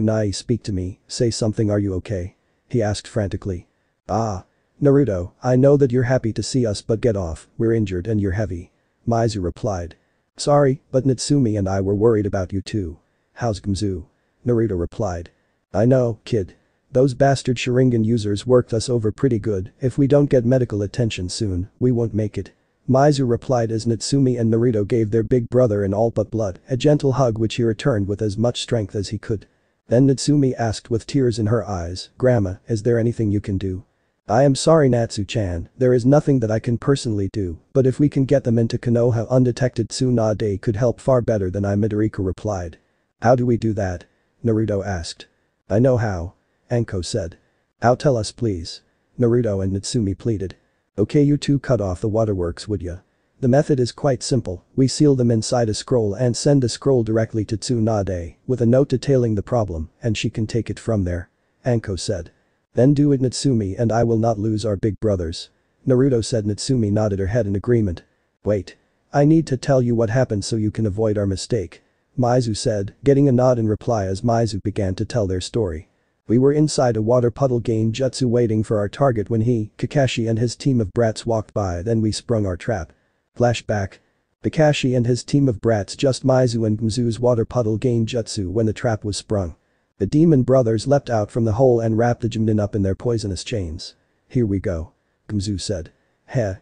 nai, speak to me, say something, are you okay? He asked frantically. Ah. Naruto, I know that you're happy to see us, but get off, we're injured and you're heavy. Maizu replied. Sorry, but Natsumi and I were worried about you too. How's Gumzu? Naruto replied. I know, kid. Those bastard Sharingan users worked us over pretty good, if we don't get medical attention soon, we won't make it. Maizu replied as Natsumi and Naruto gave their big brother in all but blood a gentle hug, which he returned with as much strength as he could. Then Natsumi asked with tears in her eyes, Grandma, is there anything you can do? I am sorry, Natsu-chan, there is nothing that I can personally do, but if we can get them into Konoha undetected, Tsunade could help far better than I, Midoriko replied. How do we do that? Naruto asked. I know how. Anko said. How, tell us please. Naruto and Natsumi pleaded. Okay, you two cut off the waterworks, would ya? The method is quite simple, we seal them inside a scroll and send the scroll directly to Tsunade, with a note detailing the problem, and she can take it from there. Anko said. Then do it, Natsumi, and I will not lose our big brothers. Naruto said. Natsumi nodded her head in agreement. Wait. I need to tell you what happened so you can avoid our mistake. Maizu said, getting a nod in reply as Maizu began to tell their story. We were inside a water puddle genjutsu waiting for our target when Kakashi and his team of brats walked by, then we sprung our trap. Flashback. Kakashi and his team of brats just Maizu and Gumzu's water puddle genjutsu when the trap was sprung. The demon brothers leapt out from the hole and wrapped the Jimnin up in their poisonous chains. Here we go. Gumzu said. Heh.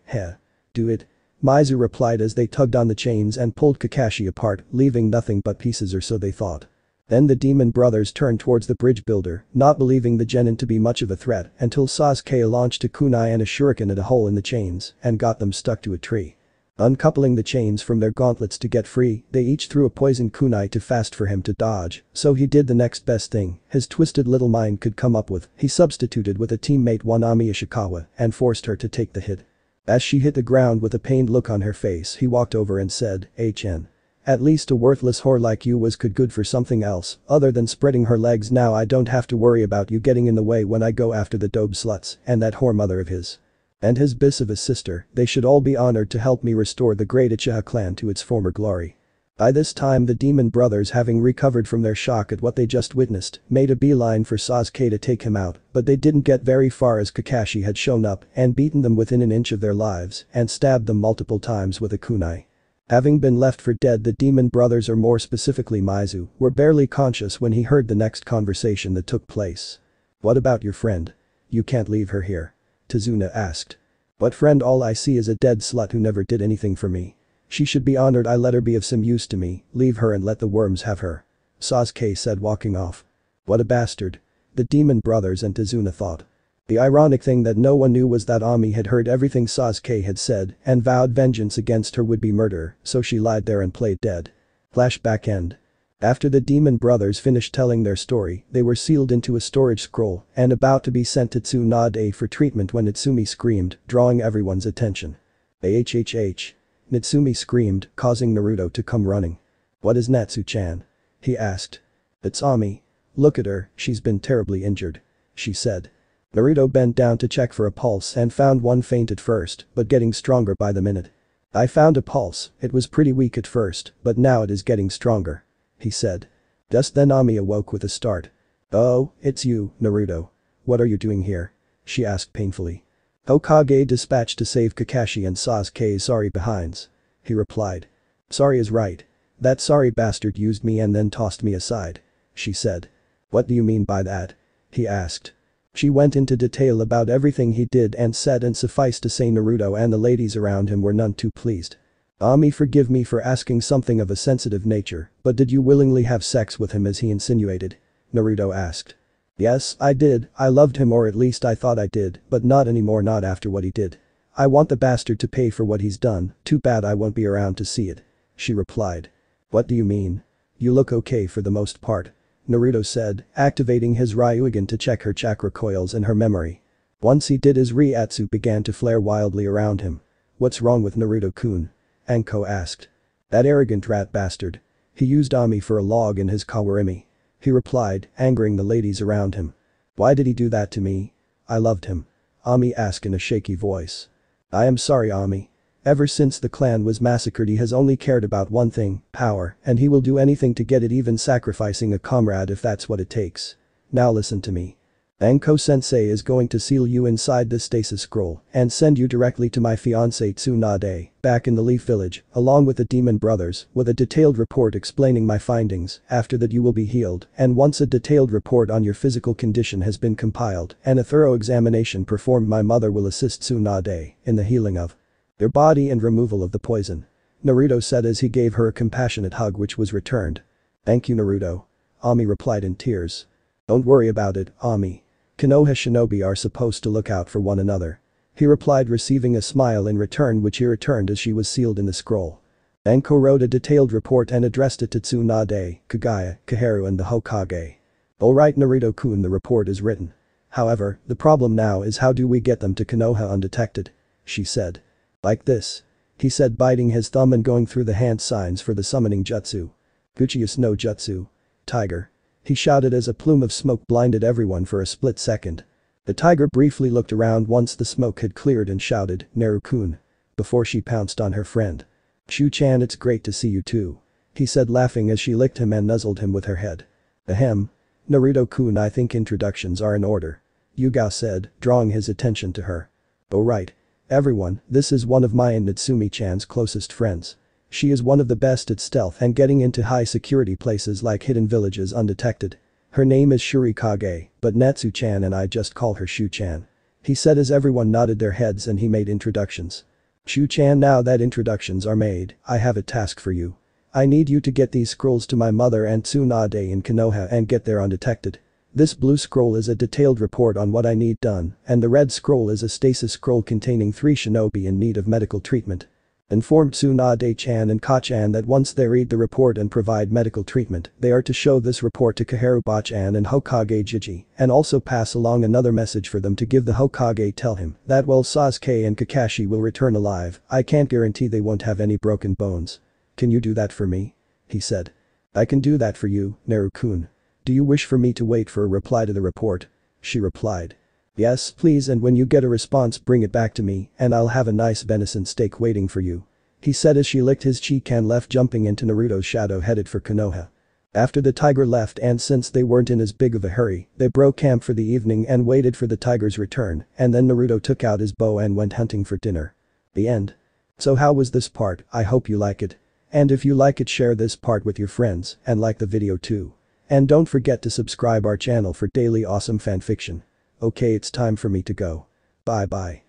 Do it. Maizu replied as they tugged on the chains and pulled Kakashi apart, leaving nothing but pieces, or so they thought. Then the demon brothers turned towards the bridge builder, not believing the genin to be much of a threat until Sasuke launched a kunai and a shuriken at a hole in the chains and got them stuck to a tree. Uncoupling the chains from their gauntlets to get free, they each threw a poison kunai too fast for him to dodge, so he did the next best thing his twisted little mind could come up with. He substituted with a teammate Wanami Ishikawa and forced her to take the hit. As she hit the ground with a pained look on her face, he walked over and said, "Chen. At least a worthless whore like you was good for something else, other than spreading her legs. Now I don't have to worry about you getting in the way when I go after the dope sluts and that whore mother of his. And his bis of a sister, they should all be honored to help me restore the great Uchiha clan to its former glory. By this time the demon brothers, having recovered from their shock at what they just witnessed, made a beeline for Sasuke to take him out, but they didn't get very far as Kakashi had shown up and beaten them within an inch of their lives and stabbed them multiple times with a kunai. Having been left for dead, the demon brothers, or more specifically Mizu, were barely conscious when he heard the next conversation that took place. "What about your friend? You can't leave her here?" Tazuna asked. "What friend? All I see is a dead slut who never did anything for me. She should be honored. I let her be of some use to me. Leave her and let the worms have her," Sasuke said, walking off. What a bastard. The demon brothers and Tazuna thought. The ironic thing that no one knew was that Ami had heard everything Sasuke had said and vowed vengeance against her would-be murderer, so she lied there and played dead. Flashback end. After the demon brothers finished telling their story, they were sealed into a storage scroll and about to be sent to Tsunade for treatment when Natsumi screamed, drawing everyone's attention. "Ahhh." Natsumi screamed, causing Naruto to come running. "What is Natsu-chan?" he asked. "It's Ami. Look at her, she's been terribly injured," she said. Naruto bent down to check for a pulse and found one faint at first, but getting stronger by the minute. "I found a pulse, it was pretty weak at first, but now it is getting stronger," he said. Just then Ami awoke with a start. "Oh, it's you, Naruto. What are you doing here?" she asked painfully. "Hokage dispatched to save Kakashi and Sasuke's sorry behinds," he replied. "Sorry is right. That sorry bastard used me and then tossed me aside," she said. "What do you mean by that?" he asked. She went into detail about everything he did and said, and suffice to say Naruto and the ladies around him were none too pleased. "Ami, forgive me for asking something of a sensitive nature, but did you willingly have sex with him as he insinuated?" Naruto asked. "Yes, I did. I loved him, or at least I thought I did, but not anymore, not after what he did. I want the bastard to pay for what he's done. Too bad I won't be around to see it," she replied. "What do you mean? You look okay for the most part," Naruto said, activating his Ryugan to check her chakra coils and her memory. Once he did, his Ryatsu began to flare wildly around him. "What's wrong with Naruto-kun?" Anko asked. "That arrogant rat bastard. He used Ami for a log in his kawarimi," he replied, angering the ladies around him. "Why did he do that to me? I loved him," Ami asked in a shaky voice. "I am sorry, Ami. Ever since the clan was massacred he has only cared about one thing, power, and he will do anything to get it, even sacrificing a comrade if that's what it takes. Now listen to me. Anko-sensei is going to seal you inside this stasis scroll and send you directly to my fiancée Tsunade, back in the Leaf Village, along with the demon brothers, with a detailed report explaining my findings. After that you will be healed, and once a detailed report on your physical condition has been compiled and a thorough examination performed, my mother will assist Tsunade in the healing of their body and removal of the poison," Naruto said as he gave her a compassionate hug, which was returned. "Thank you, Naruto," Ami replied in tears. "Don't worry about it, Ami. Konoha shinobi are supposed to look out for one another," he replied, receiving a smile in return, which he returned as she was sealed in the scroll. Anko wrote a detailed report and addressed it to Tsunade, Kagaya, Kaharu and the Hokage. "Alright, Naruto-kun, the report is written. However, the problem now is how do we get them to Konoha undetected?" she said. "Like this," he said, biting his thumb and going through the hand signs for the summoning jutsu. "Uchiha no jutsu. Tiger," he shouted as a plume of smoke blinded everyone for a split second. The tiger briefly looked around once the smoke had cleared and shouted, "Naru-kun," before she pounced on her friend. "Shu-chan, it's great to see you too," he said, laughing as she licked him and nuzzled him with her head. "Ahem. Naruto-kun, I think introductions are in order," Yugao said, drawing his attention to her. "Oh right. Everyone, this is one of my and Natsumi-chan's closest friends. She is one of the best at stealth and getting into high security places like hidden villages undetected. Her name is Shurikage, but Natsu-chan and I just call her Shu-chan," he said as everyone nodded their heads and he made introductions. "Shu-chan, now that introductions are made, I have a task for you. I need you to get these scrolls to my mother and Tsunade in Konoha and get there undetected. This blue scroll is a detailed report on what I need done, and the red scroll is a stasis scroll containing 3 shinobi in need of medical treatment. Inform Tsunade-chan and Ka-chan that once they read the report and provide medical treatment, they are to show this report to Kaharu-chan and Hokage Jiji, and also pass along another message for them to give the Hokage. Tell him that while Sasuke and Kakashi will return alive, I can't guarantee they won't have any broken bones. Can you do that for me?" he said. I can do that for you, Naru-kun. Do you wish for me to wait for a reply to the report? She replied. Yes, please, and when you get a response bring it back to me and I'll have a nice venison steak waiting for you. He said as she licked his cheek and left jumping into Naruto's shadow headed for Konoha. After the tiger left and since they weren't in as big of a hurry, they broke camp for the evening and waited for the tiger's return and then Naruto took out his bow and went hunting for dinner. The end. So how was this part? I hope you like it. And if you like it share this part with your friends and like the video too. And don't forget to subscribe our channel for daily awesome fanfiction. Okay, it's time for me to go. Bye bye.